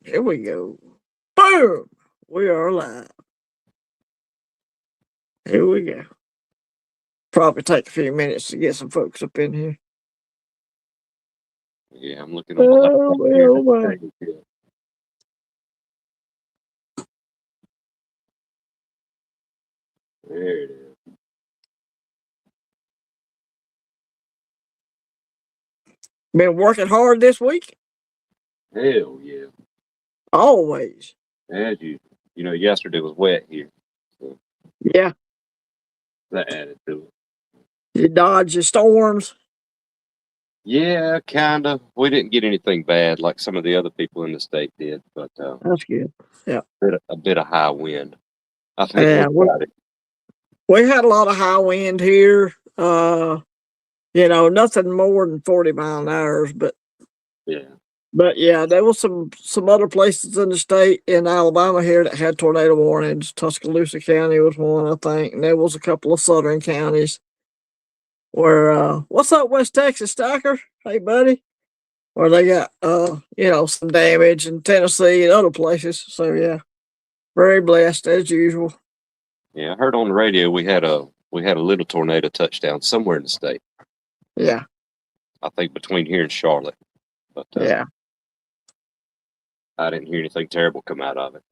Here we go. Boom! We are live. Here we go. Probably take a few minutes to get some folks up in here. Yeah, I'm looking on the laptop here. There it is. Been working hard this week? Hell yeah. Always. As you know, yesterday was wet here. So Yeah. that added to it. You dodge your storms? Yeah, kind of. We didn't get anything bad like some of the other people in the state did, but that's good. Yeah. A bit of high wind. I think we had a lot of high wind here. Nothing more than 40 mile an hour, but yeah, there was some other places in the state in Alabama here that had tornado warnings. Tuscaloosa County was one, I think, and there was a couple of southern counties where what's up, West Texas, SEstkr? Hey, buddy. Where they got some damage in Tennessee and other places. So yeah, very blessed as usual. Yeah, I heard on the radio we had a little tornado touchdown somewhere in the state. Yeah, I think between here and Charlotte. But yeah, I didn't hear anything terrible come out of it.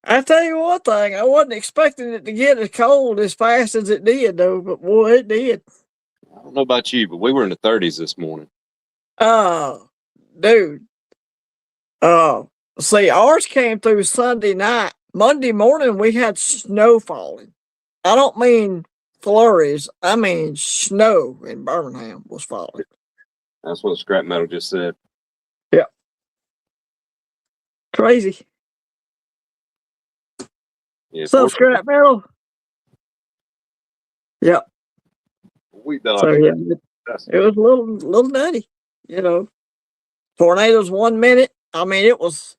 I tell you one thing, I wasn't expecting it to get as cold as fast as it did, though. But boy, it did. I don't know about you, but we were in the 30s this morning. Oh, dude. See, ours came through Sunday night. Monday morning, we had snow falling. I don't mean flurries. I mean snow in Birmingham was falling. That's what Scrap Metal just said. Yeah. Crazy. Yeah, so Scrap Metal. Yep. We dodged. So yeah, it was a little nutty. Tornadoes 1 minute. I mean, it was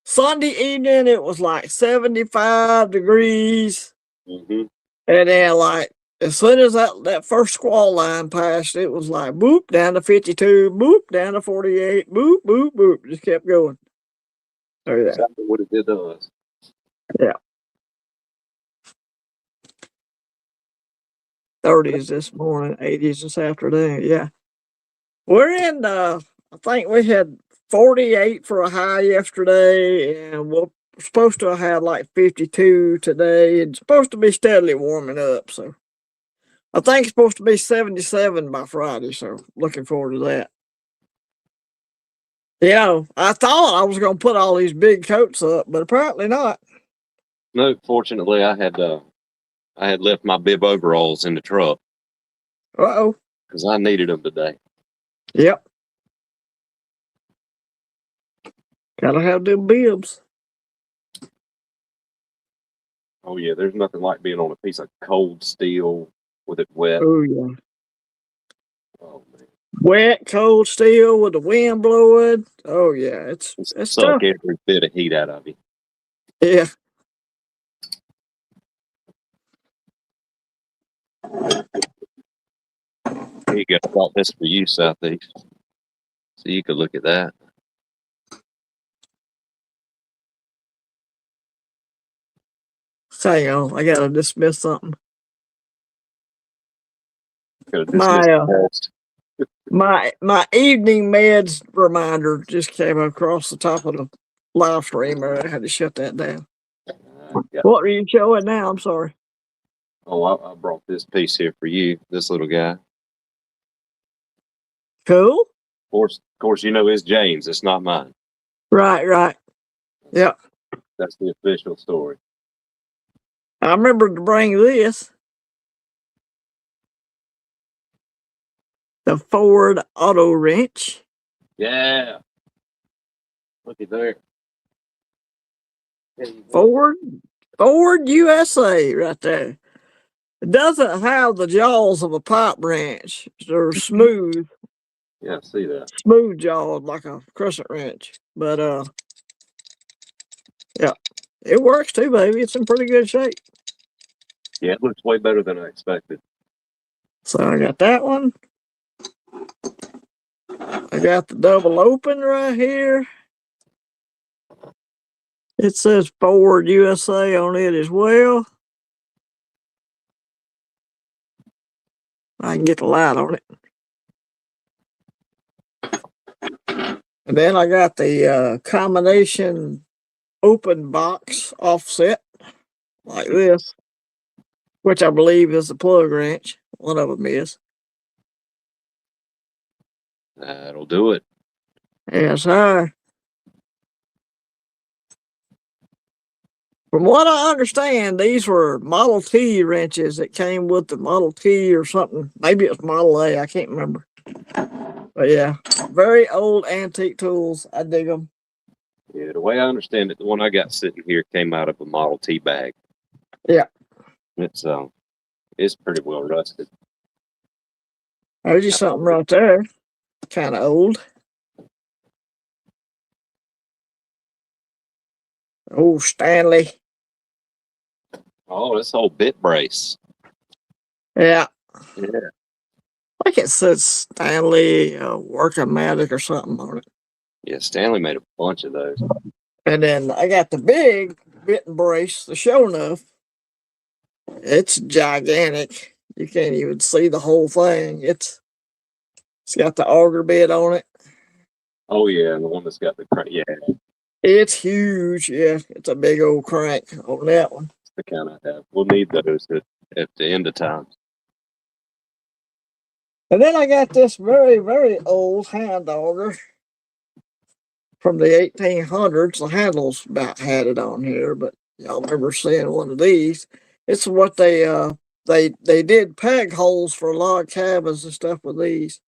Sunday evening. It was like 75 degrees. Mm-hmm. And then, like, as soon as that first squall line passed, it was like, boop, down to 52, boop, down to 48, boop, boop, boop. Just kept going. So, yeah. Exactly what it did to us. Yeah. 30s this morning, 80s this afternoon. Yeah. We're in, I think we had 48 for a high yesterday, and we're supposed to have had like 52 today. It's supposed to be steadily warming up, so I think it's supposed to be 77 by Friday, so looking forward to that. I thought I was going to put all these big coats up, but apparently not. No, fortunately, I had left my bib overalls in the truck. Uh-oh. Because I needed them today. Yep. Gotta have them bibs. Oh, yeah, there's nothing like being on a piece of cold steel with it wet. Oh, yeah. Oh, man. Wet, cold steel with the wind blowing. Oh, yeah, it's suck every bit of heat out of you. Yeah. Here you go. I brought this for you, Southeast. So you could look at that. Hang on, I gotta dismiss something. My evening meds reminder just came across the top of the live stream. I had to shut that down. What are you showing now? I'm sorry. Oh, I brought this piece here for you, this little guy. Cool. Of course, it's James. It's not mine. Right. Yep. That's the official story. I remember to bring this. The Ford Auto Wrench. Yeah. Look at there. Ford USA right there. It doesn't have the jaws of a pipe wrench. They're smooth. Yeah, I see that. Smooth jawed like a crescent wrench. But yeah. It works too, baby. It's in pretty good shape. Yeah, it looks way better than I expected. So I got that one. I got the double open right here. It says Ford USA on it as well. I can get the light on it. And then I got the combination open box offset like this, which I believe is the plug wrench. One of them is. That'll do it. Yes, sir. From what I understand, these were Model T wrenches that came with the Model T or something. Maybe it's Model A. I can't remember. But yeah, very old antique tools. I dig them. Yeah, the way I understand it, the one I got sitting here came out of a Model T bag. Yeah. It's pretty well rusted. There's just something right there. Kind of old. Oh, Stanley. Oh, this whole bit brace. Yeah. Yeah. I think it says Stanley Workomatic or something on it. Yeah, Stanley made a bunch of those. And then I got the big bit and brace, the show enough. It's gigantic. You can't even see the whole thing. It's got the auger bit on it. Oh yeah, and the one that's got the crank. Yeah, it's huge. Yeah, it's a big old crank on that one. The kind I have. We'll need those at the end of time. And then I got this very, very old hand auger from the 1800s. The handles about had it on here, but y'all remember seeing one of these. It's what they did peg holes for log cabins and stuff with these.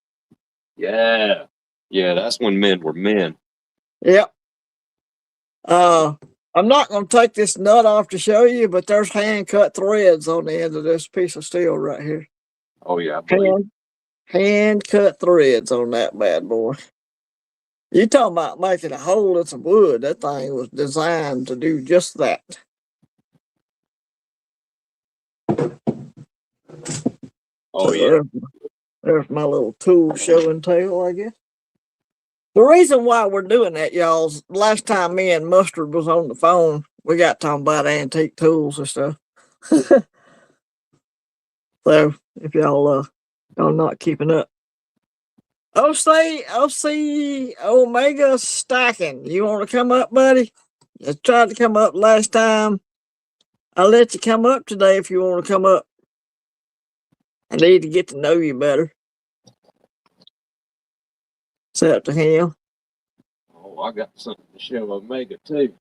Yeah. Yeah, that's when men were men. Yep. I'm not going to take this nut off to show you, but there's hand cut threads on the end of this piece of steel right here. Oh yeah, I believe. Hand cut threads on that bad boy. You talking about making a hole in some wood? That thing was designed to do just that. Oh yeah. There's my little tool show and tell, I guess. The reason why we're doing that, y'all, is last time me and Mustard was on the phone, we got talking about antique tools and stuff. So if y'all not keeping up. OC Omega Stacking. You want to come up, buddy? You tried to come up last time. I'll let you come up today if you want to come up. I need to get to know you better. It's up to him. Oh, I got something to show Omega too.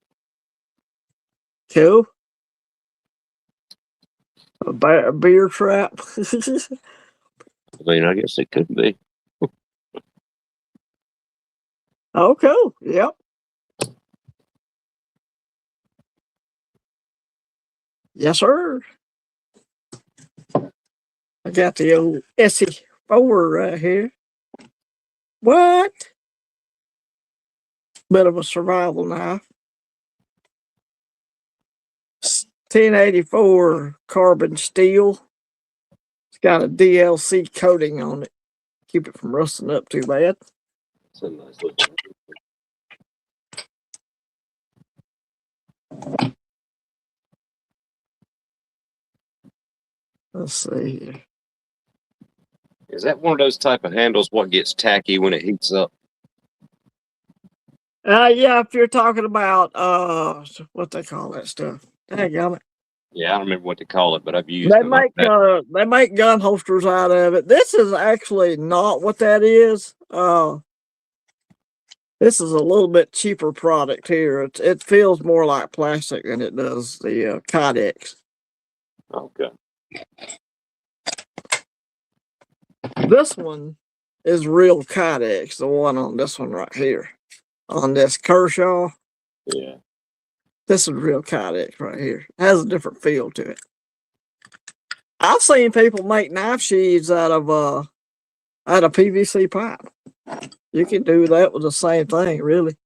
Cool. A beer trap. I mean, I guess it could be. Oh, cool. Yep. Yes, sir. I got the old SEstkr right here. What? Bit of a survival knife. 1084 carbon steel. It's got a DLC coating on it. Keep it from rusting up too bad. It's a nice looking. Let's see here. Is that one of those type of handles what gets tacky when it heats up? Yeah, if you're talking about what they call that stuff. Daggum it. Yeah, I don't remember what to call it, but I've used They them. they make gun holsters out of it. This is actually not what that is. This is a little bit cheaper product here. It feels more like plastic than it does the Kydex. Okay. This one is real Kydex, the one on this one right here. On this Kershaw. Yeah. This is real Kydex right here. It has a different feel to it. I've seen people make knife sheaths out of PVC pipe. You can do that with the same thing, really.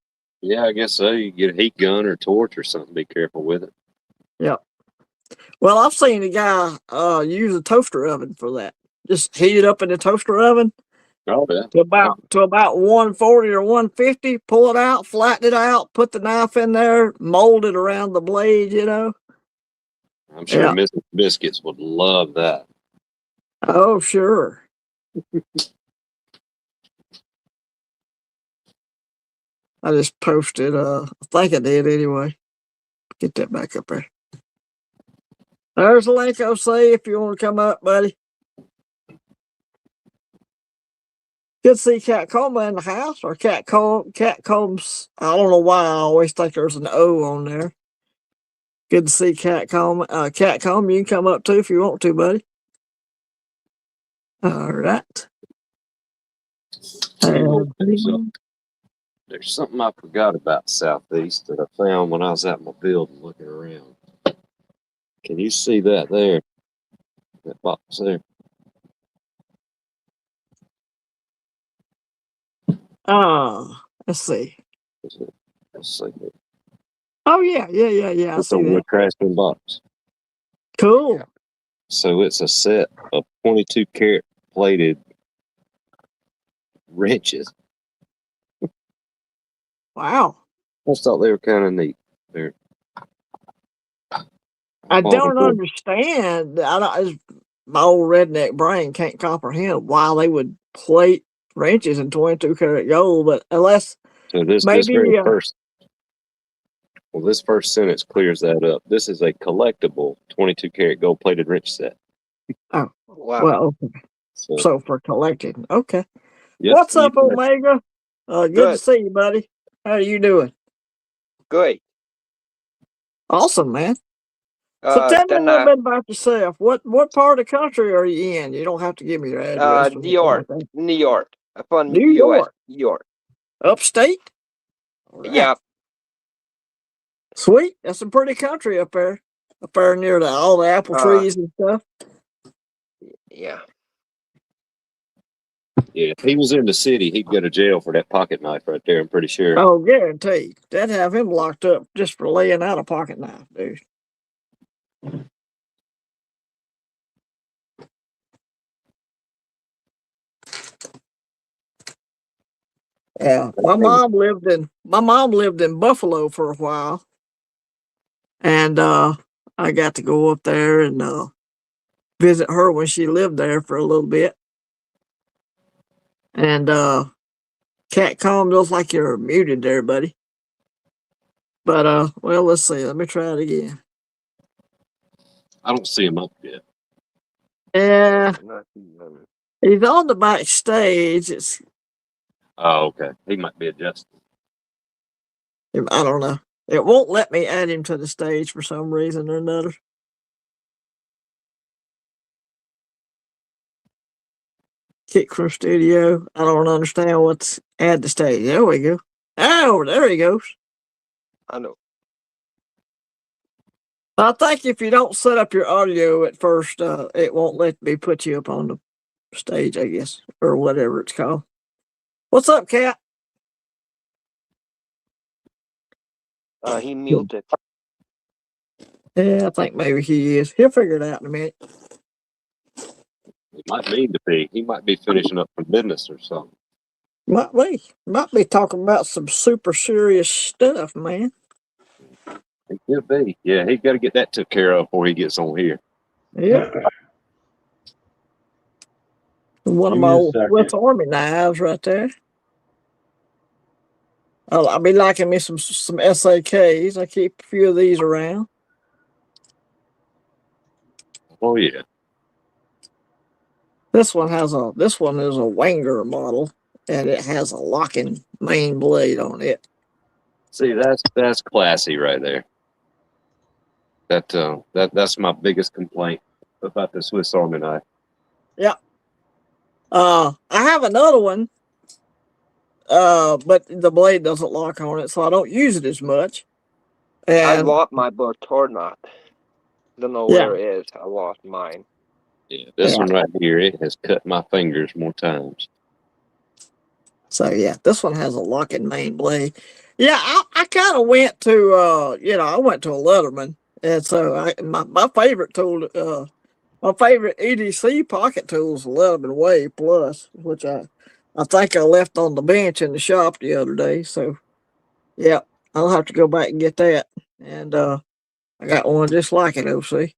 Yeah, I guess so. You get a heat gun or a torch or something. Be careful with it. Yeah. Well, I've seen a guy use a toaster oven for that. Just heat it up in the toaster oven Oh yeah. to about 140 or 150. Pull it out, flatten it out, put the knife in there, mold it around the blade. I'm sure Yeah. Mrs. Biscuits would love that. Oh, sure. I just posted. I think I did anyway. Get that back up there. There's a link, OC, if you want to come up, buddy. Good to see Cat Coma in the house, or Cat Combs. I don't know why I always think there's an O on there. Good to see Cat Coma. Cat Comb, you can come up too if you want to, buddy. All right. There's something I forgot about Southeast that I found when I was out in my building looking around. Can you see that there? That box there? Let's see. Let's see. Oh, yeah. I It's a see that. wood craftsman box. Cool. So it's a set of 22 karat plated wrenches. Wow. I just thought they were kind of neat. They're I don't understand. My old redneck brain can't comprehend why they would plate wrenches in 22 karat gold, but unless so this very first. Well, this first sentence clears that up. This is a collectible 22 karat gold plated wrench set. Oh, wow. Well, okay. So for collecting. Okay. Yes, what's up, Omega? Good to see you, buddy. How are you doing? Good. Awesome, man. So tell me a little bit about yourself. What part of the country are you in? You don't have to give me your address. New York. New York. Upon New York. New York. Upstate? Right. Yeah. Sweet. That's some pretty country up there. Up there near all the apple trees and stuff. Yeah. Yeah, if he was in the city, he'd go to jail for that pocket knife right there, I'm pretty sure. Oh, guaranteed. They'd have him locked up just for laying out a pocket knife, dude. Yeah, my mom lived in Buffalo for a while, and I got to go up there and visit her when she lived there for a little bit. And Cat Calm, looks like you're muted there, buddy. But well, let's see. Let me try it again. I don't see him up yet. Yeah, he's on the backstage. Oh, okay. He might be adjusting. I don't know. It won't let me add him to the stage for some reason or another. Kick from studio. I don't understand what's add to stage. There we go. Oh, there he goes. I know. I think if you don't set up your audio at first, it won't let me put you up on the stage, I guess, or whatever it's called. What's up, Cat? He muted. Yeah, I think maybe he is. He'll figure it out in a minute. It might mean to be. He might be finishing up for business or something. Might be talking about some super serious stuff, man. It could be. Yeah, he's got to get that took care of before he gets on here. Yeah. One of my old Swiss Army knives right there. I'll be liking me some SEstkrs. I keep a few of these around. Oh yeah. This one is a Wanger model, and it has a locking main blade on it. See, that's classy right there. That's my biggest complaint about the Swiss Army knife. Yeah. I have another one, but the blade doesn't lock on it, so I don't use it as much. And I lost my Bertor knot. Don't know where it is. I lost mine. Yeah, this one right here, it has cut my fingers more times. So yeah, this one has a locking main blade. Yeah, I kind of went to I went to a Letterman, and so my favorite tool, my favorite EDC pocket tool is Letterman Wave Plus, which I I think I left on the bench in the shop the other day. So, yeah, I'll have to go back and get that. And I got one just like it, OC.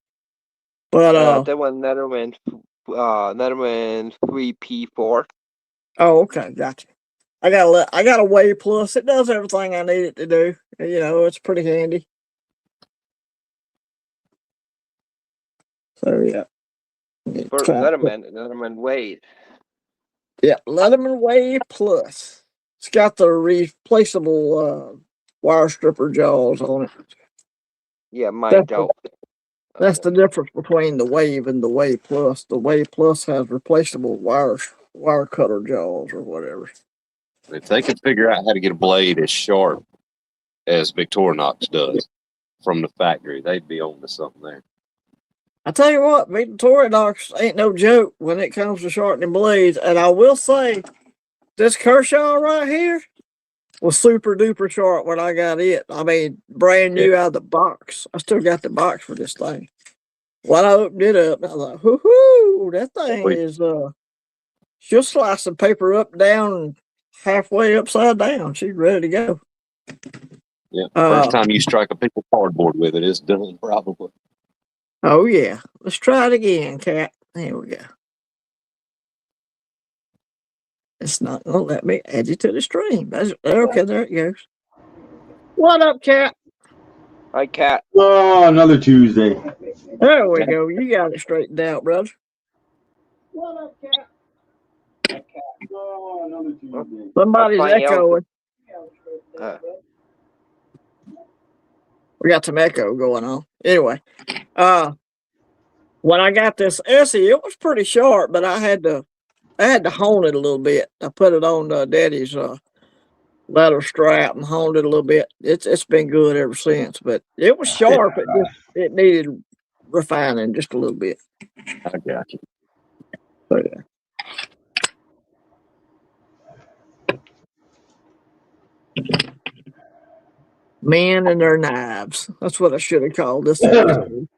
But That one Netherman 3P4. oh, okay, gotcha. I got a Wave Plus. It does everything I need it to do. You know, it's pretty handy. So yeah. For Letterman Wade. Yeah, Letterman Wave Plus. It's got the replaceable wire stripper jaws on it. Yeah, mine don't. That's the difference between the Wave and the Wave Plus. The Wave Plus has replaceable wire cutter jaws or whatever. If they could figure out how to get a blade as sharp as Victorinox does from the factory, they'd be on to something there. I tell you what, Victorinox ain't no joke when it comes to sharpening blades. And I will say, this Kershaw right here was super duper sharp when I got it. I mean, brand new out of the box. I still got the box for this thing. When I opened it up, I was like, whoo, that thing is she'll slice the paper up, down, and halfway upside down. She's ready to go. Yeah. First time you strike a piece of cardboard with it, it's done probably. Oh yeah. Let's try it again, Cat. There we go. It's not gonna let me add you to the stream. Okay, there it goes. What up, Cat? Hi, Cat. Oh, another Tuesday. There we go. You got it straightened out, brother. What up, Cat? Oh, another Tuesday. Somebody's echoing. We got some echo going on. Anyway, when I got this Essie, it was pretty sharp, but I had to hone it a little bit. I put it on Daddy's leather strap and honed it a little bit. It's been good ever since, but it was sharp. It needed refining just a little bit. I got you. So, yeah. Men and their knives. That's what I should have called this episode.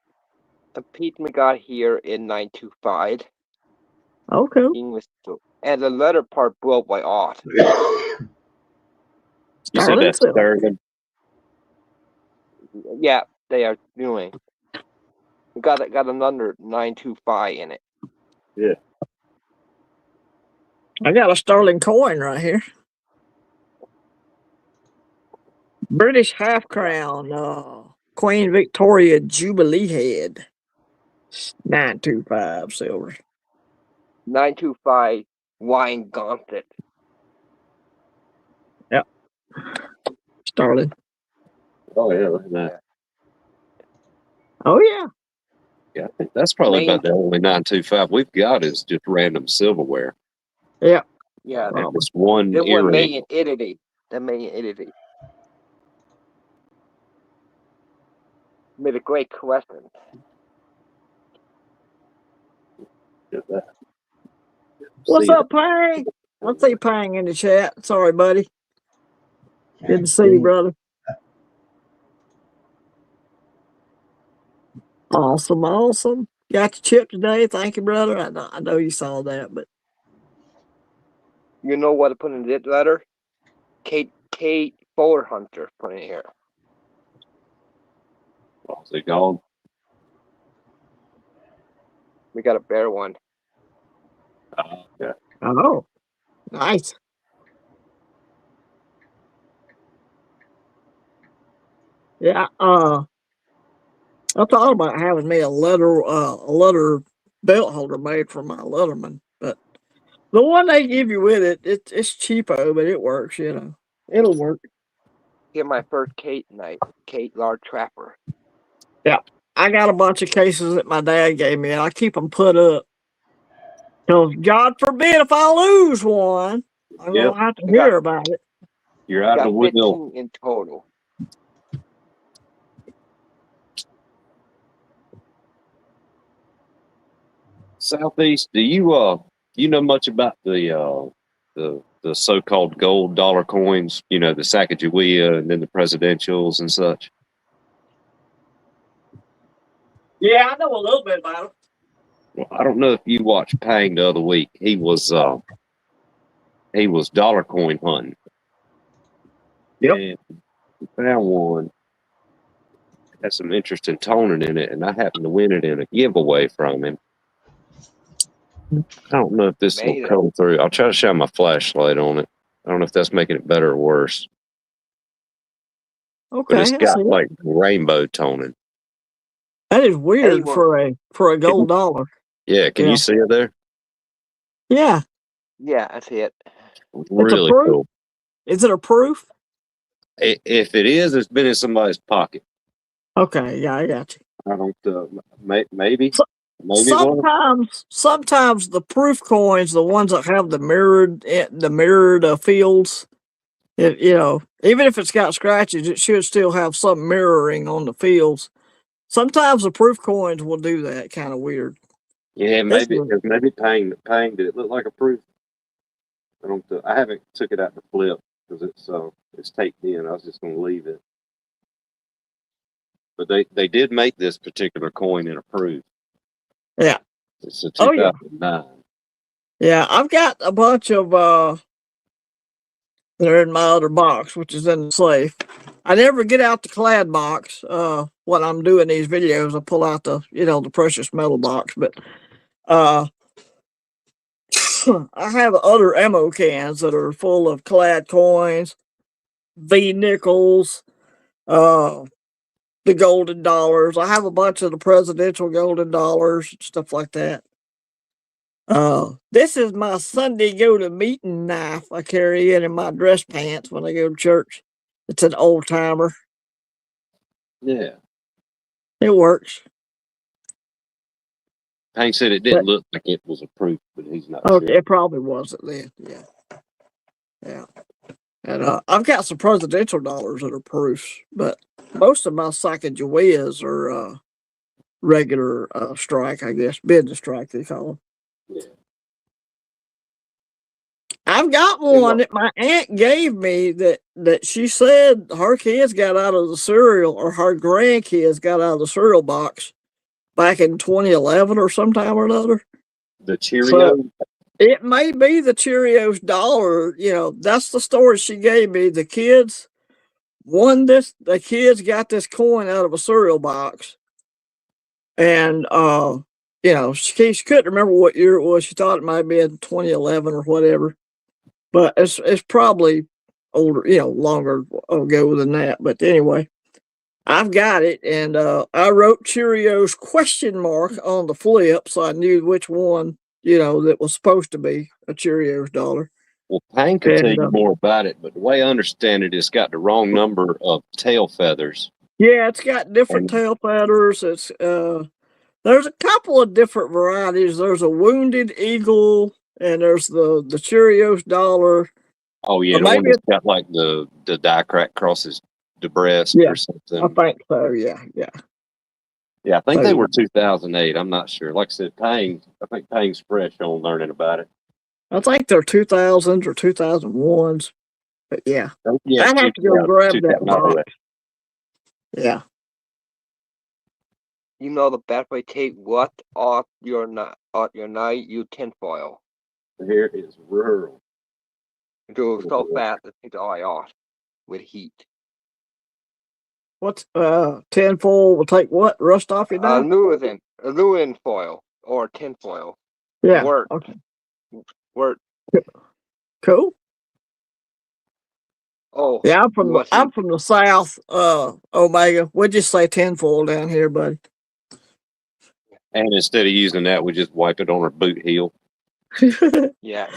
A Pete we got here in 925. Okay. And the letter part broke by off. You said that's Sterling? Yeah, they are doing. We got another 925 in it. Yeah. I got a sterling coin right here. British half crown, Queen Victoria Jubilee head. 925 silver. 925 wine gauntlet. Yep. Sterling. Oh yeah, look at that. Oh yeah. Yeah, I think that's probably about the only 925 we've got is just random silverware. Yeah. Yeah. That was one made earring. in Italy. That made in Italy. Made a great question. What's up, Pang? I see Pang in the chat. Sorry, buddy. Good to see you, brother. Awesome, awesome. Got your chip today. Thank you, brother. I know you saw that, but you know what to put in this letter? Kate Boar Hunter put in here. Oh, is it gone? We got a bear one. Oh, okay. Oh, nice. Yeah, I thought about having me a leather belt holder made for my Letterman, but the one they give you with it's cheapo, but it works, you know. It'll work. Get my first Kate knife, Kate Large Trapper. Yeah, I got a bunch of cases that my dad gave me, and I keep them put up. Because God forbid if I lose one, I'm gonna have to hear about it. You're out of the wheel. 15 in total. Southeast, do you know much about the so-called gold dollar coins? You know, the Sacagawea and then the presidentials and such. Yeah, I know a little bit about it. Well, I don't know if you watched Pang the other week. He was he was dollar coin hunting. Yep. And he found one. Had some interesting toning in it, and I happened to win it in a giveaway from him. I don't know if this will come through. I'll try to shine my flashlight on it. I don't know if that's making it better or worse. Okay. But it's got like rainbow toning. That is weird for a gold dollar. Yeah, can you see it there? Yeah. Yeah, I see it. Really cool. Is it a proof? If it is, it's been in somebody's pocket. Okay, yeah, I got you. I don't. Maybe. Sometimes the proof coins, the ones that have the mirrored fields, even if it's got scratches, it should still have some mirroring on the fields. Sometimes the proof coins will do that. Kind of weird. Yeah, maybe Pang did it look like a proof. I haven't took it out to flip because it's taped in. I was just going to leave it. But they did make this particular coin in a proof. Yeah. It's a 2009. Yeah, I've got a bunch of they're in my other box, which is in the safe. I never get out the clad box when I'm doing these videos. I pull out the precious metal box, but I have other ammo cans that are full of clad coins, V nickels, the golden dollars. I have a bunch of the presidential golden dollars, stuff like that. This is my Sunday go to meeting knife I carry in my dress pants when I go to church. It's an old timer. Yeah. It works. Hank said it didn't look like it was a proof, but he's not sure. It probably wasn't then. Yeah. Yeah. And I've got some presidential dollars that are proofs, but most of my Sacagaweas are regular strike, I guess. Business strike, they call them. Yeah. I've got one that my aunt gave me that she said her kids got out of the cereal, or her grandkids got out of the cereal box back in 2011 or sometime or another. The Cheerios? So it may be the Cheerios dollar. That's the story she gave me. The kids got this coin out of a cereal box. And, she couldn't remember what year it was. She thought it might be in 2011 or whatever. But it's probably older, longer ago than that. But anyway, I've got it, and I wrote Cheerios ? On the flip, so I knew which one, that was supposed to be a Cheerios dollar. Well, Pang can tell you more about it, but the way I understand it, it's got the wrong number of tail feathers. Yeah, it's got different tail feathers. It's there's a couple of different varieties. There's a wounded eagle, and there's the Cheerios dollar. Oh yeah, the one that's got like the die crack crosses the breast or something. I think so. Yeah. Yeah, I think they were 2008. I'm not sure. Like I said, I think Pang's fresh on learning about it. I think they're 2000s or 2001s. But yeah, I'd have to go grab that box. Yeah. The best way to take what off your night, you tinfoil. Here is rural. Do it so fast to take the eye off with heat. What's tinfoil will take what? Rust off your knife? Aluminum foil or tinfoil. Yeah. Work. Okay. Work. Cool. Oh. Yeah, I'm from the South, Omega. We just say tinfoil down here, buddy. And instead of using that, we just wipe it on our boot heel. Yeah.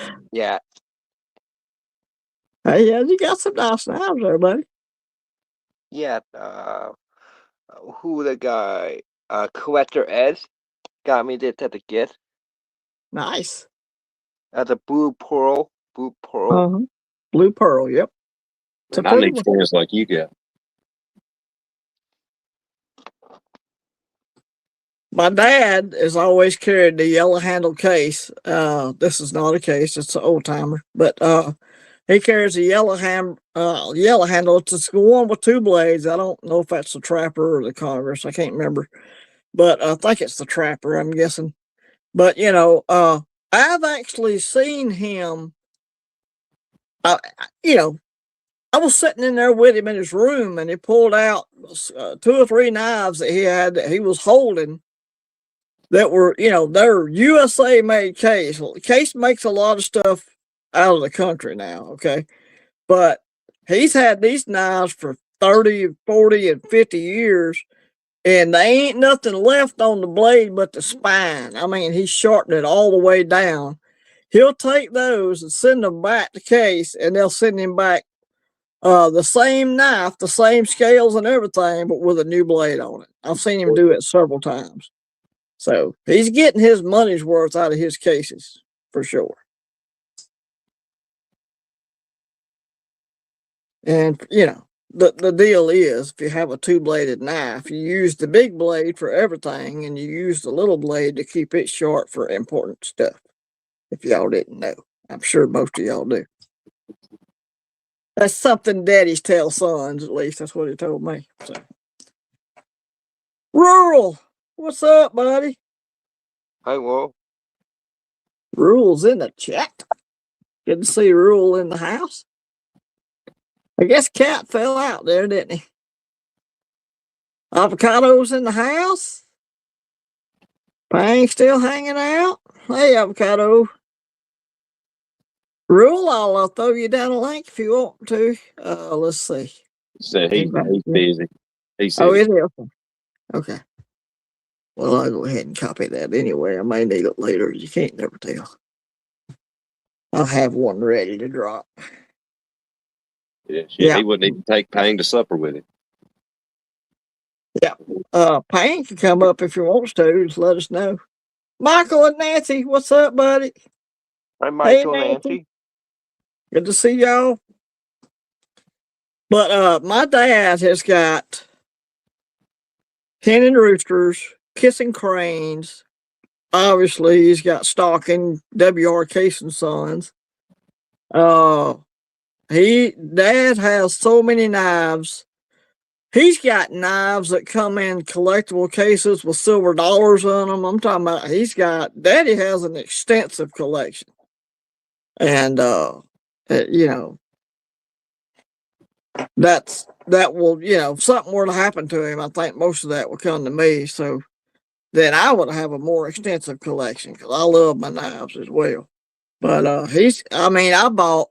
Hey, yeah, you got some nice knives there, buddy. Yeah. Who the guy? Collector Ed got me this at the gift. Nice. As a blue pearl. Blue pearl. Yep. I need friends like you got. My dad has always carried the yellow handle case. This is not a case; it's an old timer. But he carries a yellow handle. It's the one with two blades. I don't know if that's the Trapper or the Congress. I can't remember, but I think it's the Trapper. I'm guessing. But I've actually seen him you know, I was sitting in there with him in his room, and he pulled out 2 or 3 knives that he was holding that were, you know, they're USA made Case. Case makes a lot of stuff out of the country now, okay? But he's had these knives for 30, 40, and 50 years, and there ain't nothing left on the blade but the spine. I mean, he shortened it all the way down. He'll take those and send them back to Case, and they'll send him back the same knife, the same scales and everything, but with a new blade on it. I've seen him do it several times. So he's getting his money's worth out of his cases for sure. And, you know, the deal is, if you have a 2-bladed knife, you use the big blade for everything, and you use the little blade to keep it short for important stuff. If y'all didn't know, I'm sure most of y'all do. That's something daddies tell sons, at least that's what he told me. So, Rural, what's up, buddy? Hi, Will. Rural's in the chat. Good to see Rural in the house. I guess Cat fell out there, didn't he? Avocado's in the house. Pang still hanging out. Hey, Avocado. Rule, I'll throw you down a link if you want to. Let's see. He said he's busy. He said, oh, it is. Okay. Well, I'll go ahead and copy that anyway. I may need it later. You can't never tell. I'll have one ready to drop. Yeah. He wouldn't even take Pang to supper with him. Yeah. Pang can come up if he wants to. Just let us know. Michael and Nancy, what's up, buddy? Hi, Michael and Nancy. Good to see y'all. But my dad has got Hen and Roosters, Kissing Cranes. Obviously, he's got Stalking, W.R. Case and Sons. Dad has so many knives. He's got knives that come in collectible cases with silver dollars on them. I'm talking about, Daddy has an extensive collection. And, you know, that will, you know, if something were to happen to him, I think most of that will come to me. So then I would have a more extensive collection because I love my knives as well. But I bought,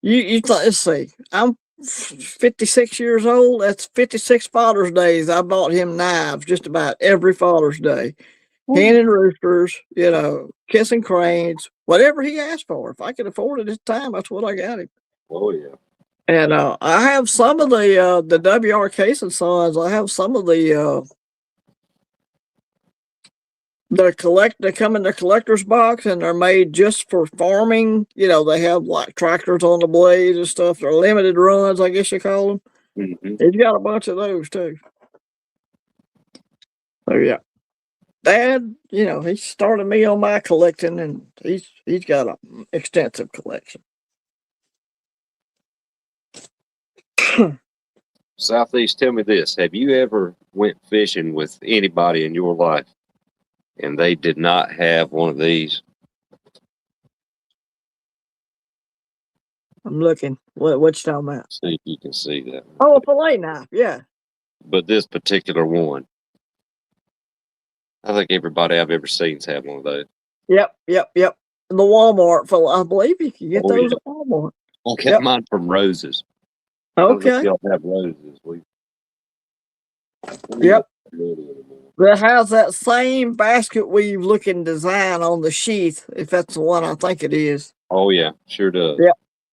let's see, I'm 56 years old. That's 56 Father's Days. I bought him knives just about every Father's Day. Hen and Roosters, you know, Kissing Cranes, whatever he asked for. If I could afford it at the time, that's what I got him. Oh, yeah. And I have some of the W.R. Case and Sons. I have some of they come in the collector's box, and they're made just for farming. You know, they have like tractors on the blades and stuff. They're limited runs, I guess you call them. Mm-hmm. He's got a bunch of those too. So yeah, Dad, you know, he started me on my collecting, and he's got an extensive collection. Southeast, tell me this. Have you ever went fishing with anybody in your life and they did not have one of these? I'm looking. What you talking about? See if you can see that. Oh, a fillet knife, yeah. But this particular one, I think everybody I've ever seen's had one of those. Yep. The Walmart fillet. I believe you can get those at Walmart. I got mine from Roses. Okay. Y'all have Roses. Yep. That has that same basket weave looking design on the sheath, if that's the one I think it is. Oh yeah, sure does.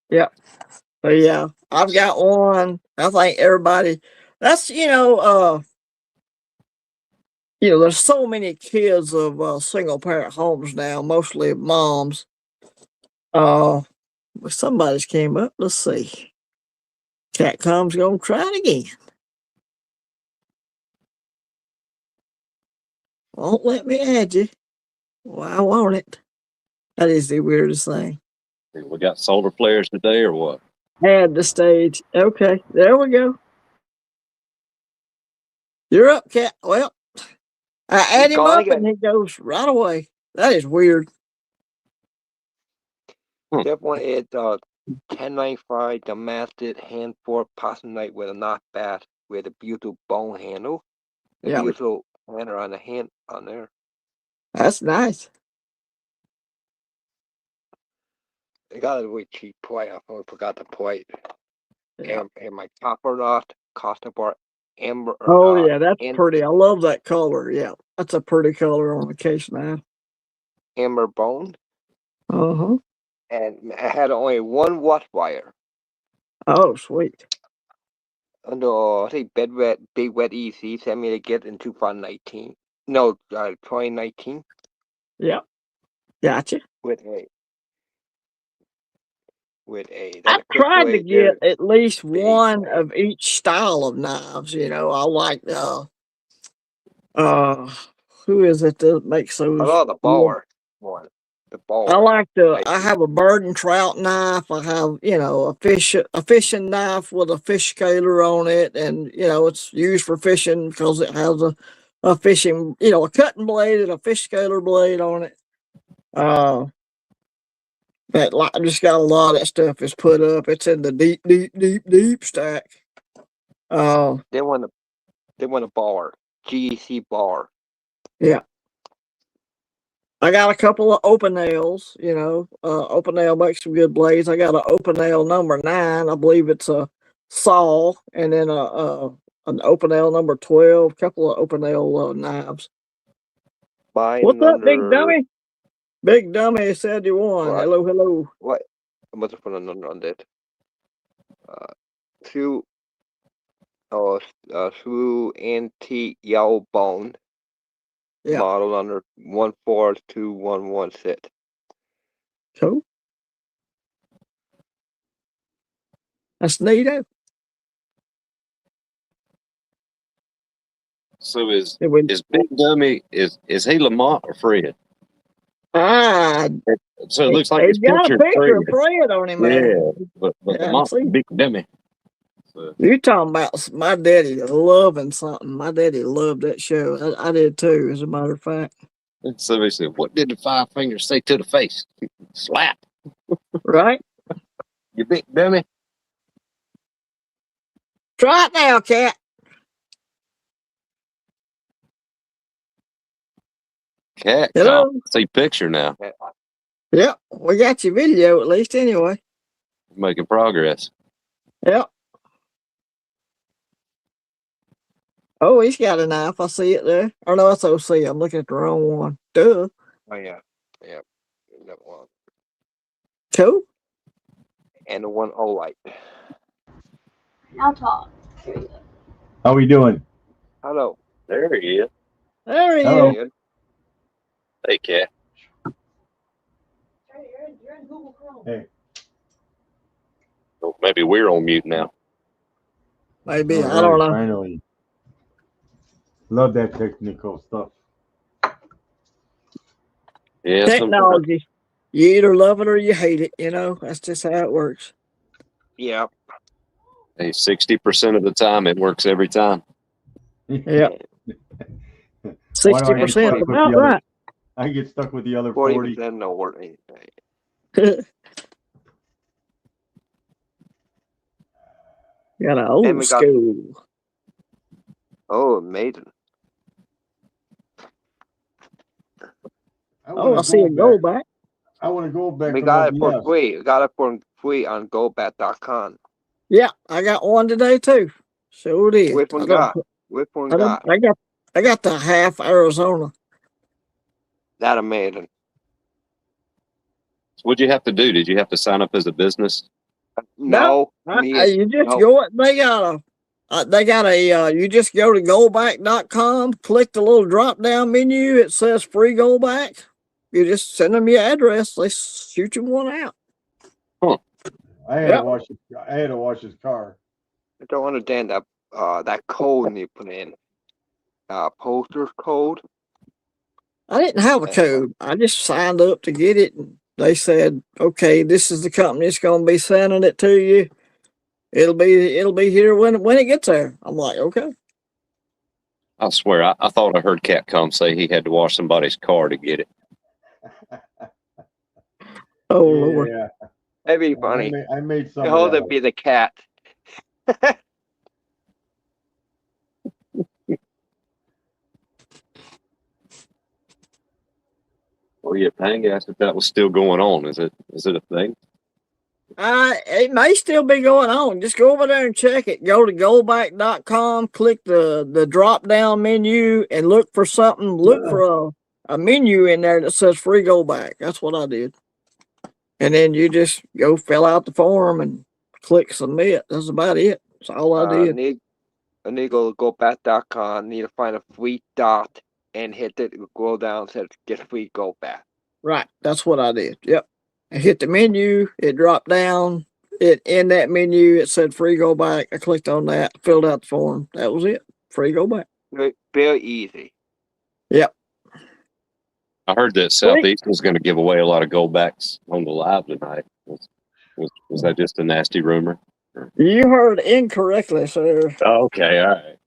Yep. So yeah, I've got one. I think everybody. That's there's so many kids of single parent homes now, mostly moms. Somebody's came up. Let's see. Catcom's gonna try it again. Won't let me add you. Why won't it? That is the weirdest thing. We got solar flares today or what? Add the stage. Okay, there we go. You're up, Cat. Well, I add him up and he goes right away. That is weird. Definitely 1095 Damascus hand fork possum knife with a knockback with a beautiful bone handle. A Yeah, beautiful handle on the hand on there. that's nice. They got a really cheap plate. I forgot the plate. Yeah. And my copper knot cost about amber. Oh yeah, that's and pretty. I love that color. Yeah, that's a pretty color on the case now. amber bone. Uh-huh. And I had only one watt wire. Oh, sweet. And I think Big Wet EC sent me to get in 2019. No, 2019. Yeah, gotcha. With a I that quick tried to blade there. get at least Big one blade. of each style of knives. You know, I like who is it that makes I those? love the baller one. The baller. I have a bird and trout knife. I have, you know, a fishing knife with a fish scaler on it, and you know, it's used for fishing because it has a fishing, you know, a cutting blade and a fish scaler blade on it. I just got a lot of that stuff is put up. It's in the deep stack. They want a baller. GEC bar. Yeah. I got a couple of open nails, you know. Open nail makes some good blades. I got an open nail number 9. I believe it's a saw, and then an open nail number 12. A couple of open nail knives. Buying What's up, big under dummy? Big dummy said you won. what? Hello, hello. What? I must have put a number on that. Two through antique yellow bone. Yeah. Model under 142116. Cool. That's neato. So is Big Dummy is he Lamont or Fred? So it looks like he's his got a picture of Fred. Fred on him, man. Yeah, but Lamont's Big Dummy. So. You're talking about my daddy loving something. My daddy loved that show. I did too, as a matter of fact. So he said, "What did the 5 fingers say to the face? Slap." Right? You big dummy. Try it now, cat. Cat Hello. call. See picture now. Yep, we got your video at least anyway. Making progress. Yep. Oh, he's got a knife. I see it there. Or no, it's OC. I'm looking at the wrong one. Duh. Oh yeah, yeah, that one. Cool. And the one Olight. Now talk. Here we go. How we doing? Hello. There he is. There he Hello. is. Hey, cat. You're in Google Chrome. Hey. Oh, maybe we're on mute now. Maybe. I don't know. Finally. Love that technical stuff. Yeah. Technology. You either love it or you hate it. You know, that's just how it works. Yeah. Hey, 60% of the time it works every time. Yeah. Why do I get 60% stuck is with about the other- right. I get stuck with the other 40. 40% no work anything. Got an And old we got- school. Oh, amazing. I see a gold back. I want to go back. We got it for free. We got it for free on gobat.com. Yeah, I got one today too. Sure did. Which one got? Which one got? I got the half Arizona. That amazing. What'd you have to do? Did you have to sign up as a business? No. You just go. They got a. You just go to goldback.com, click the little drop down menu. It says free goldback. You just send them your address. They shoot you one out. I had to wash his car. I don't understand that code you put in. Poster code. I didn't have a code. I just signed up to get it, and they said, "Okay, this is the company that's going to be sending it to you. It'll be here when it gets there." I'm like, "Okay." I swear, I thought I heard Capcom say he had to wash somebody's car to get it. Oh Lord. Yeah. That'd be funny. I made some. Hold it be the cat. Oh yeah, Pang asked if that was still going on. Is it a thing? It may still be going on. Just go over there and check it. Go to goldback.com, click the drop down menu and look for something. Look for a menu in there that says free goldback. That's what I did. And then you just go fill out the form and click submit. That's about it. That's all I did. Need to go to goldback.com, need to find a free dot and hit it, go down, says get free goldback. Right. That's what I did. Yep. I hit the menu, it dropped down. In that menu, it said free goldback. I clicked on that, filled out the form. That was it. Free goldback. Very easy. Yep. I heard that Southeast was going to give away a lot of goldbacks on the live tonight. Was that just a nasty rumor? You heard incorrectly, sir. Oh, okay, all right.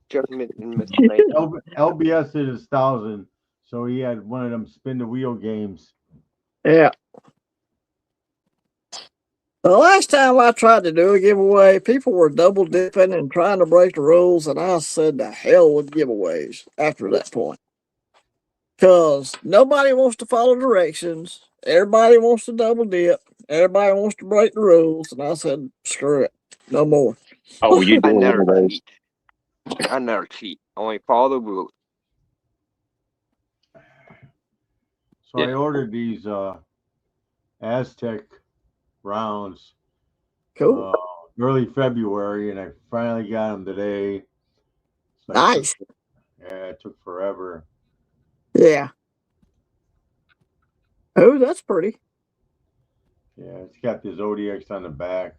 Just LBS did his 1,000, so he had one of them spin the wheel games. Yeah. The last time I tried to do a giveaway, people were double dipping and trying to break the rules, and I said the hell with giveaways after that point. Because nobody wants to follow directions. Everybody wants to double dip. Everybody wants to break the rules. And I said, screw it. No more. Oh, were you doing one of those? I never cheat. Only follow the rules. So yeah. I ordered these SEstkr rounds. Cool. Early February, and I finally got them today. So nice. It took forever. Yeah. Oh, that's pretty. Yeah, it's got the Zodiacs on the back.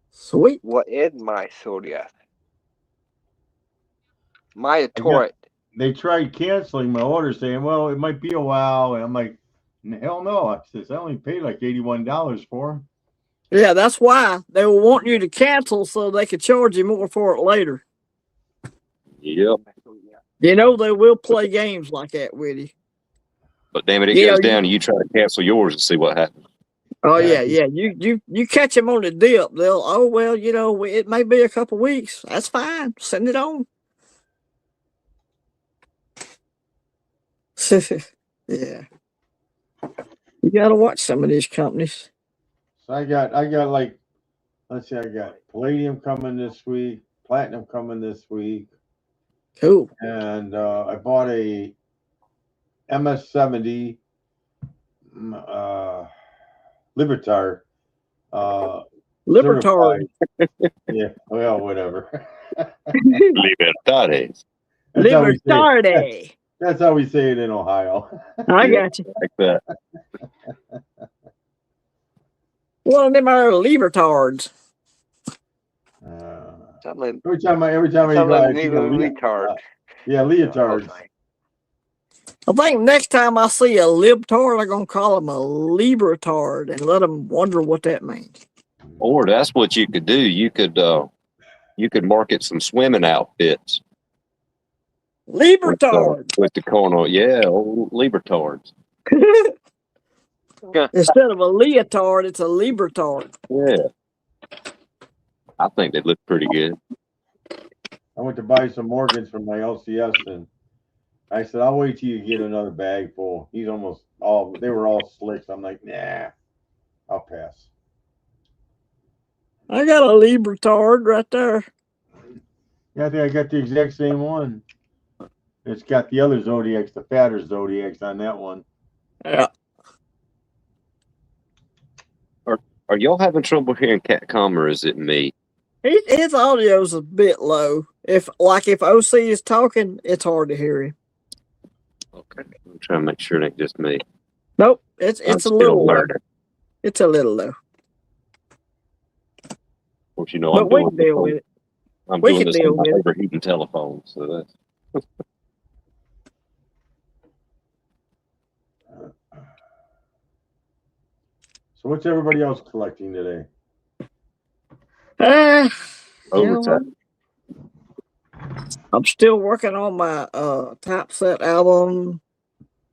Sweet. What is my Zodiac? My Torah. They tried canceling my order, saying, well, it might be a while. And I'm like, hell no. I says, I only paid like $81 for them. Yeah, that's why they will want you to cancel so they could charge you more for it later. Yep. You know they will play games like that with you. But damn it, it goes down and you try to cancel yours and see what happens. Oh yeah. You catch them on the dip. They'll, oh well, you know, it may be a couple weeks. That's fine. Send it on. Yeah. You gotta watch some of these companies. So I got like, let's see, I got Palladium coming this week, Platinum coming this week. Cool. And I bought a MS-70 Libertar. Libertard. Yeah, well, whatever. Libertades. Libertade. That's how we say it in Ohio. I got you. Like that. One of them are libertards. Every time I leotard. Yeah, leotards. I think next time I see a libtard, I'm gonna call him a libertard and let them wonder what that means. Or that's what you could do. You could market some swimming outfits. Libertard with the corner, yeah, old libertards. Instead of a leotard, it's a libertard. Yeah, I think they look pretty good. I went to buy some organs from my LCS, and I said, "I'll wait till you get another bag full." He's almost all. They were all slicks. I'm like, nah, I'll pass. I got a libertard right there. Yeah, I think I got the exact same one. It's got the other Zodiacs, the fatter Zodiacs on that one. Yeah. Are y'all having trouble hearing Catcom, or is it me? His audio's a bit low. If OC is talking, it's hard to hear him. Okay, I'm trying to make sure it ain't just me. Nope, it's a little low. It's a little low. Of course, you know, but we can deal with it. I'm doing this on my overheating telephone, so that's. So what's everybody else collecting today? Overtime. I'm still working on my Top Set album.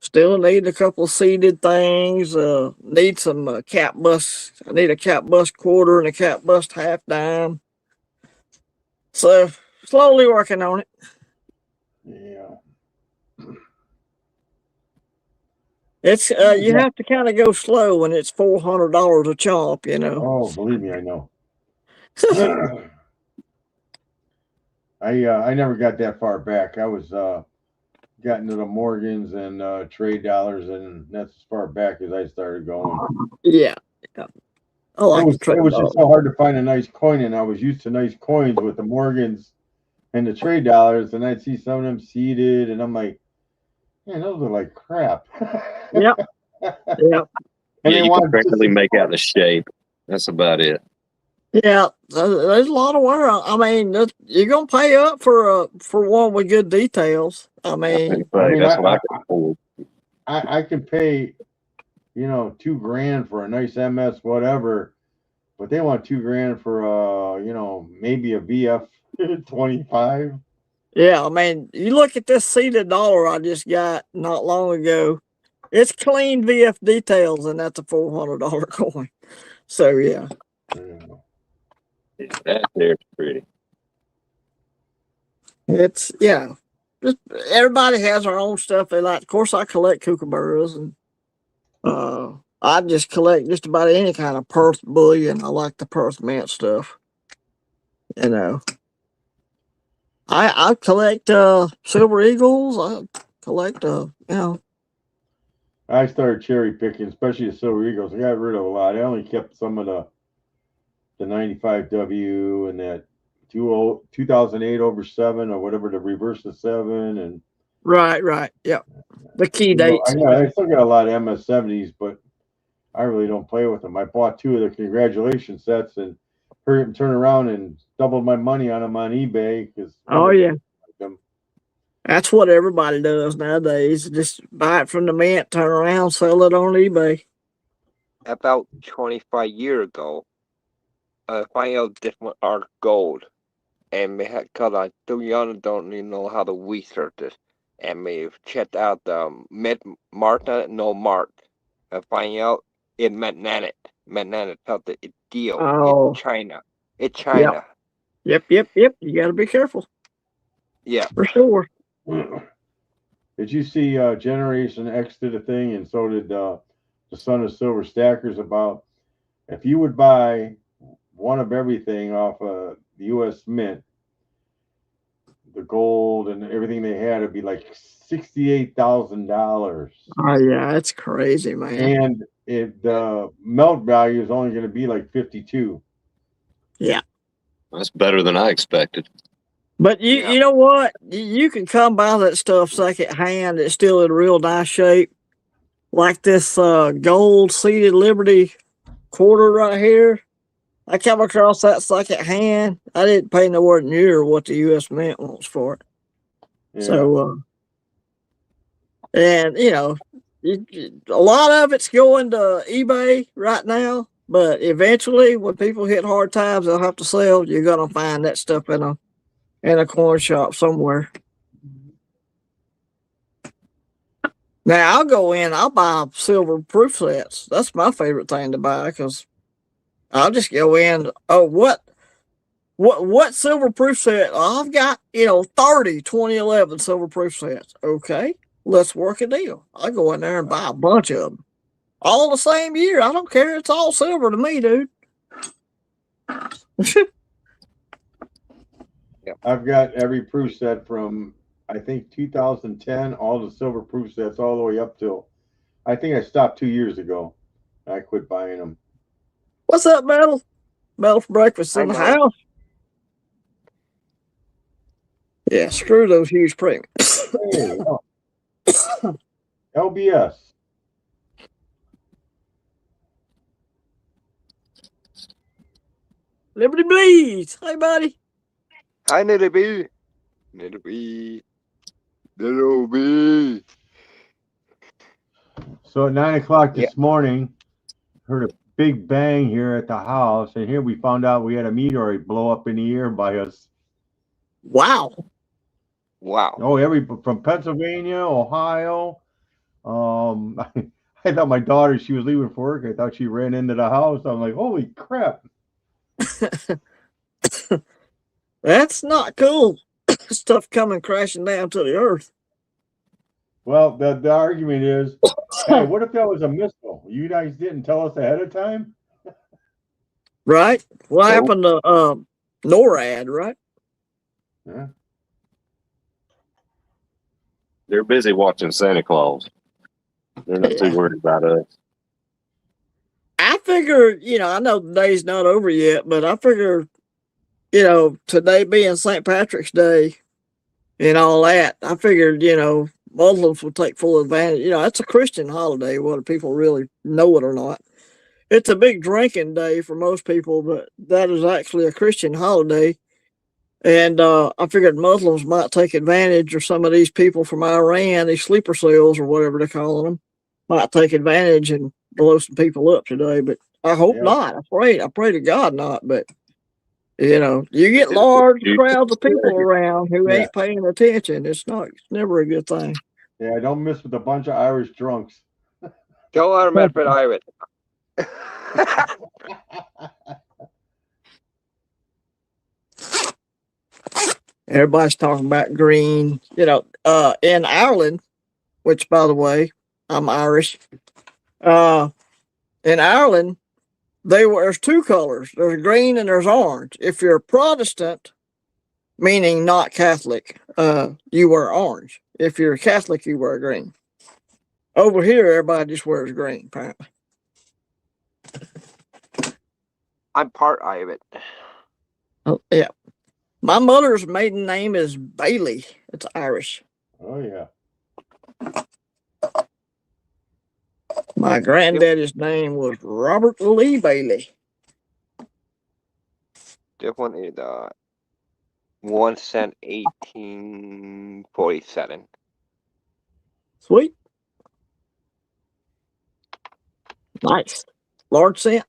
Still need a couple of seeded things. Need some cap bust. I need a cap bust quarter and a cap bust half dime. So slowly working on it. Yeah. It's you have to kind of go slow when it's $400 a chomp, you know. Oh, believe me, I know. I never got that far back. I was got into the Morgans and trade dollars, and that's as far back as I started going. Yeah. I like it was just so hard to find a nice coin, and I was used to nice coins with the Morgans and the trade dollars, and I'd see some of them seeded, and I'm like, man, those are like crap. Yep. Yep. And you can barely make out the shape. That's about it. Yeah, there's a lot of work. I mean, you're gonna pay up for one with good details. I mean that's what I can afford. I can pay, $2,000 for a nice MS whatever, but they want $2,000 for maybe a VF 25. Yeah, I mean, you look at this seeded dollar I just got not long ago. It's clean VF details, and that's a $400 coin. So yeah. That there's pretty. It's just everybody has their own stuff they like. Of course, I collect kookaburras, and I just collect just about any kind of Perth bullion. I like the Perth mint stuff. You know, I collect silver eagles. I collect I started cherry picking, especially the silver eagles. I got rid of a lot. I only kept some of the 95W and that 2008 over 7 or whatever, the reverse of 7, and right, yeah, the key dates. I still got a lot of MS70s, but I really don't play with them. I bought 2 of the congratulation sets and hurry up and turn around and doubled my money on them on eBay because that's what everybody does nowadays. Just buy it from the mint, turn around, sell it on eBay. About 25 years ago, I find out different are gold, and because I too young don't even know how to research this, and we've checked out the mark no mark. I find out it magnetic felt the deal in China. It's China. Yep. You got to be careful. Yeah, for sure. Did you see Generation X did a thing, and so did the Son of Silver Stackers, about if you would buy one of everything off the U.S. Mint, the gold and everything they had, it'd be like $68,000. Oh yeah, that's crazy, man. And the melt value is only going to be like 52. Yeah, that's better than I expected. But you know what? You can come by that stuff second hand. It's still in real nice shape, like this gold seeded Liberty quarter right here. I came across that second hand. I didn't pay nowhere near what the U.S. Mint wants for it. Yeah. So, and a lot of it's going to eBay right now. But eventually, when people hit hard times, they'll have to sell. You're gonna find that stuff in a coin shop somewhere. Now I'll go in. I'll buy silver proof sets. That's my favorite thing to buy because I'll just go in. Oh, what silver proof set? I've got 30 2011 silver proof sets. Okay, let's work a deal. I'll go in there and buy a bunch of them, all the same year. I don't care. It's all silver to me, dude. I've got every proof set from, I think, 2010, all the silver proof sets all the way up till, I think I stopped 2 years ago. I quit buying them. What's up, Metal? Metal for breakfast in the house. Yeah, screw those huge premiums. Hey, LBS. Liberty Bleeds. Hey, buddy. Hi, Little B. Little B. Little B. So at 9 o'clock this morning, heard a big bang here at the house, and here we found out we had a meteorite blow up in the air by us. Wow. Oh, from Pennsylvania, Ohio, I thought my daughter, she was leaving for work. I thought she ran into the house. I'm like, holy crap. That's not cool. Stuff coming crashing down to the earth. Well, the argument is, hey, what if that was a missile? You guys didn't tell us ahead of time? Right? What Nope. happened to NORAD, right? Yeah. They're busy watching Santa Claus. They're not too worried about us. I figure, I know the day's not over yet, but I figure, today being St. Patrick's Day and all that, I figured, Muslims would take full advantage. That's a Christian holiday, whether people really know it or not. It's a big drinking day for most people, but that is actually a Christian holiday. And I figured Muslims might take advantage, or some of these people from Iran, these sleeper cells or whatever they're calling them, might take advantage and blow some people up today. But I hope not. I pray to God not. But you get large crowds of people around who ain't paying attention. It's never a good thing. Yeah, don't mess with a bunch of Irish drunks. Don't let them mess with Irish. Everybody's talking about green. In Ireland, which, by the way, I'm Irish. In Ireland, there's two colors. There's green and there's orange. If you're a Protestant, meaning not Catholic, you wear orange. If you're a Catholic, you wear green. Over here, everybody just wears green, apparently. I'm part Irish. Oh, yeah. My mother's maiden name is Bailey. It's Irish. Oh, yeah. My granddaddy's name was Robert Lee Bailey. This one is 1 cent, 1847. Sweet. Nice. Large cent?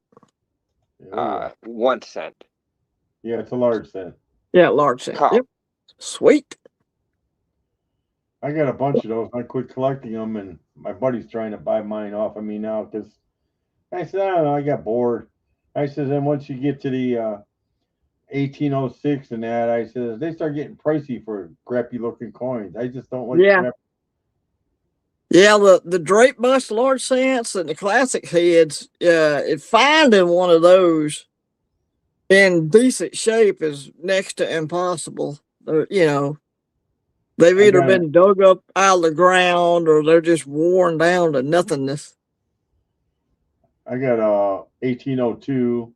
1 cent. Yeah, it's a large cent. Yeah, large cent. Yep. Sweet. I got a bunch of those. I quit collecting them, and my buddy's trying to buy mine off of me now because I said, I don't know, I got bored. I said, and once you get to the 1806 and that, I said, they start getting pricey for crappy looking coins. I just don't like crap. Yeah, the drape bust large cents and the classic heads, finding one of those in decent shape is next to impossible. They've either been dug up out of the ground or they're just worn down to nothingness. I got a 1802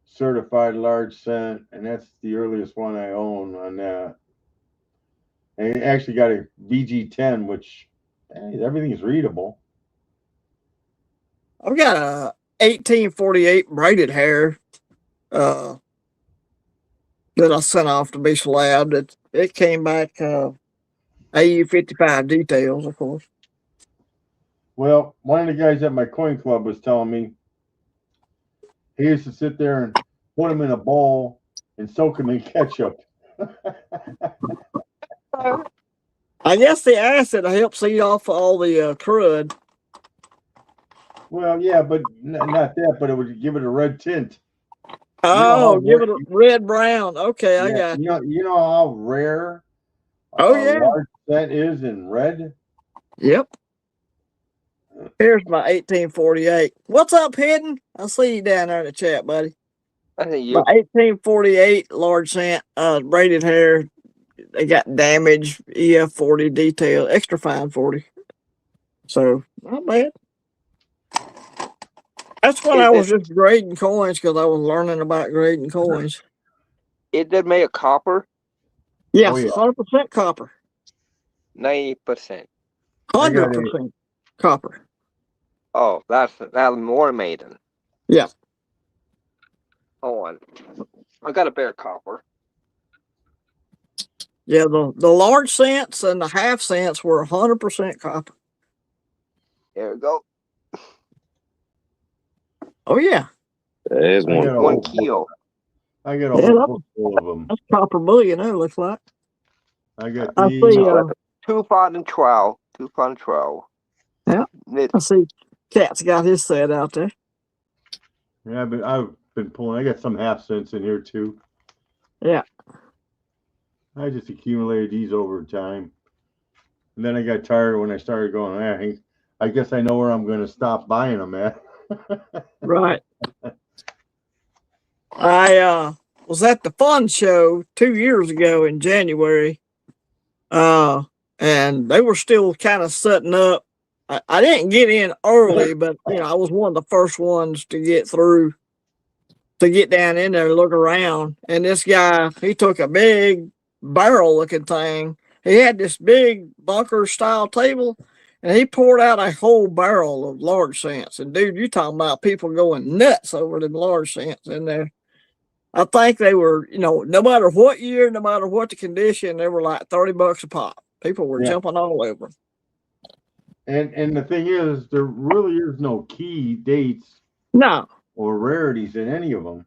certified large cent, and that's the earliest one I own on that. I actually got a VG10, which everything is readable. I've got a 1848 braided hair that I sent off to be slabbed. It came back AU55 details, of course. Well, one of the guys at my coin club was telling me he used to sit there and put them in a bowl and soak them in ketchup. I guess the acid helps eat off all the crud. Well, yeah, but not that, but it would give it a red tint. Oh, give it a red brown. Okay, I got you. You know how rare large cent is in red? Yep. Here's my 1848. What's up, Hidden? I see you down there in the chat, buddy. I think you. My 1848 large cent braided hair. They got damage, EF40 detail, extra fine 40. So not bad. That's when I was just grading coins because I was learning about grading coins. It did make a copper? Yes, 100% copper. 90%. 100% copper. Oh, that's more maiden. Yeah. Hold on. I got a bare copper. Yeah, the large cents and the half cents were 100% copper. There we go. Oh, yeah. There's one. 1 kilo. I got a whole book full of them. That's copper bullion, it looks like. I got I these. see, 2012. 2012. Yeah. I see Cat's got his set out there. Yeah, but I've been pulling. I got some half cents in here too. Yeah. I just accumulated these over time. And then I got tired when I started going, I guess I know where I'm going to stop buying them at. Right. I was at the fun show 2 years ago in January. And they were still kind of setting up. I didn't get in early, but I was one of the first ones to get through, to get down in there and look around. And this guy, he took a big barrel looking thing. He had this big bunker style table, and he poured out a whole barrel of large cents. And dude, you talking about people going nuts over them large cents in there. I think they were, no matter what year, no matter what the condition, they were like $30 a pop. People were jumping all over. And the thing is, there really is no key dates. No. Or rarities in any of them.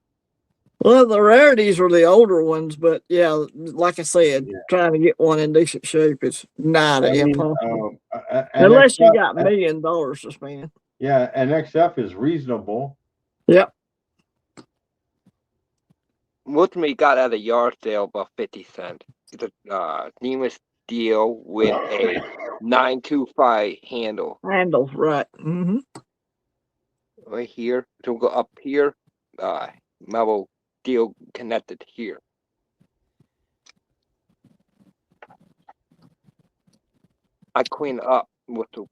Well, the rarities are the older ones, but yeah, like I said, trying to get one in decent shape is not impossible. Unless you got $1 million to spend. Yeah, and XF is reasonable. Yep. What we got at a yard sale about 50 cents. It's a Nemus deal with a 925 handle. Handle, right. Mm-hmm. Right here. So we'll go up here. Marble deal connected here. I clean up with the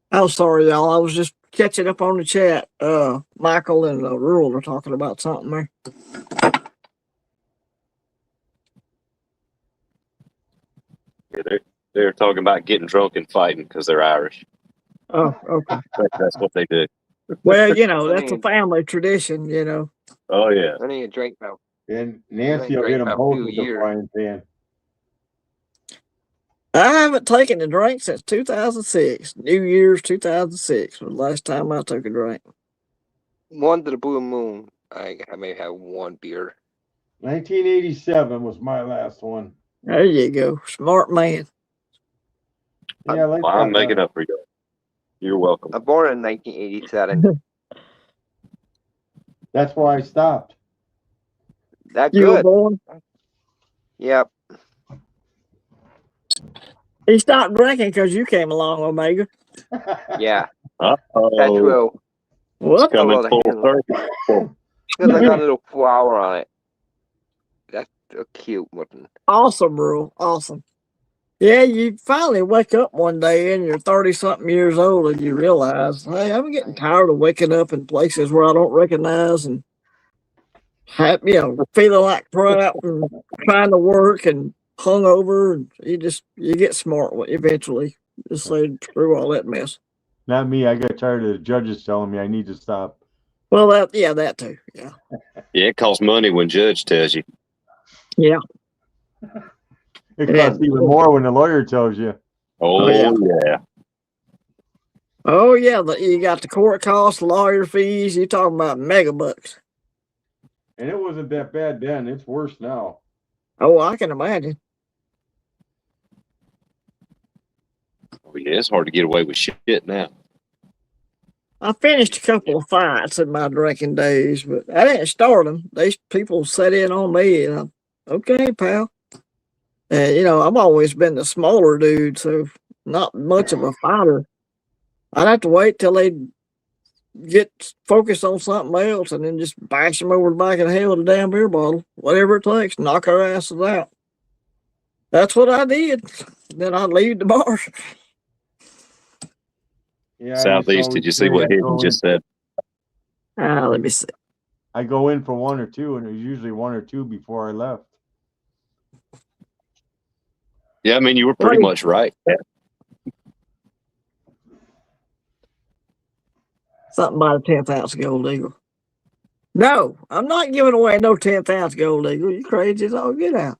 Oh, sorry, y'all. I was just catching up on the chat. Michael and Rural are talking about something there. Yeah, they're talking about getting drunk and fighting because they're Irish. Oh, okay. That's what they do. Well, that's a family tradition, Oh, yeah. I need a drink now. And Nancy will get them both with the frying pan. I haven't taken a drink since 2006. New Year's 2006 was the last time I took a drink. One to the blue moon. I may have one beer. 1987 was my last one. There you go. Smart man. Yeah, I'm making up for you. You're welcome. I born in 1987. That's why I stopped. That you good. Were born? Yep. He stopped drinking because you came along, Omega. Yeah. Uh-oh. That's true. What? Coming full circle. Because I got a little flower on it. That's a cute looking. Awesome, bro. Awesome. Yeah, you finally wake up one day and you're 30-something years old and you realize, hey, I'm getting tired of waking up in places where I don't recognize and feeling like crap and trying to work and hungover, and you get smart eventually. Just say screw all that mess. Not me. I got tired of the judges telling me I need to stop. Well, that too. Yeah. Yeah, it costs money when judge tells you. Yeah. It costs even more when the lawyer tells you. Oh yeah. Oh yeah. You got the court costs, lawyer fees. You're talking about megabucks. And it wasn't that bad then. It's worse now. Oh, I can imagine. Oh, yeah, it's hard to get away with shit now. I finished a couple of fights in my drinking days, but I didn't start them. These people set in on me, and I'm okay, pal. And I've always been the smaller dude, so not much of a fighter. I'd have to wait till they get focused on something else and then just bash them over the back of the head with a damn beer bottle, whatever it takes, knock our asses out. That's what I did. Then I'd leave the bar. Yeah, Southeast, did you see what Hidden just said? Let me see. I go in for one or two, and there's usually one or two before I left. Yeah, I mean, you were pretty much right. Something about a 10th ounce gold eagle. No, I'm not giving away no 10th ounce gold eagle. You crazy as all get out.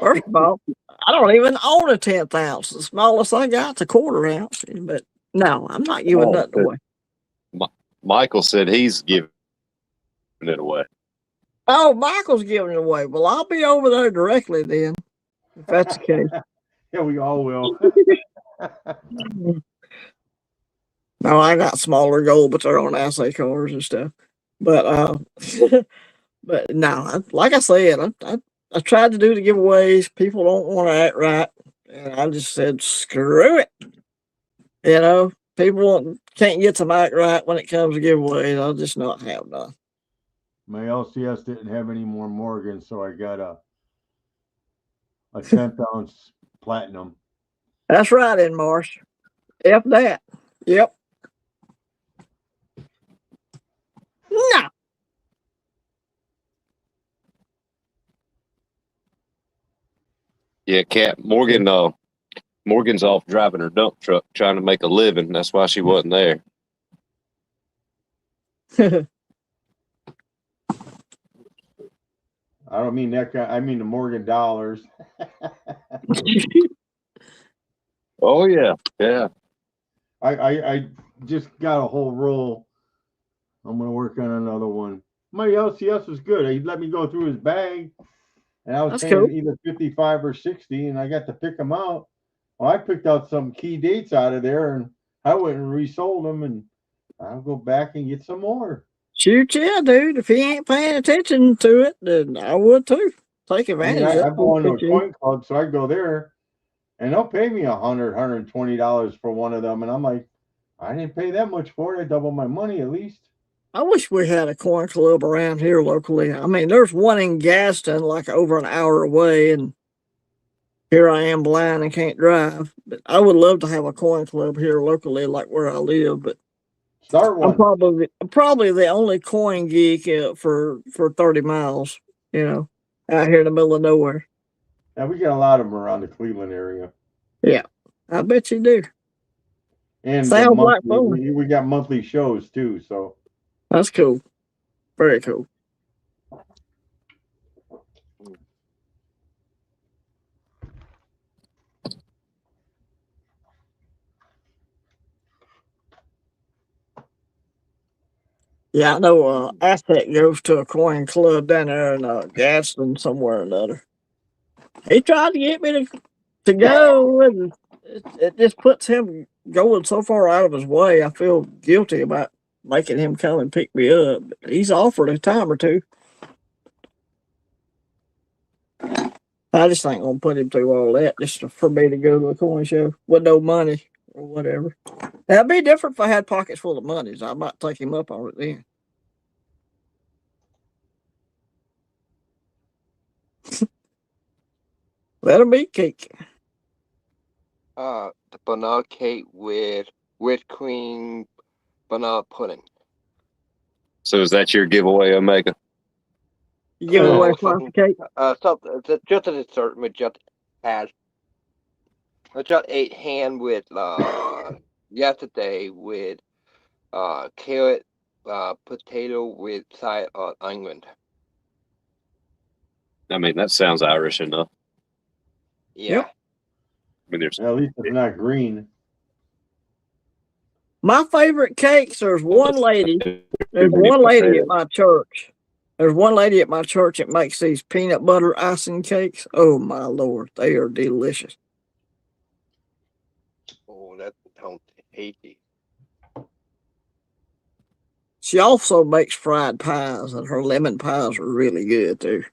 First of all, I don't even own a 10th ounce. The smallest I got's a 1/4 ounce. But no, I'm not giving nothing away. Michael said he's giving it away. Oh, Michael's giving it away. Well, I'll be over there directly then, if that's the case. Yeah, we all will. No, I got smaller gold, but they're on assay cars and stuff. But but no, like I said, I tried to do the giveaways. People don't want to act right, and I just said screw it. You know, people can't get to act right when it comes to giveaways. I'll just not have none. My LCS didn't have any more Morgans, so I got a 10th ounce platinum. That's right, in Marsh. F that. Yep. No. Yeah, Cat Morgan. Morgan's off driving her dump truck, trying to make a living. That's why she wasn't there. I don't mean that guy. I mean the Morgan dollars. Oh yeah, yeah. I just got a whole roll. I'm gonna work on another one. My LCS was good. He let me go through his bag, and I was That's paying cool. either 55 or 60, and I got to pick them out. Well, I picked out some key dates out of there, and I went and resold them, and I'll go back and get some more. Shoot, yeah, dude. If he ain't paying attention to it, then I would too. Take advantage of it. I go into a coin club, so I go there, and they'll pay me $100, $120 for one of them, and I'm like, I didn't pay that much for it. I doubled my money at least. I wish we had a coin club around here locally. I mean, there's one in Gaston, like over an hour away, and here I am blind and can't drive. But I would love to have a coin club here locally, like where I live. But start one. I'm probably the only coin geek for 30 miles. You know, out here in the middle of nowhere. Now we got a lot of them around the Cleveland area. Yeah, I bet you do. And monthly, we got monthly shows too, so that's cool. Very cool. Yeah, I know Aztec goes to a coin club down there in Gaston somewhere or another. He tried to get me to go, and it just puts him going so far out of his way. I feel guilty about making him come and pick me up. He's offered a time or two. I just ain't gonna put him through all that just for me to go to a coin show with no money or whatever. That'd be different if I had pockets full of money. So I might take him up on it then. Let him be cake. The banana cake with whipped cream banana pudding. So is that your giveaway, Omega? You give away slice of cake? Something just a dessert. We just had. I just ate ham with yesterday with carrot, potato with side onion. I mean, that sounds Irish enough. Yeah. Yep. I mean, there's at least it's not green. My favorite cakes, there's one lady at my church. There's one lady at my church that makes these peanut butter icing cakes. Oh my Lord, they are delicious. Oh, that sounds tasty. She also makes fried pies, and her lemon pies are really good too.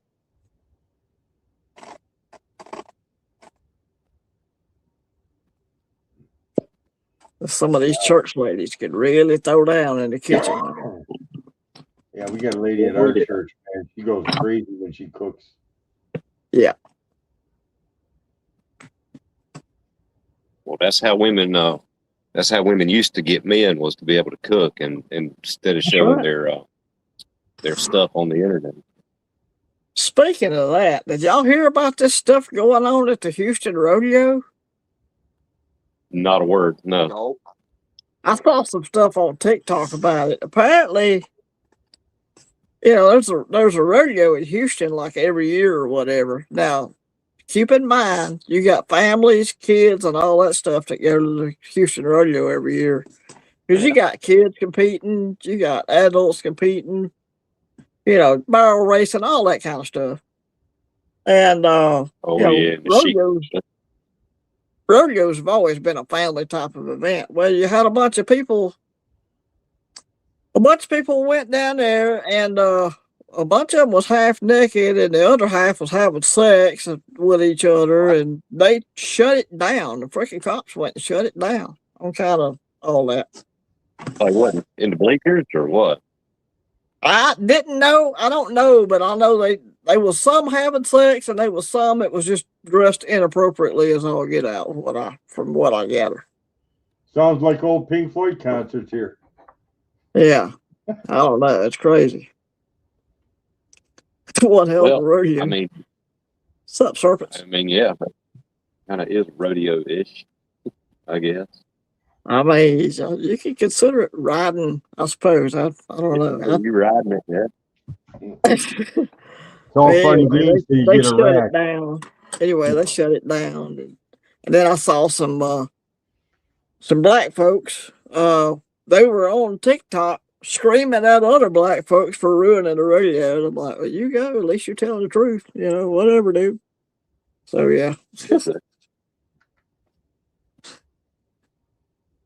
Some of these church ladies could really throw down in the kitchen. Yeah, we got a lady at our church, man. She goes crazy when she cooks. Yeah. Well, that's how women used to get men, was to be able to cook, and instead of showing their stuff on the internet. Speaking of that, did y'all hear about this stuff going on at the Houston Rodeo? Not a word. No. I saw some stuff on TikTok about it. Apparently, you know, there's a rodeo in Houston like every year or whatever. Now, keep in mind, you got families, kids, and all that stuff that go to the Houston Rodeo every year. Because you got kids competing, you got adults competing, you know, barrel racing, all that kind of stuff. And Oh you know, yeah, the sheep. rodeos have always been a family type of event where you had a bunch of people went down there, and a bunch of them was half naked and the other half was having sex with each other, and they shut it down. The freaking cops went and shut it down on kind of all that. Like what, in the bleachers or what? I didn't know. I don't know, but I know they was some having sex, and they was some that was just dressed inappropriately as all get out. From what I gather. Sounds like old Pink Floyd concerts here. Yeah, I don't know. It's crazy. What hell of a rodeo? I mean, what's up, Serpents? I mean, yeah, but kind of is rodeo-ish, I guess. I mean, you can consider it riding, I suppose. I don't know. You riding it, yeah. It's all funny games till you they get a shut rack. it down. Anyway, they shut it down, and then I saw some black folks. They were on TikTok screaming at other black folks for ruining the rodeo. I'm like, well, you go. At least you're telling the truth. You know, whatever, dude. So yeah.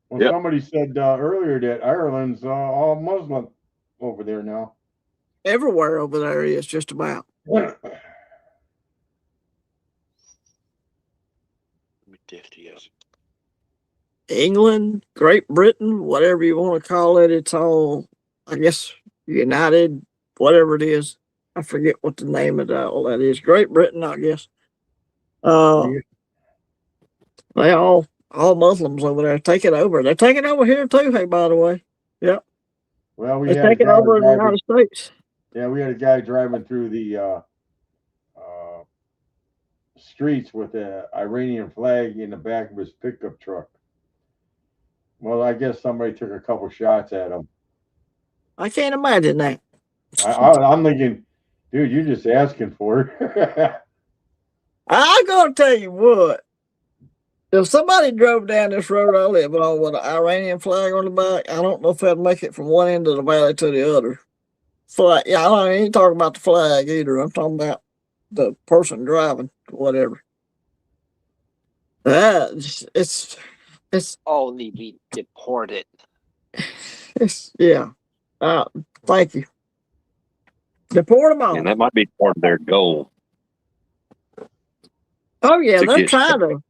Well, somebody said earlier that Ireland's all Muslim over there now. Everywhere over there is just about. England, Great Britain, whatever you want to call it, it's all, I guess, united, whatever it is. I forget what the name of all that is. Great Britain, I guess. They all Muslims over there take it over. They're taking over here too. Hey, by the way, yep. Well, we they're had taking over in the United States. Yeah, we had a guy driving through the streets with an Iranian flag in the back of his pickup truck. Well, I guess somebody took a couple shots at him. I can't imagine that. I'm thinking, dude, you're just asking for it. I'm gonna tell you what. If somebody drove down this road I live on with an Iranian flag on the back, I don't know if they'd make it from one end of the valley to the other. Flag, yeah, I ain't talking about the flag either. I'm talking about the person driving, whatever. It's only be deported. Yeah. Thank you. Deport them all. And that might be part of their goal. Oh yeah, they're trying to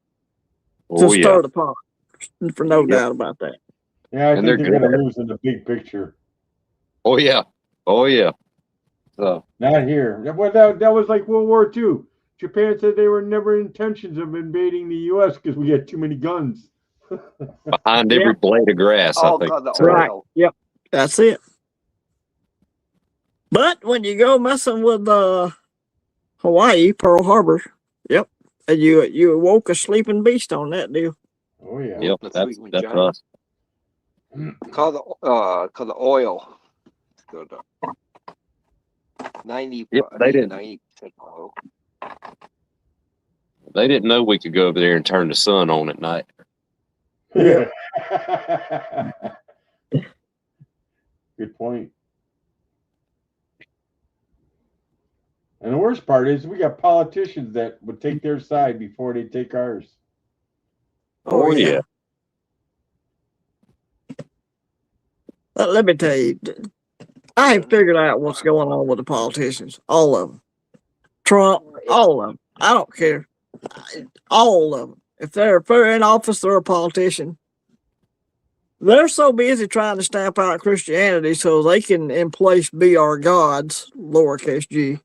stir the pot, for no doubt about that. Yeah, I think they're going to lose in the big picture. Oh yeah, oh yeah. So not here. That was like World War II. Japan said they were never intentions of invading the U.S. because we had too many guns. Behind every blade of grass, I think. Right. Yep. That's it. But when you go messing with Hawaii, Pearl Harbor, yep, and you awoke a sleeping beast on that deal. Oh yeah. Yep, that's us. Call the oil. 90. Yep, they didn't. 90% oil. They didn't know we could go over there and turn the sun on at night. Yeah. Good point. And the worst part is we got politicians that would take their side before they take ours. Oh yeah. Let me tell you, I ain't figured out what's going on with the politicians. All of them. Trump, all of them. I don't care. All of them. If they're in office, they're a politician. They're so busy trying to stamp out Christianity so they can in place be our gods, lowercase g.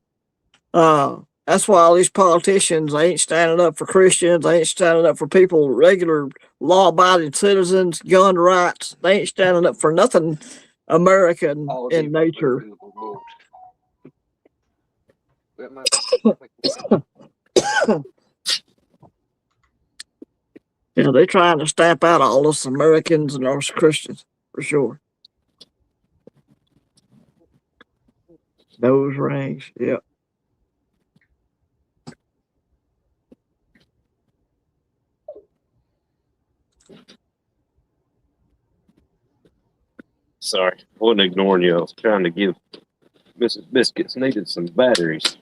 That's why all these politicians, they ain't standing up for Christians. They ain't standing up for people, regular law-abiding citizens, gun rights. They ain't standing up for nothing American in nature. Yeah, they're trying to stamp out all us Americans and us Christians, for sure. Nose rings, yep. Sorry, I wasn't ignoring you. I was trying to give Mrs. Biscuits needed some batteries.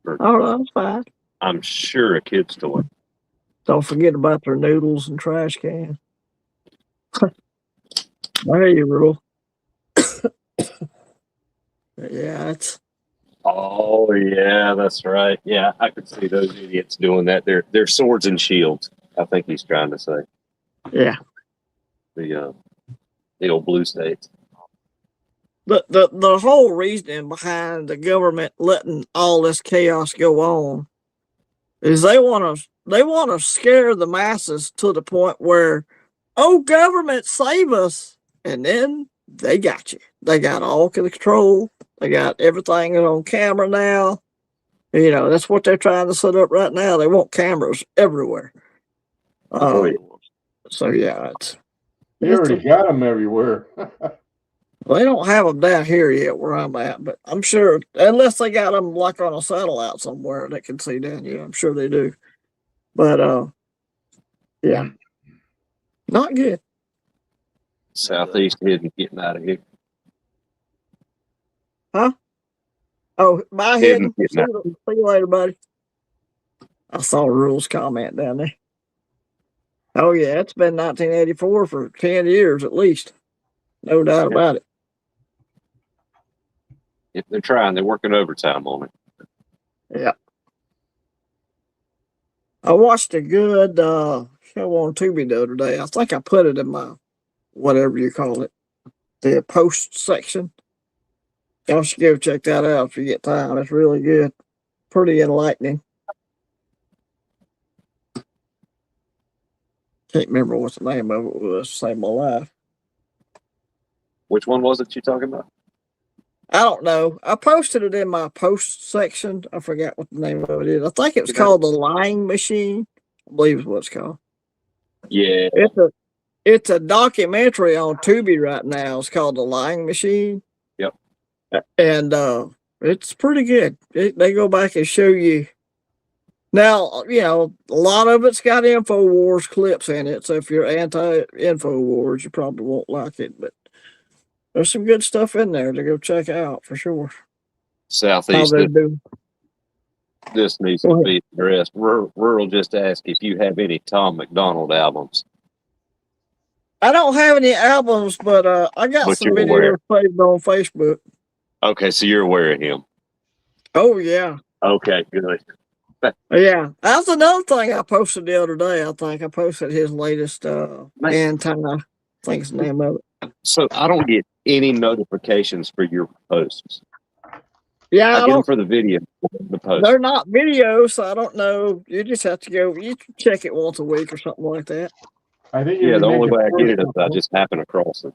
Oh, that's fine. I'm sure a kid's toy. Don't forget about their noodles and trash can. There you rule. Yeah, it's. Oh yeah, that's right. Yeah, I could see those idiots doing that. They're swords and shields. I think he's trying to say. Yeah. The old blue states. The whole reasoning behind the government letting all this chaos go on is they want to scare the masses to the point where, oh, government, save us, and then they got you. They got all control. They got everything on camera now. You know, that's what they're trying to set up right now. They want cameras everywhere. So yeah, they already got them everywhere. They don't have them down here yet where I'm at, but I'm sure, unless they got them like on a satellite somewhere that can see down here, I'm sure they do. But yeah, not good. Southeast hidden getting out of here. Huh? Oh, my hidden. See you later, buddy. I saw Rules comment down there. Oh yeah, it's been 1984 for 10 years at least. No doubt about it. If they're trying, they're working overtime on it. Yeah. I watched a good show on Tubi the other day. I think I put it in my, whatever you call it, the post section. Y'all should go check that out if you get time. It's really good. Pretty enlightening. Can't remember what the name of it was. Saved my life. Which one was it you talking about? I don't know. I posted it in my post section. I forgot what the name of it is. I think it was called The Lying Machine. I believe is what it's called. Yeah. It's a documentary on Tubi right now. It's called The Lying Machine. Yep. And it's pretty good. They go back and show you. Now, you know, a lot of it's got InfoWars clips in it. So if you're anti-InfoWars, you probably won't like it. But there's some good stuff in there to go check out for sure. Southeast. This needs to be addressed. Rural just asked if you have any Tom McDonald albums. I don't have any albums, but I got some videos saved on Facebook. Okay, so you're aware of him. Oh, yeah. Okay, good. Yeah, that's another thing I posted the other day. I think I posted his latest antenna. I think it's the name of it. So I don't get any notifications for your posts. Yeah, I get them for the video. The post. They're not videos, so I don't know. You just have to go. You can check it once a week or something like that. I think. Yeah, the only way I get it is I just happen across it.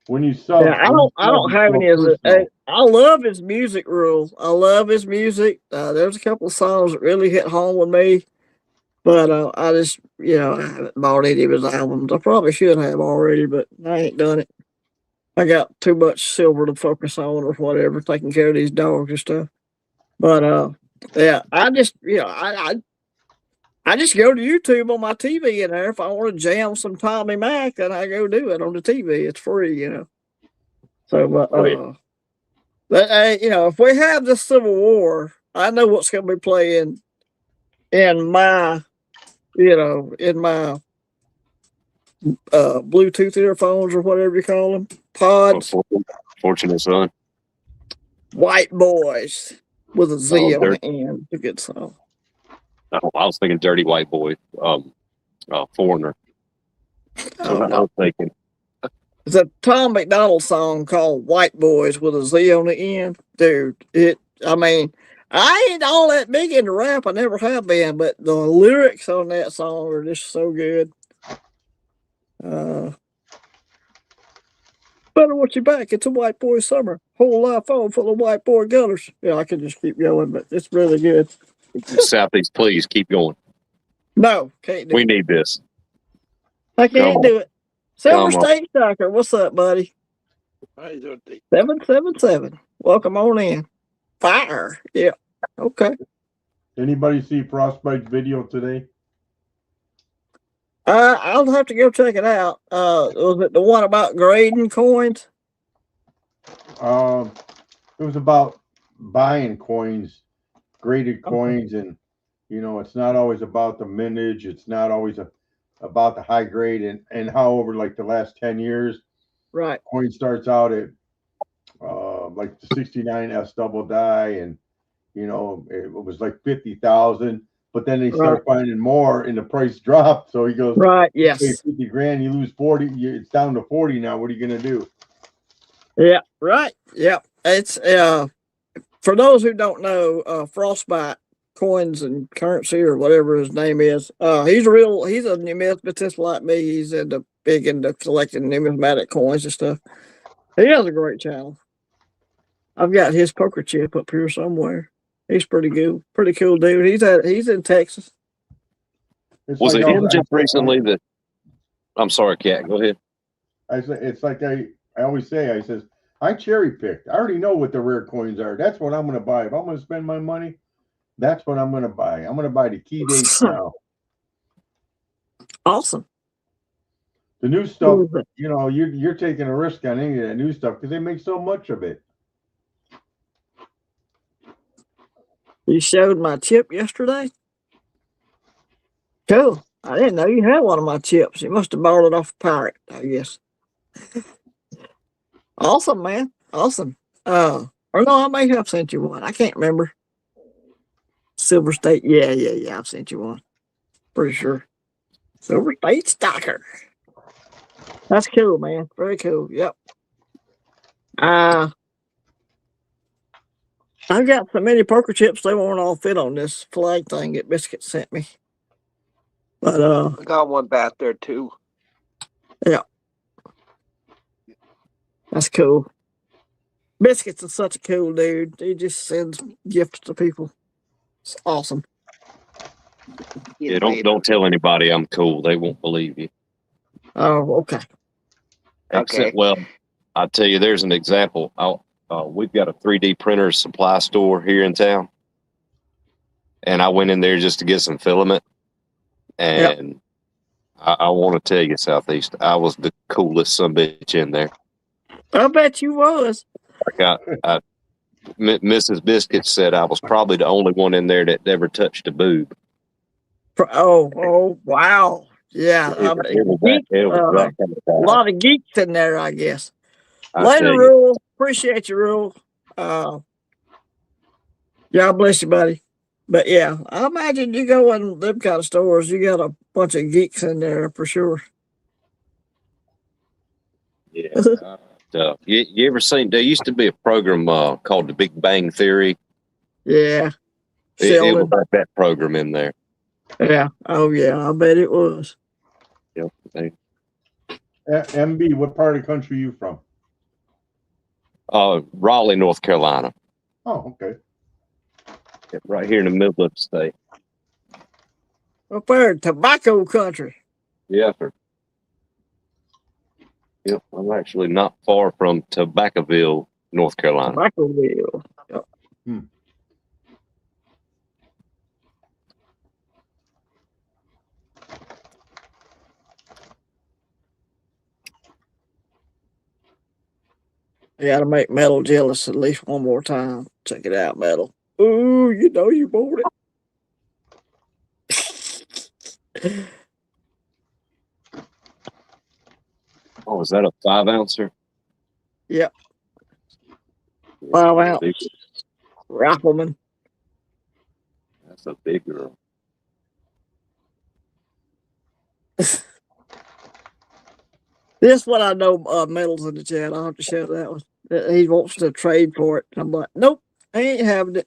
When you sub, yeah, I don't have any of it. I love his music, Rule. I love his music. There's a couple of songs that really hit home with me, but I just, you know, I haven't bought any of his albums. I probably should have already, but I ain't done it. I got too much silver to focus on or whatever, taking care of these dogs and stuff. But yeah, I just, you know, I just go to YouTube on my TV in there. If I want to jam some Tommy Mac, then I go do it on the TV. It's free, you know. So, but you know, if we have this Civil War, I know what's going to be playing in my, you know, in my Bluetooth earphones or whatever you call them, pods. Fortunate Son. White Boys with a Z on the end. It's a good song. I was thinking Dirty White Boy, Foreigner. So I was thinking. It's a Tom McDonald song called White Boys with a Z on the end. Dude, I mean, I ain't all that big into rap. I never have been, but the lyrics on that song are just so good. Better watch your back. It's a white boy summer. Whole life full of white boy gunners. Yeah, I could just keep going, but it's really good. Southeast, please keep going. No, can't do it. We need this. I can't do it. Silver State Stalker, what's up, buddy? 777. Welcome on in. Fire. Yeah. Okay. Anybody see Frostbite's video today? I'll have to go check it out. Was it the one about grading coins? It was about buying coins, graded coins, and it's not always about the mintage. It's not always about the high grade, and how over like the last 10 years, Right. coin starts out at like the 69 S double die, and it was like 50,000, but then they start finding more, and the price dropped. So he goes, right, you yes, pay 50 grand, you lose 40. It's down to 40 now. What are you gonna do? yeah, right, yeah. It's for those who don't know, Frostbite Coins and Currency or whatever his name is. He's a numismatist like me. He's big into collecting numismatic coins and stuff. He has a great channel. I've got his poker chip up here somewhere. He's pretty cool dude. He's in Texas. Was it him just recently that? I'm sorry, Kat. Go ahead. It's like I always say. I says I cherry picked. I already know what the rare coins are. That's what I'm going to buy. If I'm going to spend my money, that's what I'm going to buy. I'm going to buy the key dates now. Awesome. The new stuff, you're taking a risk on any of that new stuff because they make so much of it. You showed my chip yesterday? Cool. I didn't know you had one of my chips. You must have bought it off a pirate, I guess. Awesome, man. Awesome. Or no, I may have sent you one. I can't remember. Silver State. Yeah. I've sent you one. Pretty sure. Silver State SEstkr. That's cool, man. Very cool. Yep. I've got so many poker chips, they won't all fit on this flag thing that Biscuit sent me. But I got one back there too. Yeah. That's cool. Biscuits is such a cool dude. He just sends gifts to people. It's awesome. Yeah, don't tell anybody I'm cool. They won't believe you. Oh, okay. Except, well, I'll tell you, there's an example. We've got a 3D printer supply store here in town. And I went in there just to get some filament. And I want to tell you, Southeast, I was the coolest sumbitch in there. I bet you was. Mrs. Biscuit said I was probably the only one in there that ever touched a boob. Oh, wow. Yeah. A lot of geeks in there, I guess. Later, Rule. Appreciate you, Rule. God bless you, buddy. But yeah, I imagine you go in them kind of stores, you got a bunch of geeks in there for sure. Yeah. You ever seen, there used to be a program called The Big Bang Theory. Yeah. It was like that program in there. Yeah. Oh, yeah. I bet it was. Yep. MB, what part of the country are you from? Raleigh, North Carolina. Oh, okay. Right here in the middle of the state. Up there, tobacco country. Yeah, sir. Yep, I'm actually not far from Tobaccoville, North Carolina. Tobaccoville. Yep. You gotta make Metal jealous at least one more time. Check it out, Metal. Ooh, you know you bought it. Oh, is that a 5-ouncer? Yep. 5-ounce Rifleman. That's a big girl. This one I know Metal's in the chat. I'll have to show that one. He wants to trade for it. I'm like, nope, I ain't having it.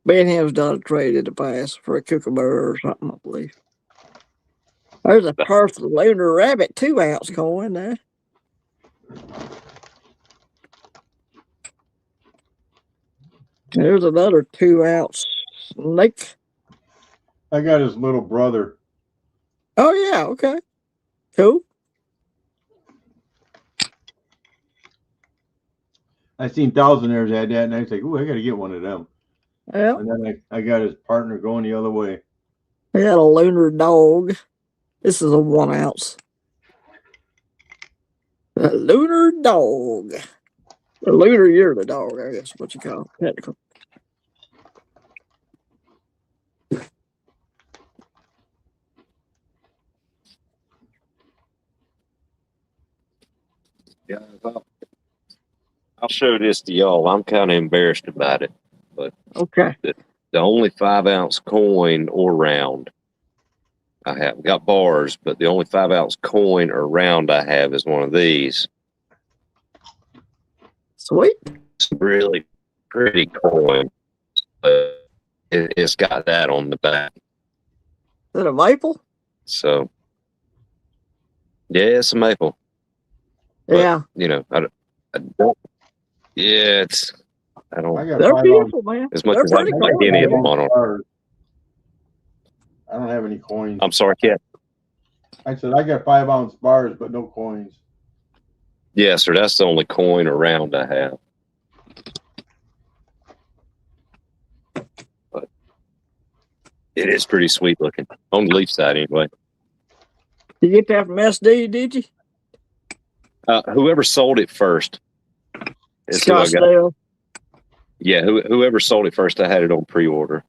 Me and him's done a trade in the past for a kookaburra or something, I believe. There's a Perth Lunar Rabbit 2-ounce coin there. There's another 2-ounce snake. I got his little brother. Oh, yeah, okay. Cool. I seen Thousandaires had that, and I was like, ooh, I got to get one of them. Yeah. And then I got his partner going the other way. I got a lunar dog. This is a 1-ounce. A lunar dog. A lunar year the dog, I guess what you call it, technically. Yeah, I'll show this to y'all. I'm kind of embarrassed about it, but Okay. the only 5-ounce coin or round I have got bars, but the only 5-ounce coin or round I have is one of these. Sweet. It's a really pretty coin, but it's got that on the back. Is that a maple? So, yeah, it's a maple. But, Yeah. you know, I don't. Yeah, I don't. They're beautiful, man. As much They're as I pretty like cool. any of them on. I don't have any coins. I'm sorry, Cat. I said I got 5-ounce bars, but no coins. Yeah, sir. That's the only coin or round I have. But it is pretty sweet looking on the leaf side, anyway. You get that from SD, did you? Whoever sold it first. Is who I got. Scottsdale. Yeah, whoever sold it first, I had it on pre-order.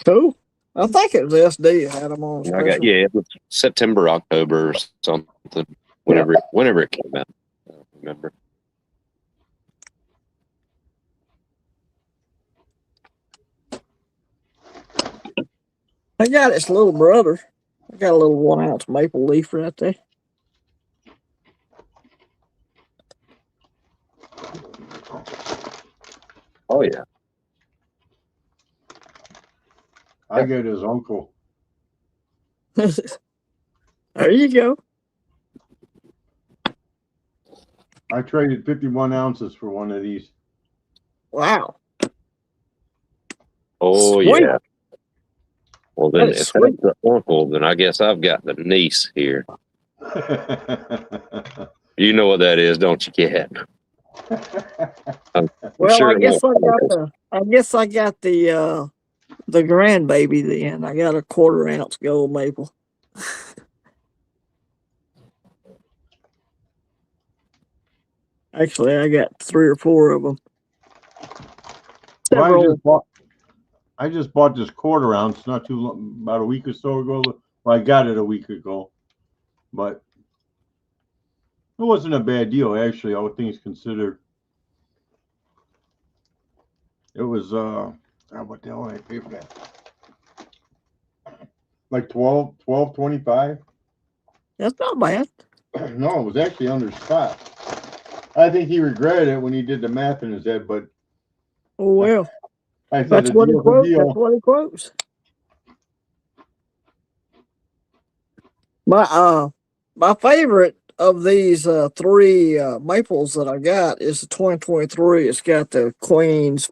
Cool. I think it was SD that had them on special. It was September, October, or something. Whenever it came out, I don't remember. I got its little brother. I got a little 1-ounce maple leaf right there. Oh yeah. I got his uncle. There you go. I traded 51 ounces for one of these. Wow. Oh Sweet. yeah. Well then, That is if sweet. that's the uncle, then I guess I've got the niece here. You know what that is, don't you, Cat? Well, sure I it guess won't. I got the grandbaby then. I got a 1/4-ounce gold maple. Actually, I got 3 or 4 of them. Well, I just bought this 1/4 ounce not too long, about a week or so ago. Well, I got it a week ago, but it wasn't a bad deal actually. All things considered, it was what the hell did I pay for that? Like 12.25. That's not bad. No, it was actually under spot. I think he regretted it when he did the math in his head, but Oh well. I said That's what he quotes. That's what he quotes. My favorite of these 3 maples that I got is the 2023. It's got the Queen's,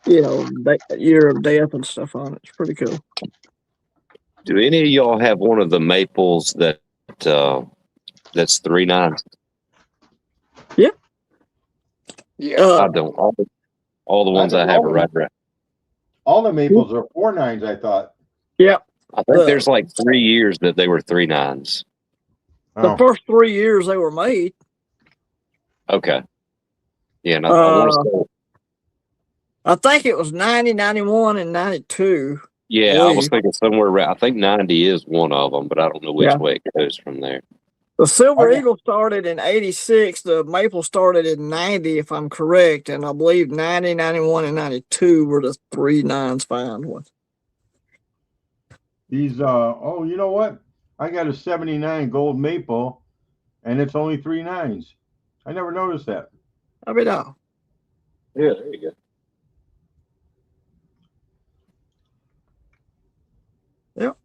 year of death and stuff on it. It's pretty cool. Do any of y'all have one of the maples that's 3 9s? Yeah. Yeah. I don't. All the ones I have are right. All the maples are 4 9s, I thought. Yeah. I think there's like 3 years that they were 3 9s. The first 3 years they were made. Okay. Yeah, and I think it was 90, 91, and 92. Yeah, I was thinking somewhere around. I think 90 is one of them, but I don't know which way it goes from there. The Silver Eagle started in 86. The maple started in 90, if I'm correct. And I believe 90, 91, and 92 were the 3 9s found ones. These, you know what? I got a 79 gold maple, and it's only 3 9s. I never noticed that. I mean, no. Yeah, there you go. Yep.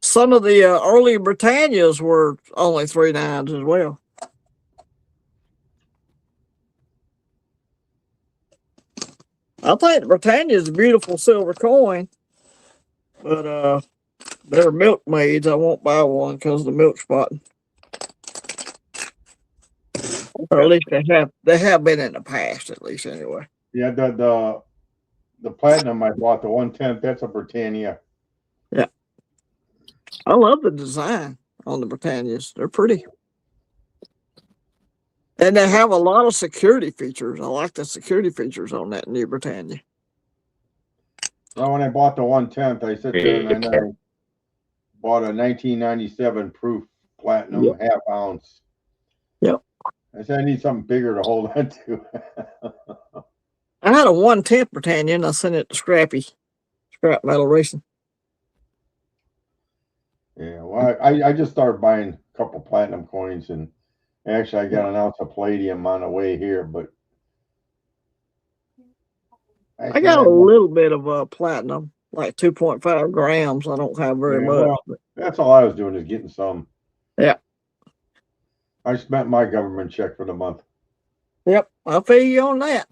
Some of the early Britannias were only 3 9s as well. I think the Britannia is a beautiful silver coin, but they're milkmaids. I won't buy one because of the milk spotting. Or at least they have been in the past, at least anyway. Yeah, the platinum I bought, the 1/10, that's a Britannia. Yeah. I love the design on the Britannias. They're pretty. And they have a lot of security features. I like the security features on that New Britannia. Well, when I bought the 1/10, I sit there and Yeah. I bought a 1997 proof platinum Yep. half ounce. Yep. I said I need something bigger to hold on to. I had a 1/10 Britannia and I sent it to Scrappy, Scrap Metal Racing. Yeah, well, I just started buying a couple platinum coins, and actually I got an ounce of palladium on the way here, but I got a little bit of platinum, like 2.5 grams. I don't have very much. Well, that's all I was doing is getting some. Yeah. I spent my government check for the month. Yep, I'll feel you on that.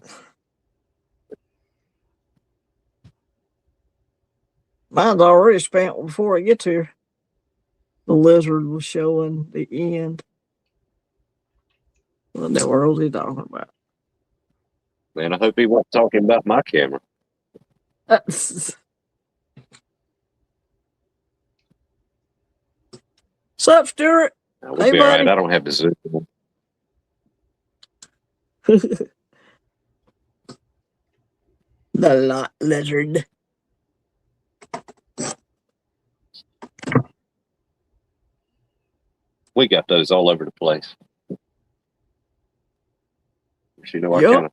Mine's already spent before I get here. The lizard was showing the end. What in the world is he talking about? Man, I hope he wasn't talking about my camera. Sup, Stuart? We'll Hey, be all right. buddy. I don't have to zoom. The lot lizard. We got those all over the place. You know, Yep.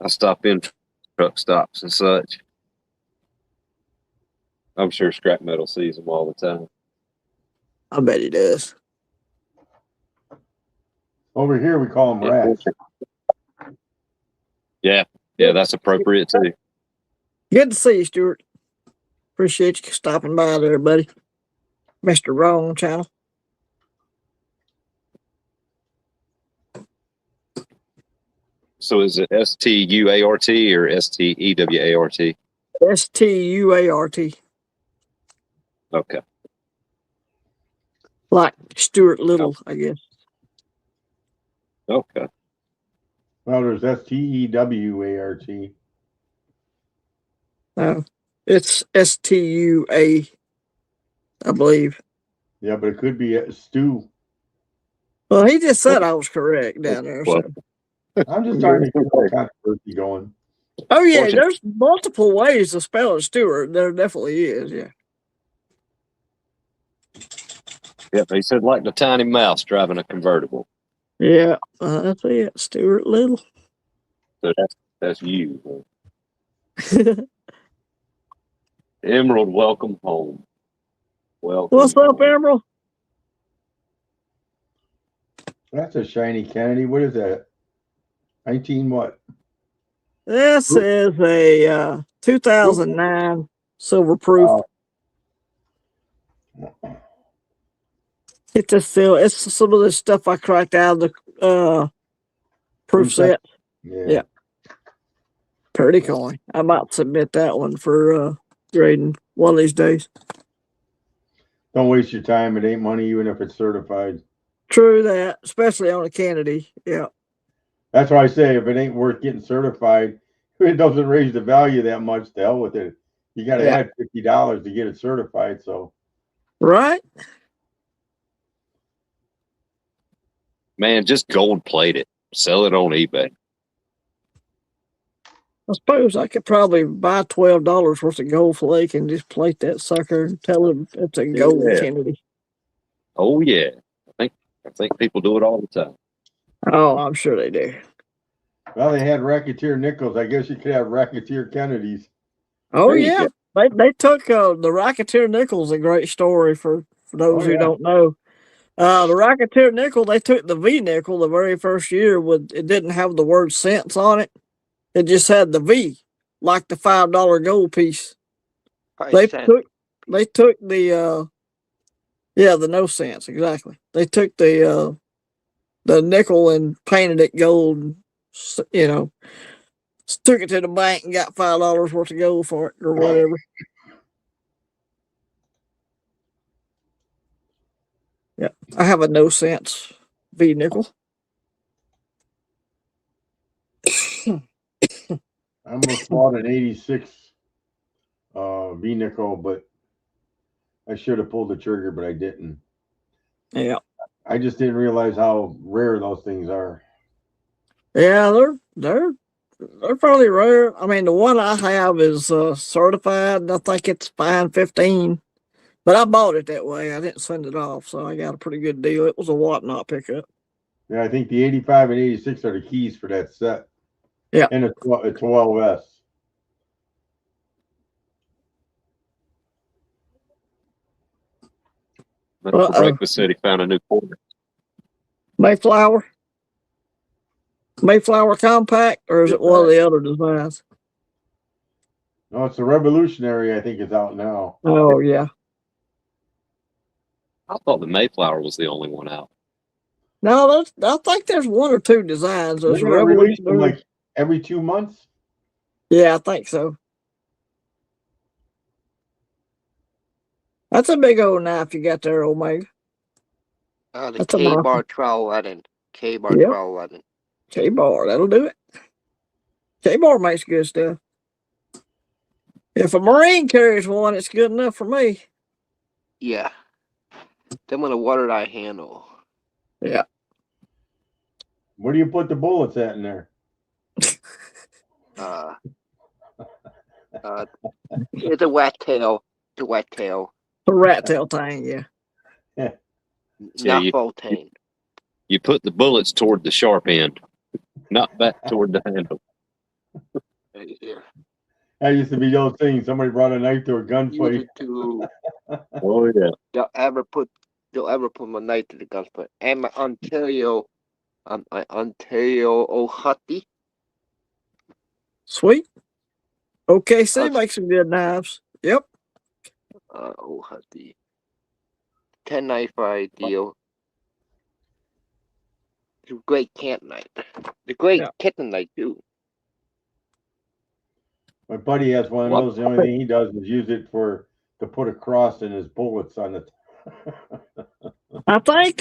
I stop in truck stops and such. I'm sure Scrap Metal sees them all the time. I bet he does. Over here we call them rats. Yeah, that's appropriate too. Good to see you, Stuart. Appreciate you stopping by there, buddy. Mr. Wrong Channel. So is it STUART or STEWART? STUART. Okay. Like Stuart Little, I guess. Okay. Well, there's STEWART. It's STUA, I believe. Yeah, but it could be stew. Well, he just said I was correct down there. So. I'm just trying to get the controversy going. Oh, yeah, there's multiple ways to spell it, Stuart. There definitely is, yeah. Yeah, he said like the tiny mouse driving a convertible. Yeah, that's it, Stuart Little. So that's you. Emerald, welcome home. Welcome. What's up, Emerald? That's a shiny Kennedy. What is that? 19 what? This is a 2009 silver proof. It's just still, it's some of the stuff I cracked out of the proof set. Yeah. Pretty coin. I might submit that one for grading one of these days. Don't waste your time. It ain't money, even if it's certified. True that, especially on a Kennedy. Yeah. That's why I say if it ain't worth getting certified, it doesn't raise the value that much. To hell with it. You got to add $50 to get it certified. So. Right. Man, just gold plate it. Sell it on eBay. I suppose I could probably buy $12 worth of gold flake and just plate that sucker and tell them it's a gold Kennedy. Oh yeah. I think people do it all the time. Oh, I'm sure they do. Well, they had racketeer nickels. I guess you could have racketeer Kennedys. Oh yeah. They took the racketeer nickel's a great story for those who don't know. The racketeer nickel, they took the V nickel the very first year it didn't have the word cents on it. It just had the V, like the $5 gold piece. They took the the no cents, exactly. They took the nickel and painted it gold, you know, took it to the bank and got $5 worth of gold for it or whatever. Yeah, I have a no cents V nickel. I almost bought an 86 V nickel, but I should have pulled the trigger, but I didn't. Yeah. I just didn't realize how rare those things are. Yeah, they're fairly rare. I mean, the one I have is certified, and I think it's fine 15. But I bought it that way. I didn't send it off, so I got a pretty good deal. It was a whatnot pickup. Yeah, I think the 85 and 86 are the keys for that set. Yeah. And a 12S. Mr. Breakfast said he found a new quarter. Mayflower Compact, or is it one of the other designs? No, it's a Revolutionary, I think, is out now. Oh, yeah. I thought the Mayflower was the only one out. No, I think there's one or two designs. There's They're gonna release them Revolutionary. like every 2 months. Yeah, I think so. That's a big old knife you got there, Omega. The That's a K-bar monster. 1211. K-bar Yep. 1211. K-bar, that'll do it. K-bar makes good stuff. If a Marine carries one, it's good enough for me. Yeah. Them with a watertight handle. Yeah. Where do you put the bullets at in there? It's a wet tail. It's a wet tail. The rat tail thing, yeah. Not full tank. You put the bullets toward the sharp end, not back toward the handle. Yeah. That used to be those things. Somebody brought a knife to a gunfight. Oh yeah. They'll ever put my knife to the gunfight. And my Ontario Hutty. Sweet. OKC makes some good knives. Yep. Hutty. 1095 deal. It's a great camp knife. The great kitten knife too. My buddy has one of those. The only thing he does is use it to put a cross in his bullets on it. I think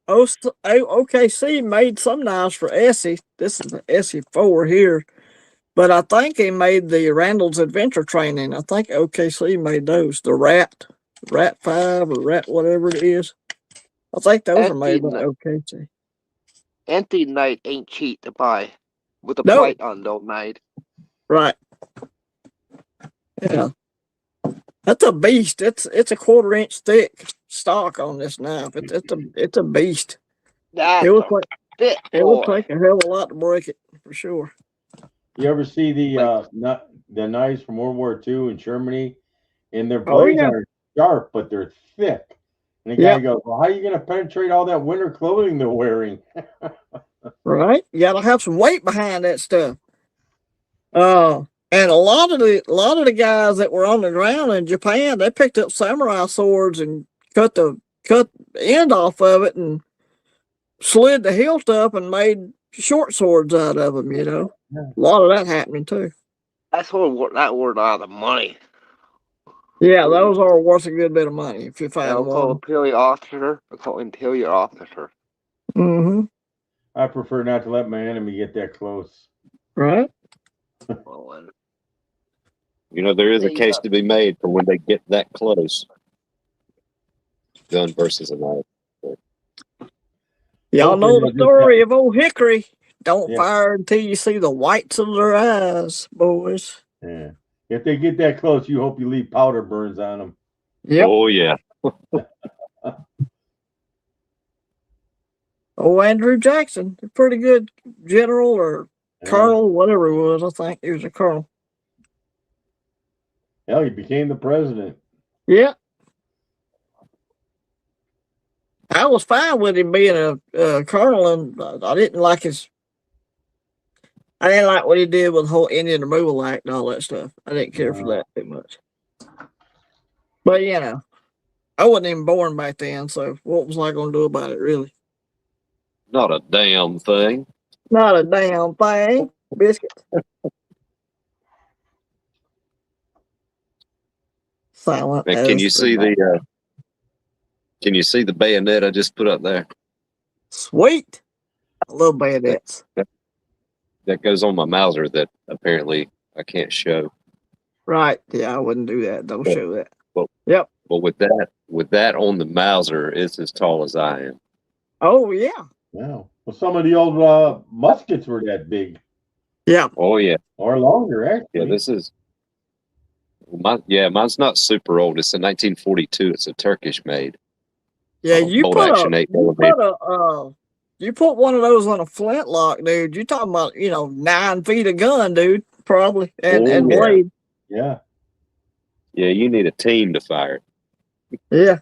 OKC made some knives for Essie. This is the Essie 4 here. But I think he made the Randall's Adventure Training. I think OKC made those. The Rat 5 or Rat whatever it is. I think those are made by OKC. Empty knife ain't cheap to buy. With a plate on though, knife. Right. Yeah. That's a beast. It's a 1/4 inch thick stock on this knife. It's a beast. It would take a hell of a lot to break it for sure. You ever see the knives from World War II in Germany? And their blades are sharp, but they're thick. And the guy goes, "Well, how are you going to penetrate all that winter clothing they're wearing?" Right. You got to have some weight behind that stuff. And a lot of the guys that were on the ground in Japan, they picked up samurai swords and cut the end off of it and slid the hilt up and made short swords out of them. You know, a lot of that happening too. That's worth a lot of money. Yeah, those are worth a good bit of money if you find one. Call Imperial Officer. I call Imperial Officer. Mm-hmm. I prefer not to let my enemy get that close. Right. You know, there is a case to be made for when they get that close. Gun versus a knife. Y'all know the story of old Hickory. Don't fire until you see the whites of their eyes, boys. Yeah. If they get that close, you hope you leave powder burns on them. Yep. Oh, yeah. Oh, Andrew Jackson, a pretty good general or colonel, whatever it was. I think he was a colonel. Hell, he became the president. Yeah. I was fine with him being a colonel, and I didn't like what he did with the whole Indian Removal Act and all that stuff. I didn't care for that too much. But, you know, I wasn't even born back then, so what was I going to do about it, really? Not a damn thing. Not a damn thing. Biscuit. Silent. Man, can you see the bayonet I just put up there? Sweet. I love bayonets. That goes on my Mauser that apparently I can't show. Right. Yeah, I wouldn't do that. Don't show that. But, yep. But with that on the Mauser, it's as tall as I am. Oh yeah. Yeah. Well, some of the old muskets were that big. Yeah. Oh yeah. Or longer, actually. Yeah, this is mine's not super old. It's a 1942. It's a Turkish made. Yeah, you bolt put action a 8mm. you put one of those on a flintlock, dude. You're talking about 9 feet of gun, dude, probably, and Oh, yeah. blade. Yeah. Yeah, you need a team to fire it. Yeah,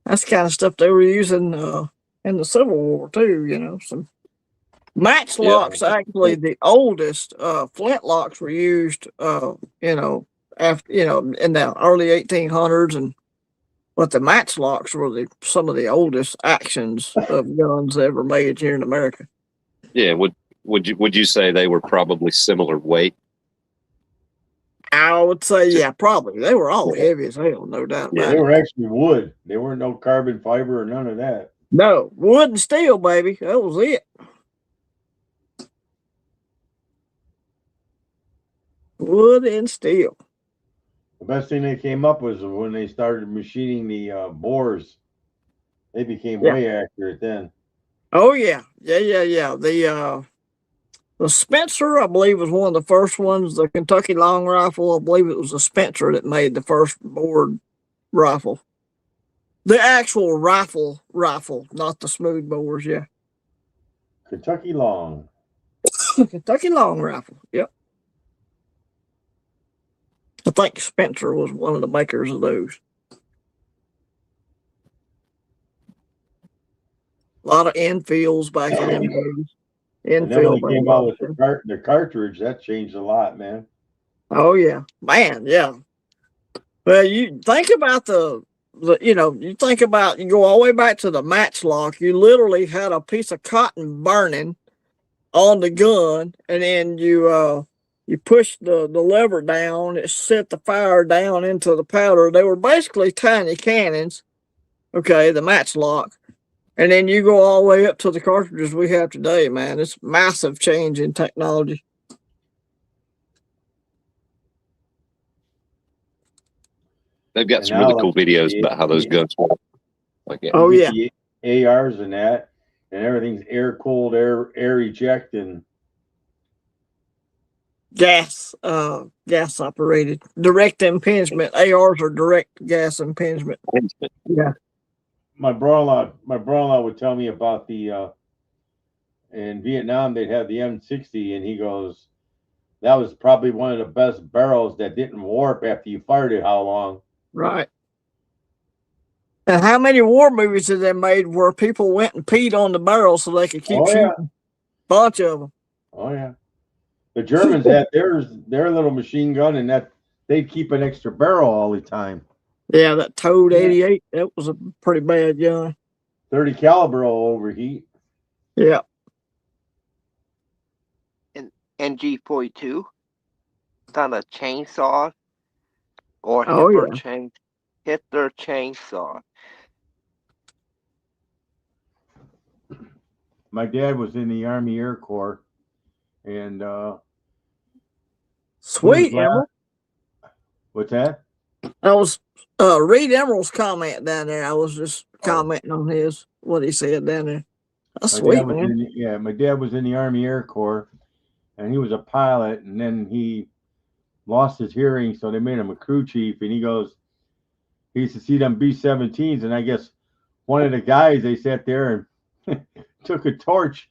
that's the kind of stuff they were using in the Civil War too. Some matchlocks. Actually, the oldest flintlocks were used, after in the early 1800s, but the matchlocks were some of the oldest actions of guns ever made here in America. Yeah, would you say they were probably similar weight? I would say, yeah, probably. They were all heavy as hell, no doubt about They it. were actually wood. They weren't no carbon fiber or none of that. No, wood and steel, baby. That was it. Wood and steel. The best thing they came up was when they started machining the bores. They became way accurate then. Oh yeah. The Spencer, I believe, was one of the first ones. The Kentucky long rifle, I believe it was the Spencer that made the first bored rifle. The actual rifle, not the smooth bores. Yeah. Kentucky long. Kentucky long rifle. Yep. I think Spencer was one of the makers of those. A lot of infields back in them days. And then when they came out with the cartridge, that changed a lot, man. Oh yeah, man, yeah. Well, you think about you go all the way back to the matchlock. You literally had a piece of cotton burning on the gun, and then you push the lever down. It set the fire down into the powder. They were basically tiny cannons. Okay, the matchlock. And then you go all the way up to the cartridges we have today, man. It's massive change in technology. They've got some really cool videos about how those guns work. Oh yeah, the ARs and that, and everything's air cooled, air ejecting. Gas operated, direct impingement. ARs are direct gas impingement. Yeah. My brother-in-law would tell me about the in Vietnam they'd have the M60, and he goes, that was probably one of the best barrels that didn't warp after you fired it. How long? Right. And how many war movies have they made where people went and peed on the barrel so they could keep shooting? Yeah. Bunch of them. Oh yeah. The Germans had their little machine gun, and that they'd keep an extra barrel all the time. Yeah, that Toad 88, that was a pretty bad gun. 30 caliber will overheat. Yeah. And NG42, it's on a chainsaw or Hitler chainsaw. My dad was in the Army Air Corps, and sweet, Emerald. What's that? I was Reed Emerald's comment down there. I was just commenting on what he said down there. That's sweet, man. My dad was in the Army Air Corps, and he was a pilot, and then he lost his hearing, so they made him a crew chief, and he used to see them B-17s, and I guess one of the guys, they sat there and took a torch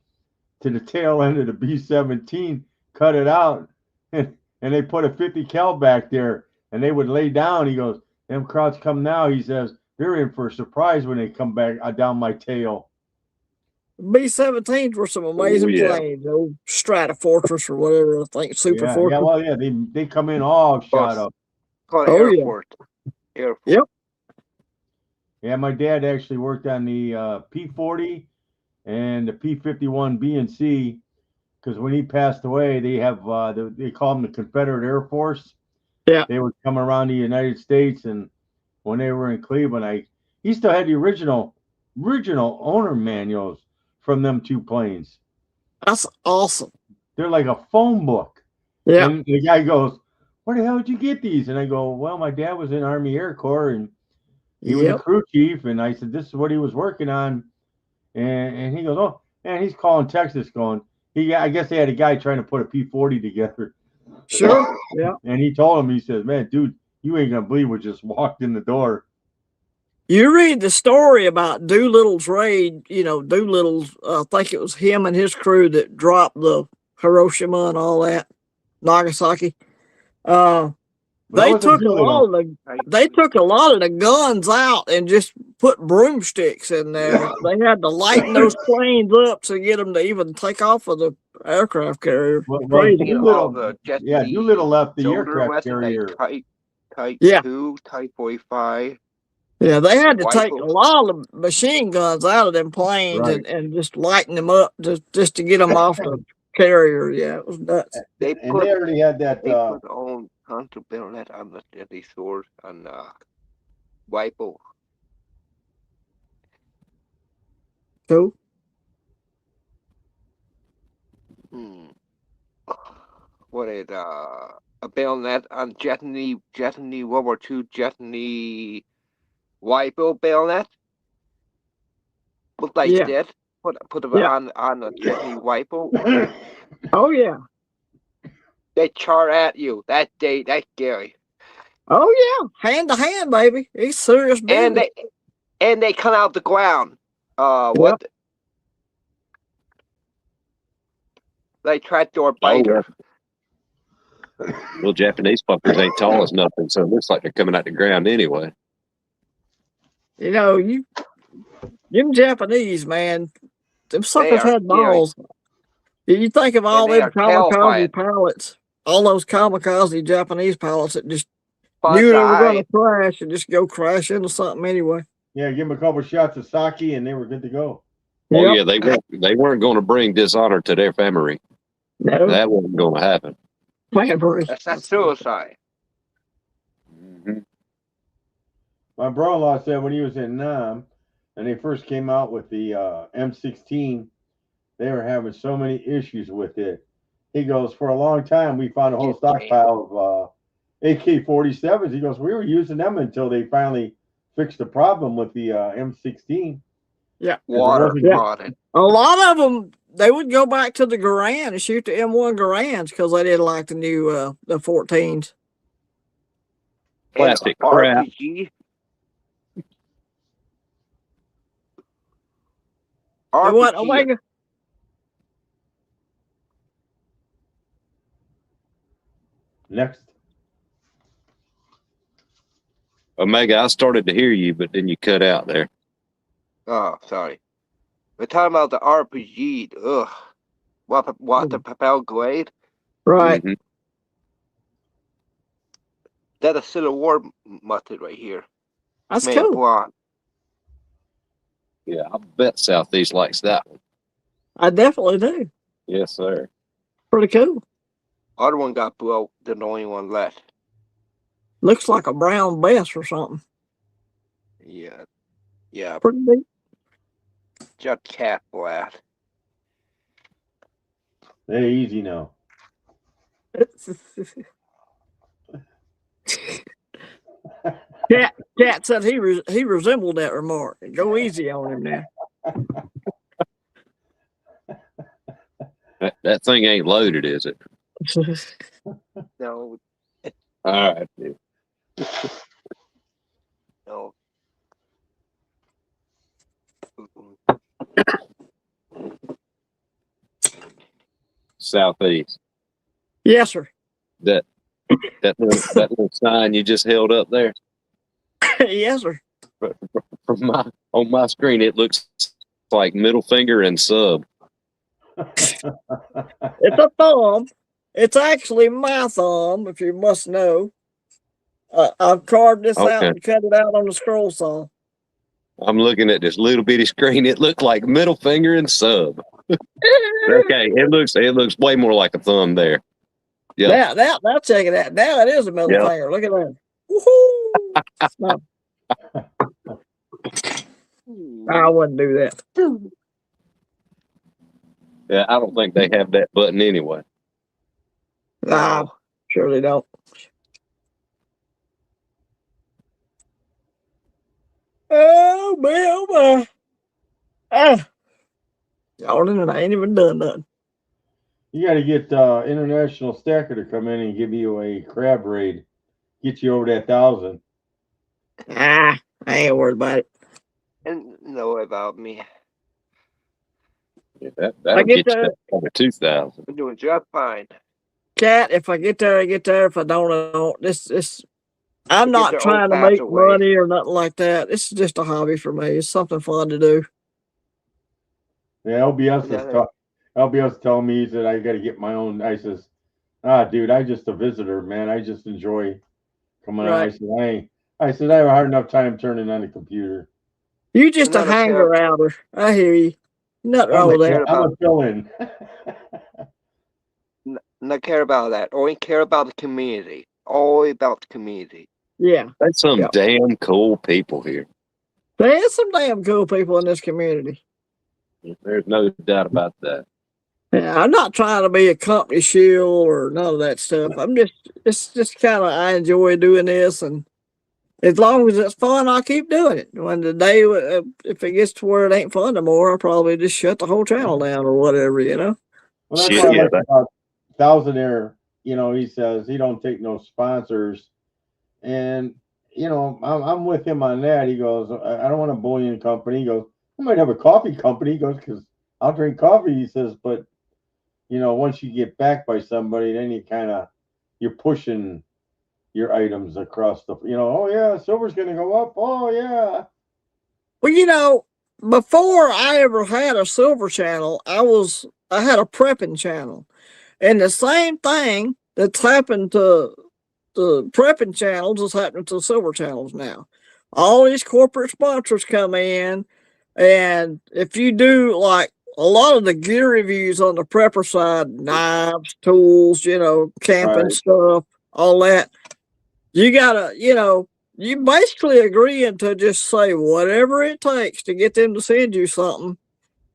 to the tail end of the B-17, cut it out, and they put a 50 cal back there, and they would lay down. He goes, them crowds come now, he says, they're in for a surprise when they come back down my tail. B-17s were some amazing planes. Old Stratofortress or whatever, I think, Super Fortress. Yeah, well, yeah, they come in all shot up. Airport. Yep. Yeah, my dad actually worked on the P-40 and the P-51 B and C, because when he passed away, they call them the Confederate Air Force. Yeah. They would come around the United States, and when they were in Cleveland, he still had the original owner manuals from them two planes. That's awesome. They're like a phone book. Yeah. And the guy goes, where the hell did you get these? And I go, well, my dad was in Army Air Corps, and He was a Yep. crew chief, and I said, "This is what he was working on," and he goes, "Oh," and he's calling Texas, going, I guess they had a guy trying to put a P-40 together. Sure. Yeah. And he told him, he says, "Man, dude, you ain't gonna believe what just walked in the door." You read the story about Doolittle's raid, Doolittle's, I think it was him and his crew that dropped the Hiroshima and all that, Nagasaki. They took a lot of the guns out and just put broomsticks in there. They had to lighten those planes up to get them to even take off of the aircraft carrier. Crazy. Doolittle left the aircraft carrier. Type Yeah. 2, Type 45. Yeah, they had to take a Rifles. lot of machine guns out of them planes Right. and just lighten them up just to get them off the carrier. Yeah, it was nuts. They already had that. They put on counter bayonet on the deadly sword and rifle. Cool. What is a bayonet on Japanese World War II Japanese rifle bayonet? What they did? Put it on a Japanese rifle. Oh yeah. They charge at you. That's scary. Oh yeah, hand to hand, baby. He's serious business. And they come out the ground. What? They trapdoor biker. Well, Japanese fuckers ain't tall as nothing, so it looks like they're coming out the ground anyway. Them Japanese, man, them suckers had balls. You think of all them kamikaze pilots, all those kamikaze Japanese pilots that just knew they were going to crash and just go crash into something anyway. Yeah, give them a couple shots of sake and they were good to go. Oh yeah, they weren't going to bring dishonor to their family. No, that wasn't going to happen. That's not suicide. Mm-hmm. My brother-in-law said when he was in Nam and they first came out with the M16, they were having so many issues with it. He goes, for a long time, we found a whole stockpile of AK-47s. He goes, we were using them until they finally fixed the problem with the M16. Yeah. Water. A lot of them, they would go back to the Garand and shoot the M1 Garands because they didn't like the new the 14s. Plastic crap. And what, Omega? Next. Omega, I started to hear you, but then you cut out there. Oh, sorry. We're talking about the RPG. Ugh. What the propel grade? Right. Mm-hmm. That's a Civil War method right here. That's cool. Bronze. Yeah, I bet Southeast likes that one. I definitely do. Yes, sir. Pretty cool. Other one got broke. They're the only one left. Looks like a brown vest or something. Yeah. Yeah. Pretty neat. Just cat blast. Hey, easy now. Cat said he resembled that remark. Go easy on him now. That thing ain't loaded, is it? No. All right, dude. No. Southeast. Yes, sir. That little sign you just held up there. Yes, sir. On my screen, it looks like middle finger and sub. It's a thumb. It's actually my thumb, if you must know. I've carved this out and cut it out on the scroll saw. I'm looking at this little bitty screen. It looked like middle finger and sub. Okay, it looks way more like a thumb there. Yeah. Now check it out. Now it is a middle finger. Look at that. Woohoo! I wouldn't do that. Yeah, I don't think they have that button anyway. Nah, sure they don't. Oh man, oh my. Ah, y'all and I ain't even done nothing. You got to get International Stacker to come in and give you a crab raid. Get you over that 1,000. I ain't worried about it. And know about me. Yeah, that'll get get you there. over 2,000. I'm doing just fine. Cat, if I get there, I get there. If I don't, I don't. I'm You get not there trying to old-fashioned make way. money or nothing like that. This is just a hobby for me. It's something fun to do. Yeah, LBS telling me that I got to get my own. I says, dude, I just a visitor, man. I just enjoy coming out. Right. I said I have a hard enough time turning on the computer. You just a Another hanger outer. I hear you. Nothing wrong with that. I'm a fill-in. Not care about that. Only care about the community. All about the community. Yeah. There's some damn cool people here. There's some damn cool people in this community. There's no doubt about that. Yeah, I'm not trying to be a company shill or none of that stuff. It's just kind of, I enjoy doing this, and as long as it's fun, I'll keep doing it. When the day, if it gets to where it ain't fun anymore, I'll probably just shut the whole channel down or whatever, you know? Well, that's what I like about Thousandaire. You know, he says he don't take no sponsors, and you know, I'm with him on that. He goes, I don't want a bullion company. He goes, I might have a coffee company. He goes, because I'll drink coffee. He says, but you know, once you get backed by somebody, then you're pushing your items across the, you know, oh yeah, silver's gonna go up. Oh yeah. Well, you know, before I ever had a silver channel, I had a prepping channel. And the same thing that's happened to the prepping channels is happening to the silver channels now. All these corporate sponsors come in, and if you do like a lot of the gear reviews on the prepper side, knives, tools, you know, camping stuff, all that, you gotta, you know, you basically agreeing to just say whatever it takes to get them to send you something.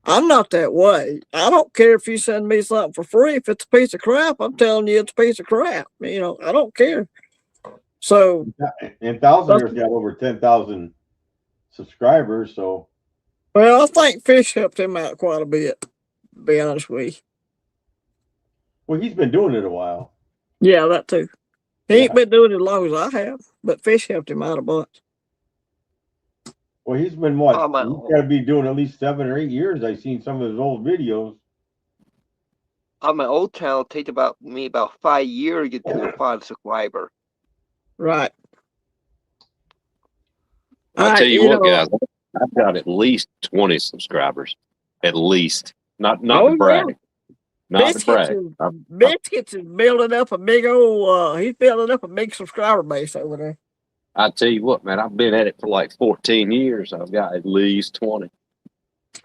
I'm not that way. I don't care if you send me something for free. If it's a piece of crap, I'm telling you it's a piece of crap. You know, I don't care. So, and Thousandaire's got over 10,000 subscribers. So, well, I think Fish helped him out quite a bit, to be honest with you. Well, he's been doing it a while. Yeah, that too. He ain't been doing it as long as I have, but Fish helped him out a bunch. Well, he's been what? He's got to be doing at least 7 or 8 years. I've seen some of his old videos. On my old channel, it takes me about 5 years to get to the 5 subscriber. Right. I'll tell you what, guys. I've got at least 20 subscribers. At least. Not to brag. Not to brag. Biscuits is building up a big old, he's building up a big subscriber base over there. I tell you what, man, I've been at it for like 14 years. I've got at least 20.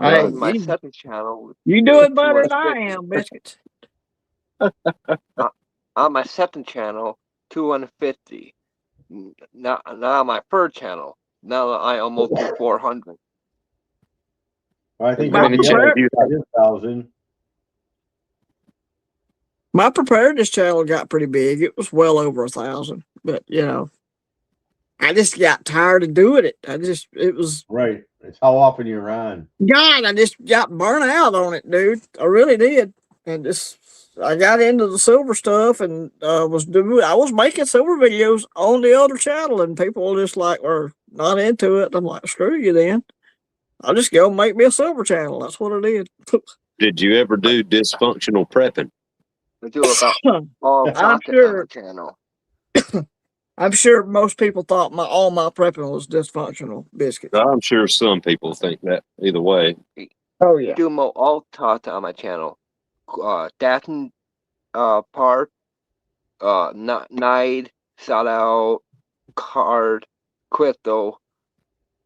On my second channel. You do it better than I am, Biscuits. On my second channel, 250. Now on my third channel, now I almost do 400. Well, I think my preparedness channel got pretty big. It was well over 1,000, but you know, I just got tired of doing it. It was right. It's how often you're on. God, I just got burnt out on it, dude. I really did. And I got into the silver stuff and I was making silver videos on the other channel, and people just like were not into it. I'm like, screw you then. I'll just go make me a silver channel. That's what I did. Did you ever do dysfunctional prepping? I do about all content on the channel. I'm sure most people thought all my prepping was dysfunctional, Biscuits. I'm sure some people think that either way. Oh yeah. Do more all content on my channel. Datin part, night, shout out, card, crypto,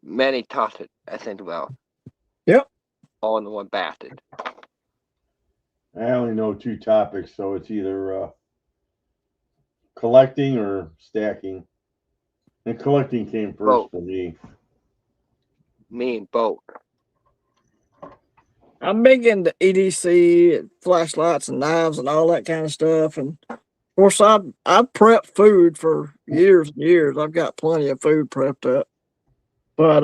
many content I think about. Yep. All in one basket. I only know 2 topics, so it's either collecting or stacking. And collecting came first for me. Me and both. I'm big into EDC, flashlights and knives and all that kind of stuff. And of course, I've prepped food for years and years. I've got plenty of food prepped up. But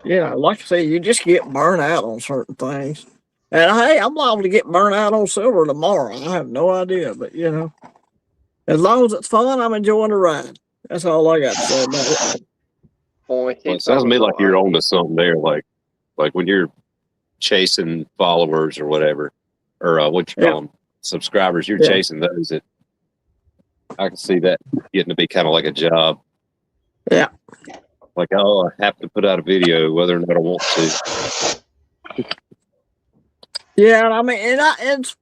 like I say, you just get burnt out on certain things. And hey, I'm liable to get burnt out on silver tomorrow. I have no idea, but as long as it's fun, I'm enjoying the ride. That's all I got to say about it. Well, it sounds to me like you're on to something there, like when you're chasing followers or whatever, or what you call them, subscribers. You're chasing those. I can see that getting to be kind of like a job. Yeah. Like, oh, I have to put out a video whether or not I want to. Yeah, I mean, and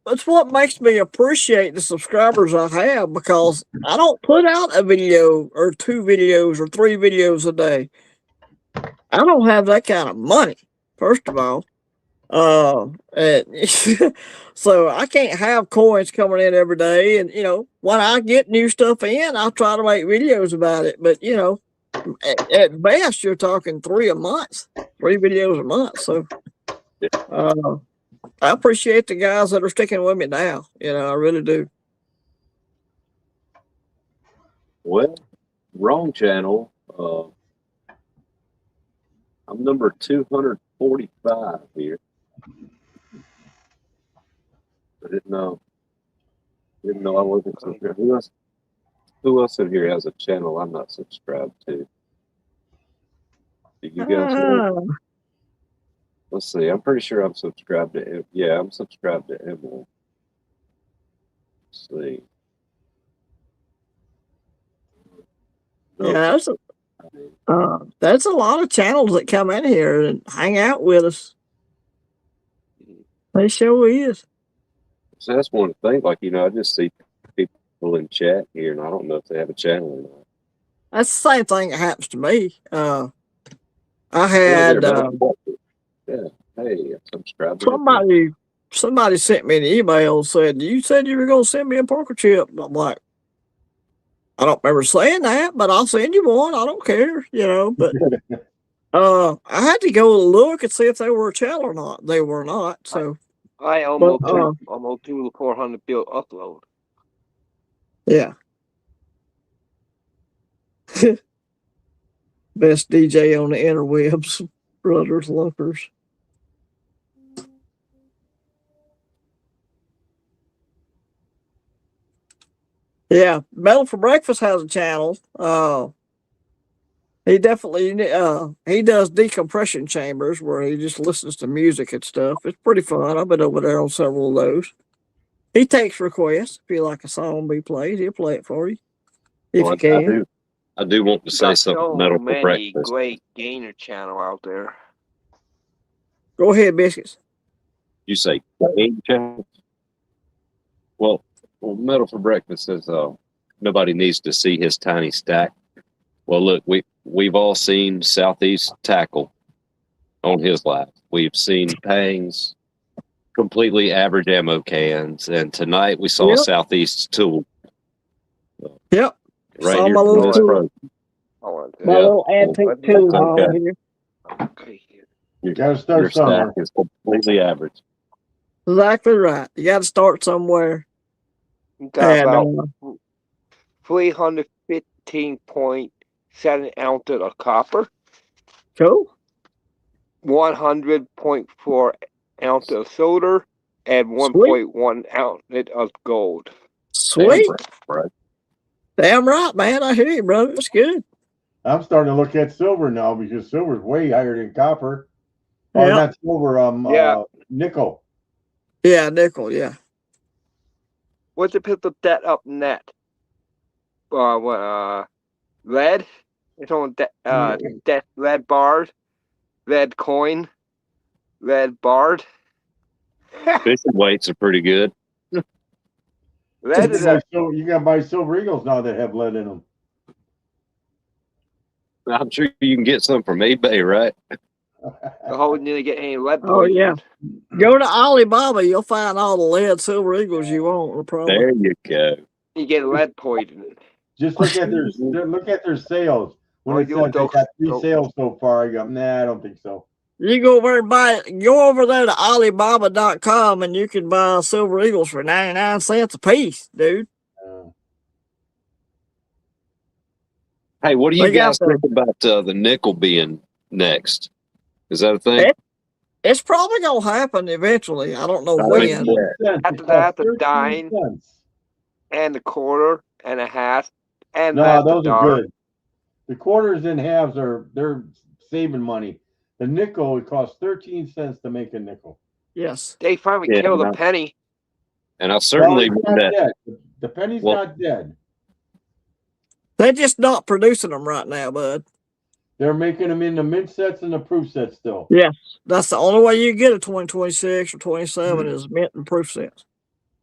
it's what makes me appreciate the subscribers I have, because I don't put out a video or 2 videos or 3 videos a day. I don't have that kind of money, first of all. So I can't have coins coming in every day. And, when I get new stuff in, I'll try to make videos about it. But, at best, you're talking 3 a month, 3 videos a month. So, I appreciate the guys that are sticking with me now. I really do. Well, wrong channel. I'm number 245 here. I didn't know I wasn't subscribed. Who else in here has a channel I'm not subscribed to? Do you guys know? Let's see. I'm pretty sure I'm subscribed to him. Yeah, I'm subscribed to Emily. Let's see. Yeah, that's a lot of channels that come in here and hang out with us. They sure is. So that's one thing. Like, I just see people in chat here, and I don't know if they have a channel or not. That's the same thing that happens to me. I had hey, I'm subscribed. Somebody sent me an email and said, "You said you were going to send me a poker chip." And I'm like, I don't remember saying that, but I'll send you one. I don't care, But I had to go look and see if they were a channel or not. They were not. So I almost do the 400 bill upload. Yeah. Best DJ on the interwebs, brothers, lookers. Yeah, Metal for Breakfast has a channel. He definitely he does decompression chambers where he just listens to music and stuff. It's pretty fun. I've been over there on several of those. He takes requests. If you like a song be played, he'll play it for you. If you can. I do want to say something. So Metal many for Breakfast. great gainer channel out there. Go ahead, Biscuits. You say gain channel? Well, Metal for Breakfast says nobody needs to see his tiny stack. Well, look, we've all seen Southeast Tackle on his live. We've seen Pang's completely average ammo cans, and tonight we saw Southeast's tool. Yep. Right saw here. My little tool. My little antique tool on here. Okay. You gotta start your somewhere. stack is completely average. Exactly right. You got to start somewhere. You got about 315.7 ounces of copper. Cool. 100.4 ounces of solder and 1.1 ounce of gold. Sweet. Right. Damn right, man. I hear you, brother. That's good. I'm starting to look at silver now because silver's way higher than copper. Oh, not silver, nickel. Yeah, nickel, yeah. What's the put that up net? Lead? It's on that lead bars, lead coin, lead bard. Fishing weights are pretty good. Lead is you got to buy silver eagles now that have lead in them. I'm sure you can get some from eBay, right? You need to get any lead poison. Oh, yeah. Go to Alibaba. You'll find all the lead silver eagles you want. Probably. There you go. You get lead poisoning. Just look at their sales. When it says they got 3 sales so far, I go, nah, I don't think so. You go over and go over there to Alibaba.com and you can buy silver eagles for 99 cents a piece, dude. Hey, what do you They got guys think about the nickel being next? Is that a thing? It's probably gonna happen eventually. I don't know I when. mean, Cents. After It that, costs the 13 dime cents. and the quarter and a half, and No, that's the those are dollar. good. The quarters and halves they're saving money. The nickel, it costs 13 cents to make a nickel. Yes. They finally Yeah, killed no. a penny. and I Well, certainly it's mean not that. dead. The penny's Well- not dead. They're just not producing them right now, bud. They're making them in the mint sets and the proof sets still. Yes. That's the only way you get a 2026 or 27 is mint and proof sets.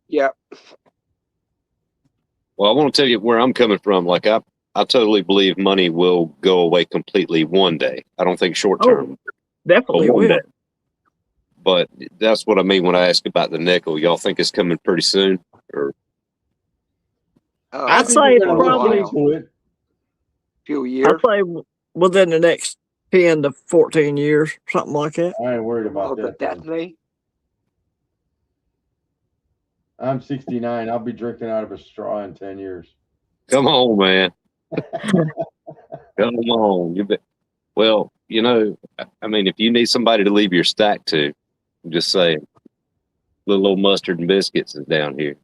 Yeah. Well, I want to tell you where I'm coming from. Like I totally believe money will go away completely one day. I don't think short term, Definitely but one will. day. But that's what I mean when I ask about the nickel. Y'all think it's coming pretty soon, or I'd I think say they're gonna look probably- into it. Few I'd years. say within the next 10 to 14 years, something like that. I ain't worried about Oh, that. then. definitely. I'm 69. I'll be drinking out of a straw in 10 years. come on, man, come on. Well, you know, I mean, if you need somebody to leave your stack to, I'm just saying, little old mustard and biscuits is down here.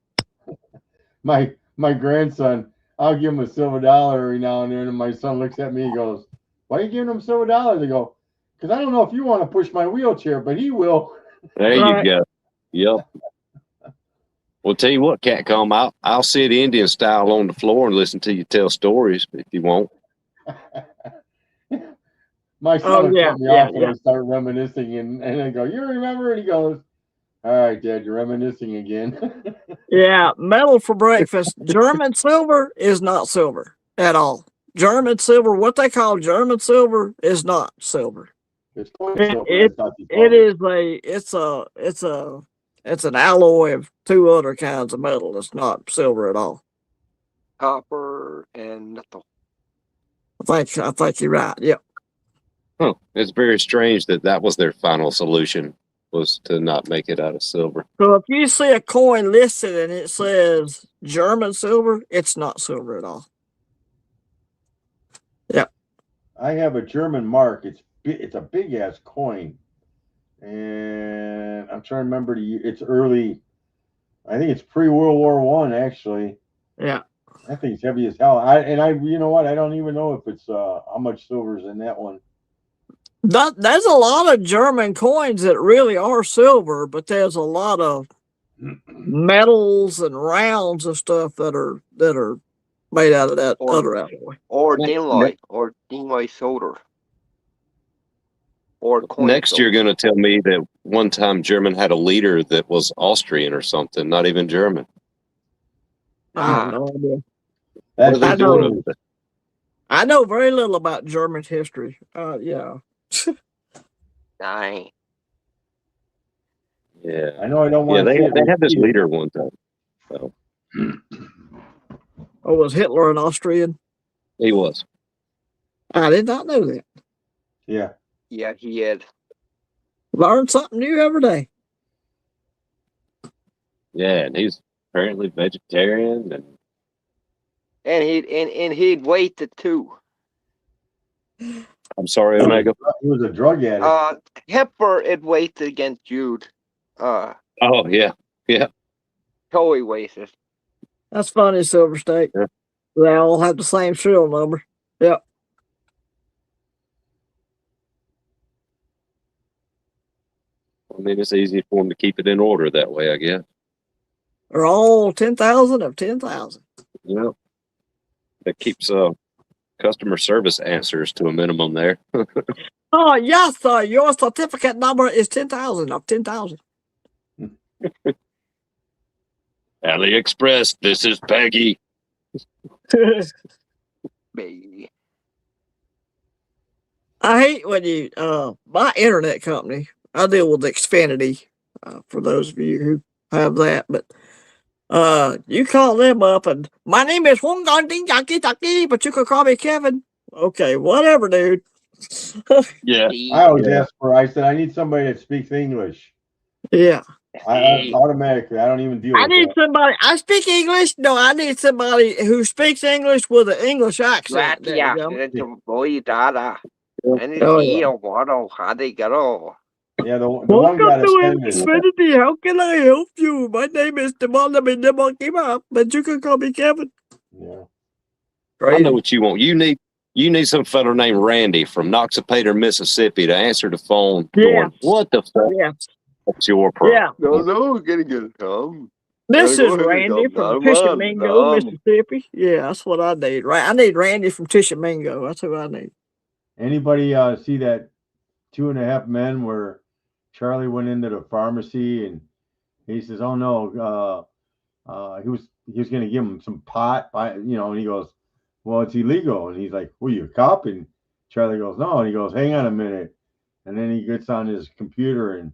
My grandson, I'll give him a silver dollar every now and then, and my son looks at me and goes, "Why are you giving him silver dollars?" I go, "Because I don't know if you want to push my wheelchair, but he will." There Right. you go. Yep. Well, tell you what, Catcom, I'll sit Indian style on the floor and listen to you tell stories if you want. My son Oh, will yeah, cut me yeah, off when I start reminiscing, and I go, "You remember?" And he goes, "All right, Dad, you're reminiscing again." Yeah, metal for breakfast. German silver is not silver at all. German silver, what they call German silver, is not silver. It's coin It- silver, it- I thought you It called is it's an alloy of two other kinds of metal. It's not silver at all. Copper and nickel. I think you're right. Yep. Huh. It's very strange that was their final solution, was to not make it out of silver. So if you see a coin listed and it says German silver, it's not silver at all. I have a German mark. It's a big ass coin, and I'm trying to remember the year. It's early. I think it's pre-World War I, actually. Yeah. I think it's heavy as hell. You know what? I don't even know if it's how much silver's in that one. There's a lot of German coins that really are silver, but there's a lot of metals and rounds and stuff that are made out of that Or- other alloy. Or Ne- Dinloy. Or Dinloy solder. Or coin Next, solder. you're going to tell me that one time German had a leader that was Austrian or something, not even German. I have no idea. That's What are they I doing know. over there? I know very little about German history. Yeah. Nine. Yeah. I know I don't Yeah, want to say they had this repeated. leader one time. So Oh, was Hitler an Austrian? he was. I did not know that. Yeah. Yeah, he had. Learn something new every day. Yeah, and he's apparently vegetarian and And he'd waited too. I'm sorry, Omega. He was a drug addict. Hitler had waited against Jude. Oh yeah. Totally wasted. That's funny, Silver State. Yeah. They all have the same serial number. Yep. I mean, it's easy for them to keep it in order that way, I guess. They're all 10,000 of 10,000. Yeah. That keeps customer service answers to a minimum there. Oh, yes, sir. Your certificate number is 10,000 of 10,000. AliExpress, this is Peggy. Baby. I hate when you, my internet company, I deal with Xfinity, for those of you who have that, but you call them up and my name is Wong Gong Ding Jackie Taki, but you can call me Kevin. Okay, whatever, dude. Yeah. I always ask I said, I need somebody that speaks English. Yeah. I automatically, I don't even deal I with need that. somebody. I speak English. No, I need somebody who speaks English with an English accent. There you go. boy, Dada. And it's Oh, yeah. here, water, how they go. Yeah, the one Welcome guy that to sent me. Infinity. How can I help you? My name is the Monkey Mouth, but you can call me Kevin. Yeah. I know what you want. You need some fella named Randy from Noxapater, Mississippi, to answer the phone. Yeah. Going, what the fuck? Yeah. What's your problem? Yeah. No, getting good, Tom. This Go is ahead, Randy Tom. from Not a man, Tishomingo, Tom. Mississippi. Yeah, that's what I need. Right, I need Randy from Tishomingo. That's who I need. Anybody see that 2.5 Men where Charlie went into the pharmacy and he says, "Oh no, he was going to give him some pot, and he goes, well, it's illegal." And he's like, "Well, you a cop?" And Charlie goes, "No." And he goes, "Hang on a minute." And then he gets on his computer and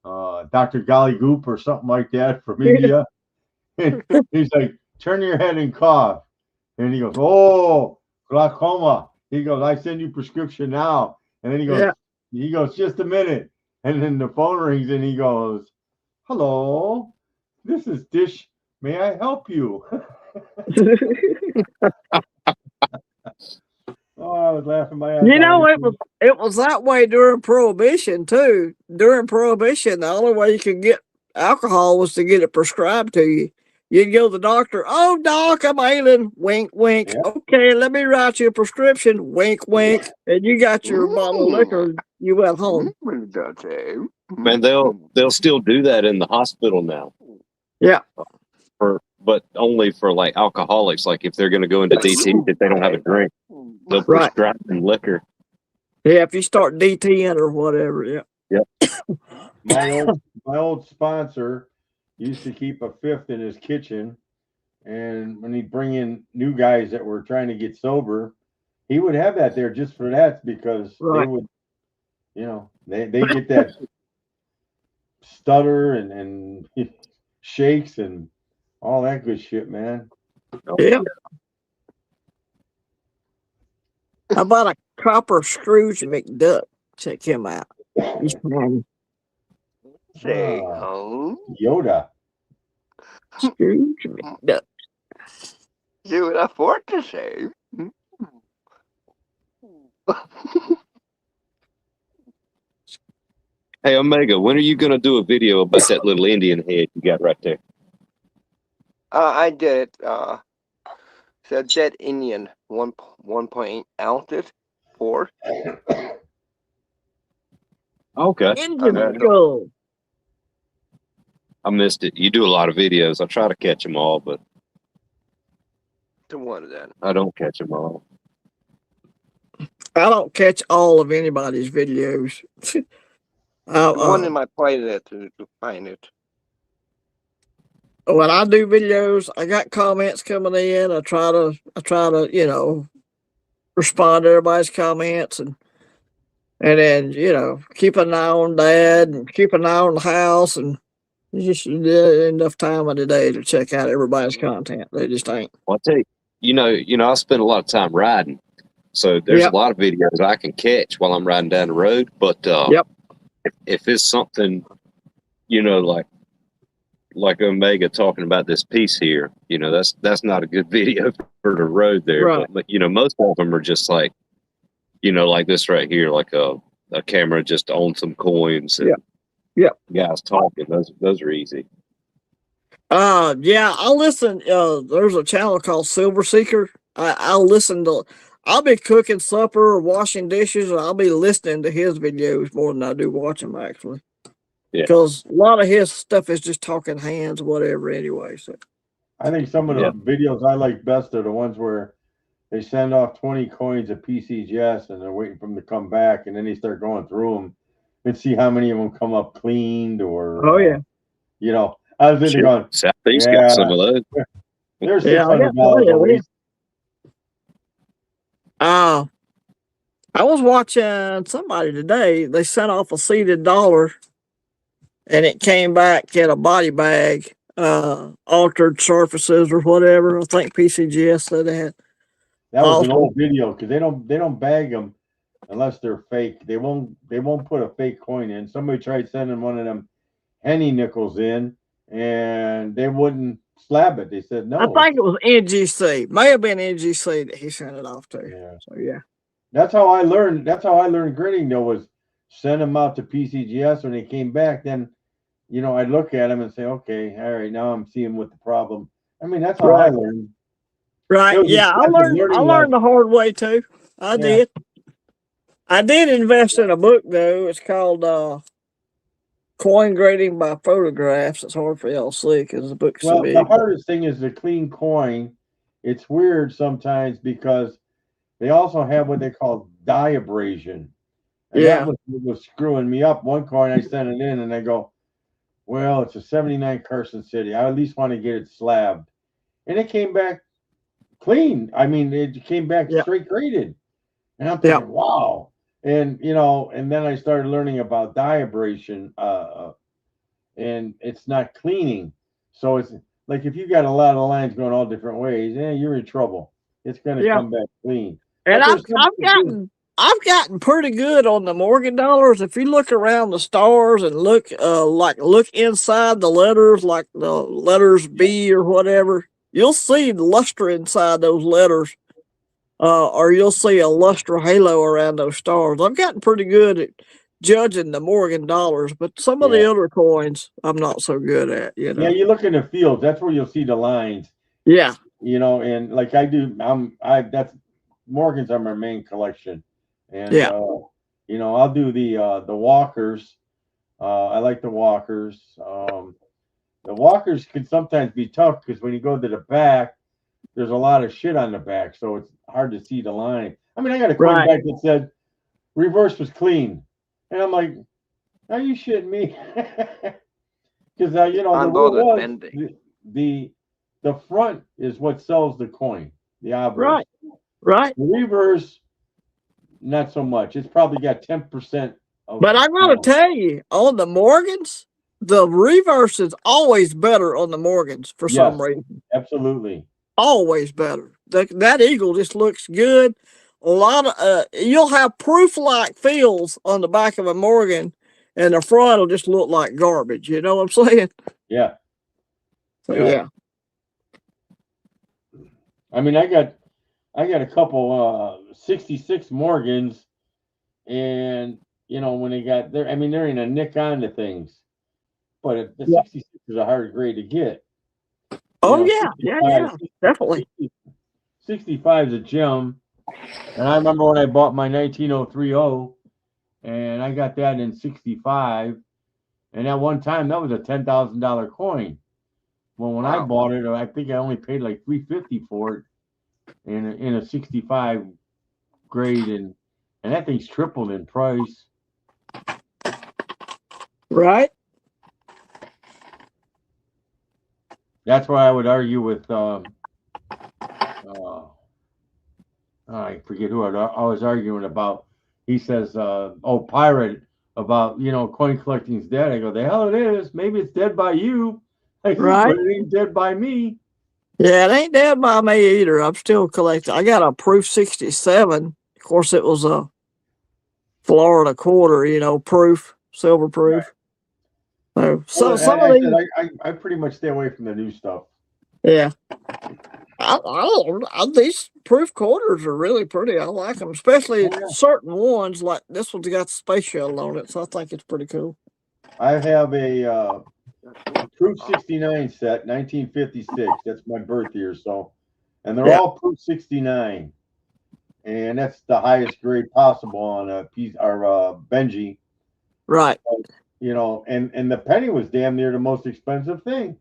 Dr. Gollygoop or something like that from India. And he's like, "Turn your head and cough." And he goes, "Oh, glaucoma." He goes, "I send you prescription now." And then he goes, "Just a minute." And then the phone rings and he goes, "Hello, this is Dish. May I help you?" Oh, I was laughing my ass off. It was that way during Prohibition too. During Prohibition, the only way you could get alcohol was to get it prescribed to you. You'd go to the doctor. "Oh, doc, I'm ailing." Wink, wink. Yeah. "Okay, let me write you a prescription." Wink, wink. And you got your bottle of liquor. You went home. Man, they'll still do that in the hospital now. Yeah. But only for like alcoholics. Like if they're going to go into DT, if they don't have a drink, they'll prescribe them liquor. Yeah, if you start DTing or whatever. Yeah. Yep. My old sponsor used to keep a fifth in his kitchen, and when he'd bring in new guys that were trying to get sober, he would have that there just for that, because they would, they get that stutter and shakes and all that good shit, man. Yeah. How about a copper Scrooge McDuck? Check him out. He's fun. Say, Yoda. Scrooge McDuck. See what I forgot to say. Hey, Omega, when are you going to do a video about that little Indian head you got right there? I did it. So dead Indian, 1.8 ounces, 4. Okay. Indian skull. I missed it. You do a lot of videos. I try to catch them all, but To one of them. I don't catch them all. I don't catch all of anybody's videos. One in my playlist to find it. When I do videos, I got comments coming in. I try to, respond to everybody's comments and then, keep an eye on Dad and keep an eye on the house, and just enough time of the day to check out everybody's content. They just ain't. Well, I'll tell you, I spend a lot of time riding. So there's a lot of videos I can catch while I'm riding down the road. But if it's something, like Omega talking about this piece here, that's not a good video for the road there. Right. But most of them are just like, like this right here, like a camera just on some coins and guys talking. Those are easy. I'll listen. There's a channel called SEstkr. I'll be cooking supper or washing dishes, and I'll be listening to his videos more than I do watching them, actually. Yeah. Because a lot of his stuff is just talking hands, whatever, anyway. So I think some of the videos I like best are the ones where they send off 20 coins of PCGS and they're waiting for them to come back, and then they start going through them and see how many of them come up cleaned or. I was in there going, Southeast got some of those. There's $600 I was watching somebody today. They sent off a seeded dollar, and it came back in a body bag, altered surfaces or whatever. I think PCGS said they had. That was an old video, because they don't bag them unless they're fake. They won't put a fake coin in. Somebody tried sending one of them penny nickels in, and they wouldn't slab it. They said no. I think it was NGC. May have been NGC that he sent it off to. Yeah. So yeah. That's how I learned. That's how I learned gritting. Though was send them out to PCGS when they came back. Then, I'd look at them and say, okay, all right, now I'm seeing what the problem. I mean, that's how I learned. Right. Yeah, I learned the hard way too. I did. I did invest in a book though. It's called Coin Grading by Photographs. It's hard for y'all to see because the book's so big. The hardest thing is the clean coin. It's weird sometimes because they also have what they call dye abrasion. And that was screwing me up. One coin I sent it in and they go, well, it's a 79 Carson City. I at least want to get it slabbed. And it came back clean. I mean, it came back straight graded. And I'm thinking, wow. And, and then I started learning about dye abrasion, and it's not cleaning. So it's like if you got a lot of lines going all different ways, you're in trouble. It's going to come back clean. And I've gotten pretty good on the Morgan dollars. If you look around the stars and look inside the letters, like the letters B or whatever, you'll see the luster inside those letters, or you'll see a luster halo around those stars. I've gotten pretty good at judging the Morgan dollars, but some of the other coins I'm not so good at. Yeah, you look in the fields. That's where you'll see the lines. Yeah. And like I do, that's Morgans are my main collection. And I'll do the walkers. I like the walkers. The walkers can sometimes be tough because when you go to the back, there's a lot of shit on the back, so it's hard to see the line. I mean, I got a coin back that said reverse was clean, and I'm like, are you shitting me? Because the rule was the front is what sells the coin, the obverse. Right. The reverse, not so much. It's probably got 10%. But I'm going to tell you, on the Morgans, the reverse is always better on the Morgans for some reason. Absolutely. Always better. That eagle just looks good. A lot of you'll have proof-like feels on the back of a Morgan, and the front will just look like garbage. You know what I'm saying? Yeah. So, yeah. I mean, I got a couple 66 Morgans, and when they got there, I mean, they're in a nick on to things, but the 66 is a hard grade to get. Oh yeah, definitely. 65 is a gem, and I remember when I bought my 19030, and I got that in 65, and at one time that was a $10,000 coin. Well, when I bought it, I think I only paid like $350 for it in a 65 grade, and that thing's tripled in price. Right. That's why I would argue with I forget who I was arguing about. He says, Pirate, about coin collecting's dead. I go, the hell it is. Maybe it's dead by you. I said, but it ain't dead by me. Yeah, it ain't dead by me either. I'm still collecting. I got a proof 67. Of course, it was a Florida quarter, proof, silver proof. Right. So some of these, I pretty much stay away from the new stuff. Yeah. These proof quarters are really pretty. I like them, especially certain ones. Like this one's got the space shuttle on it, so I think it's pretty cool. I have a proof 69 set, 1956. That's my birth year, and they're all proof 69, and that's the highest grade possible on a piece or Benji. Right. And the penny was damn near the most expensive thing.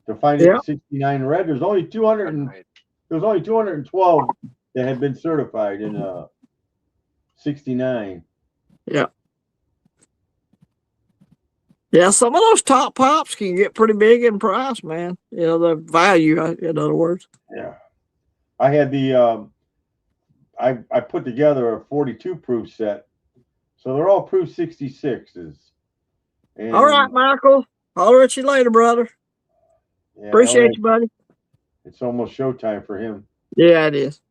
To find it 69 red, there's only 212 that had been certified in 69. Yeah. Yeah, some of those top pops can get pretty big in price, man. The value, in other words. Yeah. I had the I put together a 42 proof set. So they're all proof 66s. And all right, Michael. Holler at you later, brother. Yeah, appreciate you, buddy. It's almost showtime for him. Yeah, it is.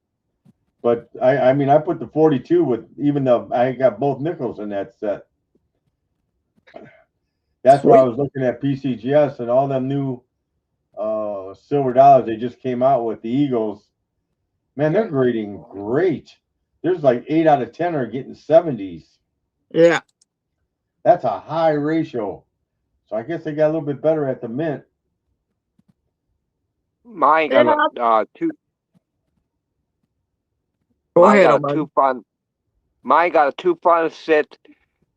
But I mean, I put the 42 with, even though I got both nickels in that set. That's why I Sweet. was looking at PCGS and all them new silver dollars they just came out with, the Eagles. Man, they're grading great. There's like 8 out of 10 are getting 70s. Yeah. That's a high ratio. So I guess they got a little bit better at the mint. Mine got two. Go Mine ahead, got a O'Malley. Mine got a 2.6,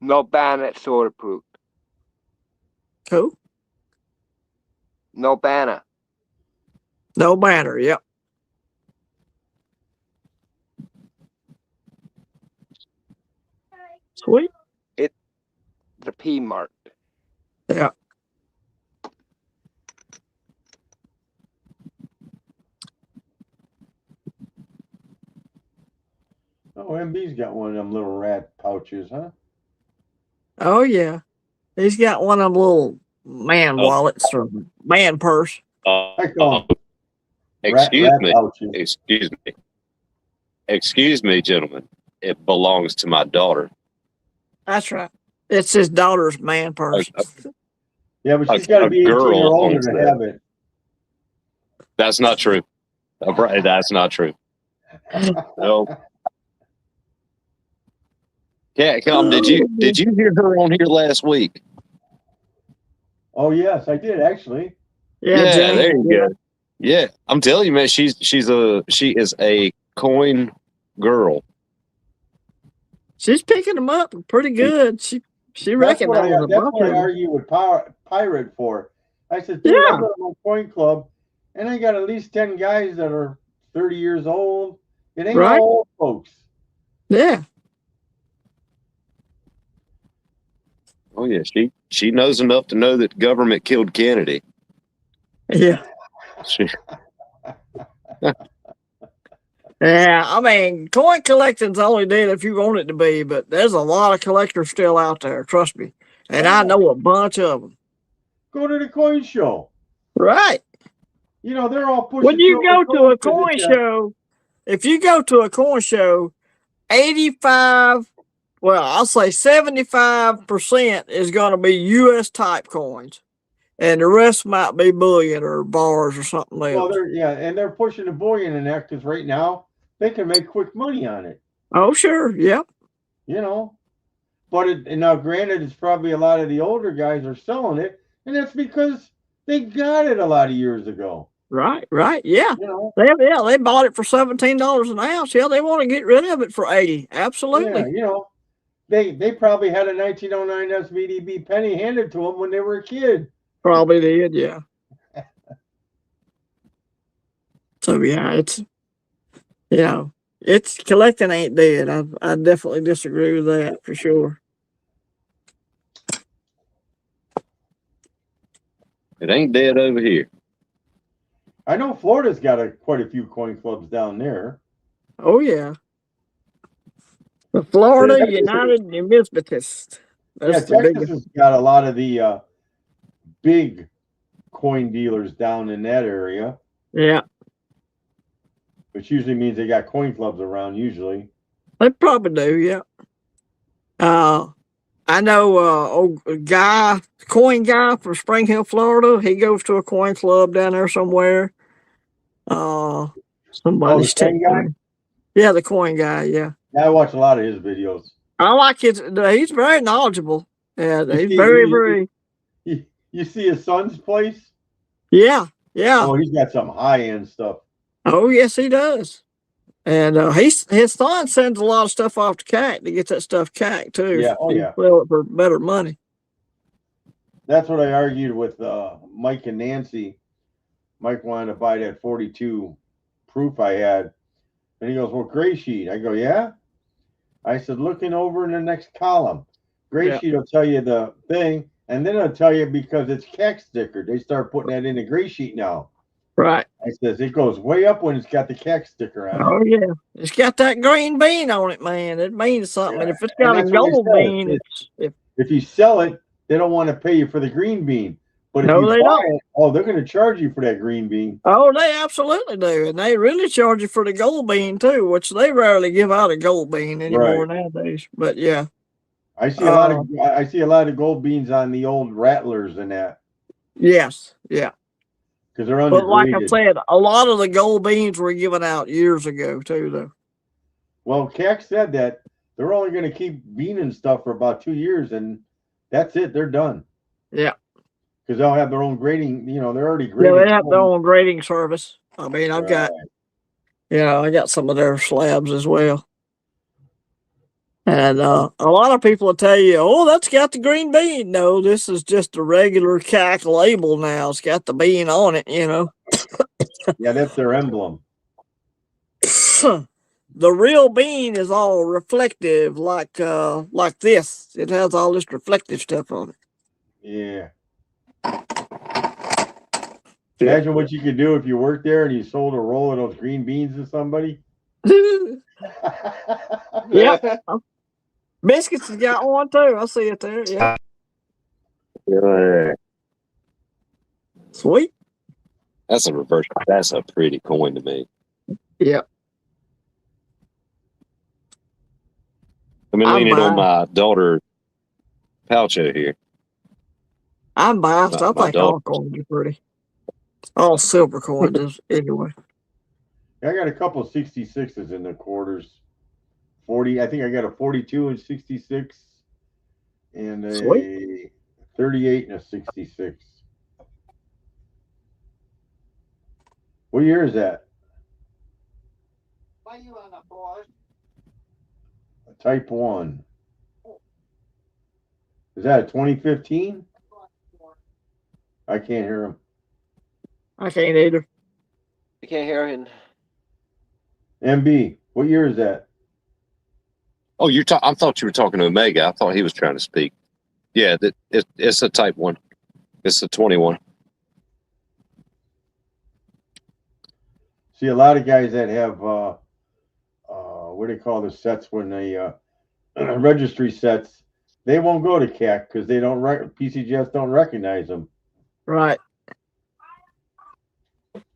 no bayonet, sword approved. Cool. No banner. No banner. Yep. Sweet. The P mark. Yeah. Oh, MB's got one of them little rat pouches, huh? Oh yeah. He's got one of them little man wallets or man purse. I call them Excuse rat me. pouches. Excuse me. Excuse me, gentlemen. It belongs to my daughter. That's right. It's his daughter's man purse. Yeah, but she's got to be 18 or older to have it. That's not true. That's not true. No. Yeah, did you hear her on here last week? Oh yes, I did actually. Yeah, there you go. Yeah, I'm telling you, man, she is a coin girl. She's picking them up pretty good. She recognizes a bunch That's what of I them. argue with Pirate for. I said, dude, I go to my coin club, and I got at least 10 guys that are 30 years old. It ain't all old folks. Yeah. Oh yeah, she knows enough to know that government killed Kennedy. Yeah. Yeah, I mean, coin collecting's only dead if you want it to be, but there's a lot of collectors still out there, trust me. And I know a bunch of them. Go to the coin show. Right. You know, they're all pushing. When you go to a coin show, if you go to a coin show, 85, well, I'll say 75% is going to be U.S. type coins. And the rest might be bullion or bars or something else. Well, they're pushing the bullion in there because right now they can make quick money on it. Oh, sure. Yep. You know, but now granted, it's probably a lot of the older guys are selling it, and that's because they got it a lot of years ago. Right. Yeah. You know, they bought it for $17 an ounce. Yeah, they want to get rid of it for $80. Absolutely. Yeah, you know, they probably had a 1909 SVDB penny handed to them when they were a kid. Probably did, yeah. So yeah, it's collecting ain't dead. I definitely disagree with that for sure. It ain't dead over here. I know Florida's got quite a few coin clubs down there. Oh yeah. The Florida United Numismatists. Texas has got a lot of the big coin dealers down in that area. Yeah. Which usually means they got coin clubs around usually. They probably do, yeah. I know coin guy from Spring Hill, Florida. He goes to a coin club down there somewhere. Somebody's coin guy? Yeah, the coin guy, yeah. I watch a lot of his videos. I like it. He's very knowledgeable. Yeah, he's very. You see his son's place? Yeah. Oh, he's got some high-end stuff. Oh, yes, he does. And his son sends a lot of stuff off to CAC to get that stuff CAC too. Yeah, yeah. Sell it for better money. That's what I argued with Mike and Nancy. Mike wanted to buy that 42 proof I had. And he goes, well, gray sheet. I go, yeah? I said, looking over in the next column. Gray sheet will tell you the thing, and then it'll tell you because it's CAC sticker. They start putting that in the gray sheet now. Right. I says, it goes way up when it's got the CAC sticker on it. Oh, yeah. It's got that green bean on it, man. It means something. And if it's got a gold bean, if you sell it, they don't want to pay you for the green bean. But if no, you buy it, they're going to charge you for that green bean. Oh, they absolutely do. And they really charge you for the gold bean, too, which they rarely give out a gold bean anymore nowadays. But, yeah. I see a lot of gold beans on the old rattlers and that. Yes, yeah. Because they're But like I undergraded. said, a lot of the gold beans were given out years ago too, though. Well, CAC said that they're only going to keep beaning stuff for about 2 years, and that's it. They're done. Yeah. Because they'll have their own grading. You know, they're already Yeah, grading. they have their own grading service. I mean, I've got, Right. I got some of their slabs as well. And a lot of people will tell you, oh, that's got the green bean. No, this is just a regular CAC label now. It's got the bean on it, you know. Yeah, that's their emblem. The real bean is all reflective, like this. It has all this reflective stuff on it. Yeah. Imagine what you could do if you worked there and you sold a roll of those green beans to somebody. Yep. Biscuits has got one too. I see it there. Yeah. Yeah. Sweet. That's a reverse. That's a pretty coin to me. Yep. I'm leaning on my daughter Palcho here. I'm biased. I think all coins are pretty. All silver coins is anyway. I got a couple of 66s in the quarters. 40. I think I got a 42 and 66 and a Sweet. 38 and a 66. What year is that? Type 1. Is that a 2015? I can't hear him. I can't either. I can't hear him. MB, what year is that? Oh, I thought you were talking to Omega. I thought he was trying to speak. Yeah, it's a type 1. It's a 21. See, a lot of guys that have what do they call the sets when they registry sets, they won't go to CAC because they don't PCGS don't recognize them. Right.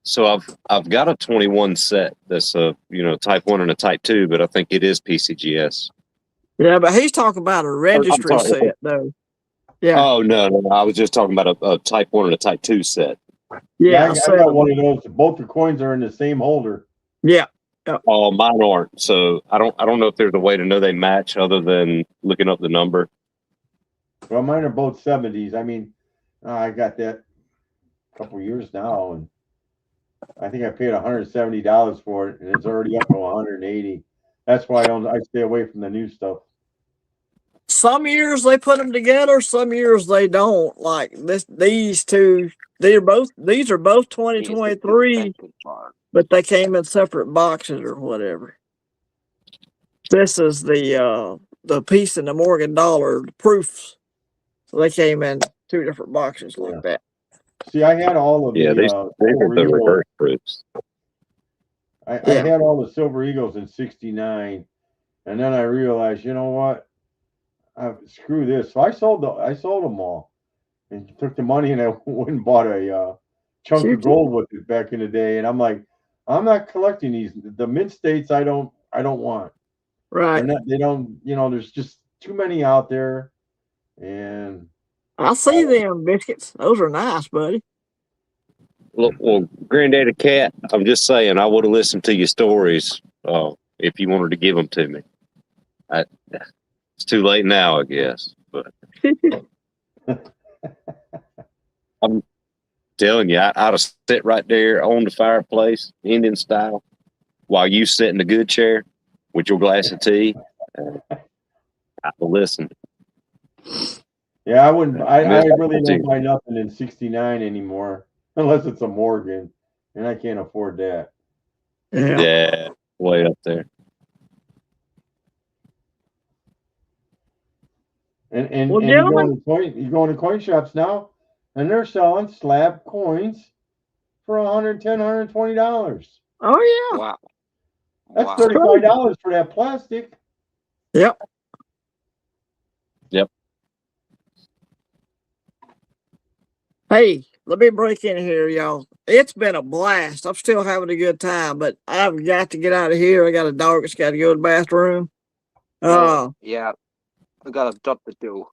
So I've got a 21 set that's a type 1 and a type 2, but I think it is PCGS. Yeah, but he's talking about a registry set though. Yeah. Oh no, I was just talking about a type 1 and a type 2 set. Yeah, I got one of those. Both the coins are in the same holder. Yeah. Oh, mine aren't. So I don't know if there's a way to know they match other than looking up the number. Well, mine are both 70s. I mean, I got that a couple years now, and I think I paid $170 for it, and it's already up to 180. That's why I stay away from the new stuff. Some years they put them together, some years they don't. Like these two, these are both 2023, but they came in separate boxes or whatever. This is the piece in the Morgan dollar, the proofs. So they came in 2 different boxes like that. See, I had all of they were the reverse proofs. I had all the Silver Eagles in '69, and then I realized, you know what? Screw this. So I sold them all, and took the money and I went and bought a chunk of gold with it back in the day. And I'm like, I'm not collecting these. The mint states I don't want. Right. They don't. There's just too many out there, and I see them biscuits. Those are nice, buddy. Well, Granddaddy Cat, I'm just saying, I would have listened to your stories if you wanted to give them to me. It's too late now, I guess. But I'm telling you, I'd have sit right there on the fireplace, Indian style, while you sit in the good chair with your glass of tea. I will listen. Yeah, I wouldn't. I really don't buy nothing in '69 anymore, unless it's a Morgan, and I can't afford that. Yeah, way up there. And you go into coin shops now, and they're selling slab coins for $110, $120. Oh yeah. Wow. That's $35 for that plastic. Yep. Hey, let me break in here, y'all. It's been a blast. I'm still having a good time, but I've got to get out of here. I got a dog that's got to go to the bathroom. Yeah. I got stuff to do.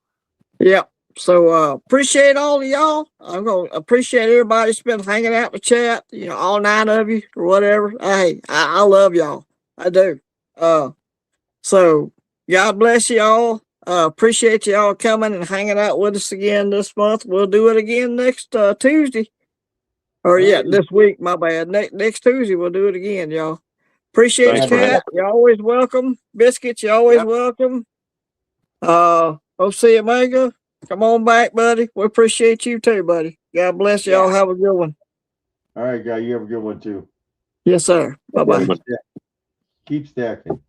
Yep. So appreciate all of y'all. I'm gonna appreciate everybody that's been hanging out in the chat, all 9 of you or whatever. Hey, I love y'all. I do. So God bless y'all. Appreciate y'all coming and hanging out with us again this month. We'll do it again next Tuesday. Or yeah, this week, my bad. Next Tuesday we'll do it again, y'all. Appreciate Thanks the for having chat. You're always welcome. Biscuits, you're always welcome. OC Omega, come on back, buddy. We appreciate you too, buddy. God bless y'all. Have a good one. All right, guy. You have a good one too. Yes, sir. Bye-bye. Keep stacking.